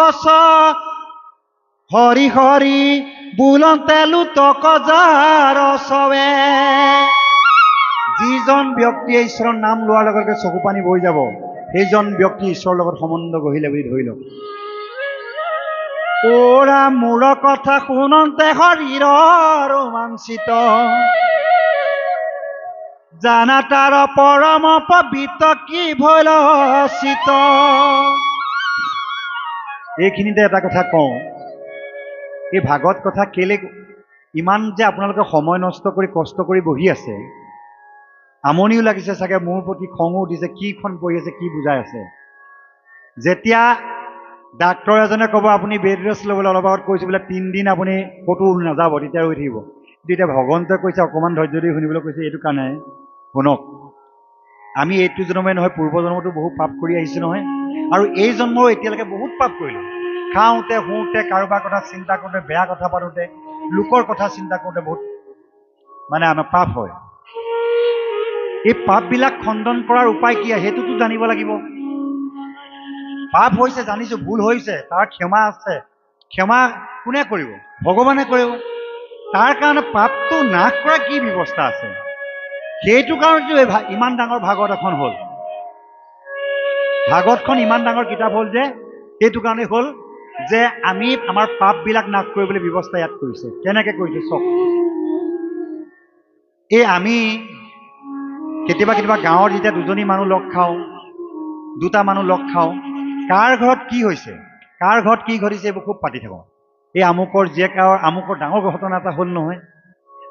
হৰি হৰি বোলন্তে লুতক যাৰ চৱে। যিজন ব্যক্তিয়ে ঈশ্বৰৰ নাম লোৱাৰ লগে লগে চকু পানী বৈ যাব, সেইজন ব্যক্তি ঈশ্বৰৰ লগত সম্বন্ধ গঢ়িলে বুলি ধৰি লওক। ওৰা মোৰ কথা শুনন্তে শৰীৰ ৰোমাঞ্চিত, জানা তাৰ পৰম পবিত্ৰ কি ভৈলচিত। এইখিনিতে এটা কথা কওঁ, এই ভাগৱত কথা কেলে ইমান যে আপোনালোকে সময় নষ্ট কৰি কষ্ট কৰি বহি আছে, আমনিও লাগিছে চাগে, মোৰ প্ৰতি খঙো উঠিছে, কিখন পঢ়ি আছে, কি বুজাই আছে। যেতিয়া ডাক্তৰ এজনে ক'ব আপুনি বেড ৰেষ্ট ল'বলৈ, অলপ আগত কৈছোঁ বোলে 3 দিন আপুনি ক'তো নাযাব, তেতিয়া ৰৈ থাকিব। কিন্তু এতিয়া ভগৱন্তই কৈছে অকণমান ধৈৰ্য দি শুনিবলৈ কৈছে। এইটো কাৰণে শুনক, আমি এইটো জন্মই নহয়, পূৰ্বজন্মতো বহুত পাপ কৰি আহিছোঁ নহয়, আৰু এই জন্মও এতিয়ালৈকে বহুত পাপ কৰিলোঁ। খাওঁতে শুওঁতে, কাৰোবাৰ কথা চিন্তা কৰোঁতে, বেয়া কথা পাতোঁতে, লোকৰ কথা চিন্তা কৰোঁতে বহুত আমাৰ পাপ হয়। এই পাপবিলাক খণ্ডন কৰাৰ উপায় কি, সেইটোতো জানিব লাগিব। পাপ হৈছে জানিছোঁ, ভুল হৈছে, তাৰ ক্ষমা আছে। ক্ষমা কোনে কৰিব? ভগৱানে কৰিব। তাৰ কাৰণে পাপটো নাশ কৰা কি ব্যৱস্থা আছে? সেইটো কাৰণেতো ইমান ডাঙৰ ভাগৱত এখন হ'ল। ভাগৱতখন ইমান ডাঙৰ কিতাপ হ'ল যে সেইটো কাৰণে হ'ল যে আমি আমাৰ পাপবিলাক নাশ কৰিবলৈ ব্যৱস্থা ইয়াত কৰিছে। কেনেকৈ কৰিছে চব। এই আমি কেতিয়াবা গাঁৱৰ যেতিয়া দুজনী মানুহ লগ খাওঁ, দুটা মানুহ লগ খাওঁ, কাৰ ঘৰত কি হৈছে, কাৰ ঘৰত কি ঘটিছে, এইবোৰ খুব পাতি থাকোঁ। এই আমুকৰ জীয়েক আৰু আমুকৰ ডাঙৰ ঘটনা এটা হ'ল নহয়,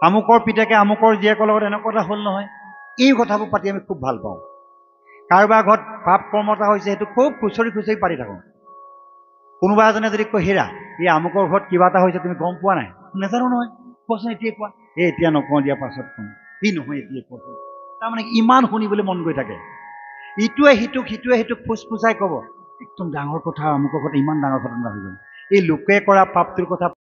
আমুকৰ পিতেকে আমুকৰ জীয়েকৰ লগত এনেকুৱা এটা হ'ল নহয়, এই কথাবোৰ পাতি আমি খুব ভাল পাওঁ। কাৰোবাৰ ঘৰত পাপ কৰ্ম এটা হৈছে, সেইটো খুব খুচৰি খুচৰি পাতি থাকোঁ। কোনোবা এজনে যদি কয়, হেৰা এই আমুকৰ ঘৰত কিবা এটা হৈছে, তুমি গম পোৱা নাই? নাজানো নহয়, কোৱাচোন, এতিয়াই কোৱা। এতিয়া নকওঁ, দিয়া পাছত কওঁ। নহয় এতিয়াই কোৱাচোন। তাৰমানে ইমান শুনিবলৈ মন গৈ থাকে। ইটোৱে সিটোক ফুচফুচাই ক'ব, একদম ডাঙৰ কথা, আমুকৰ ঘৰত ইমান ডাঙৰ ঘটনা হৈ গ'ল। এই লোকে কৰা পাপটোৰ কথা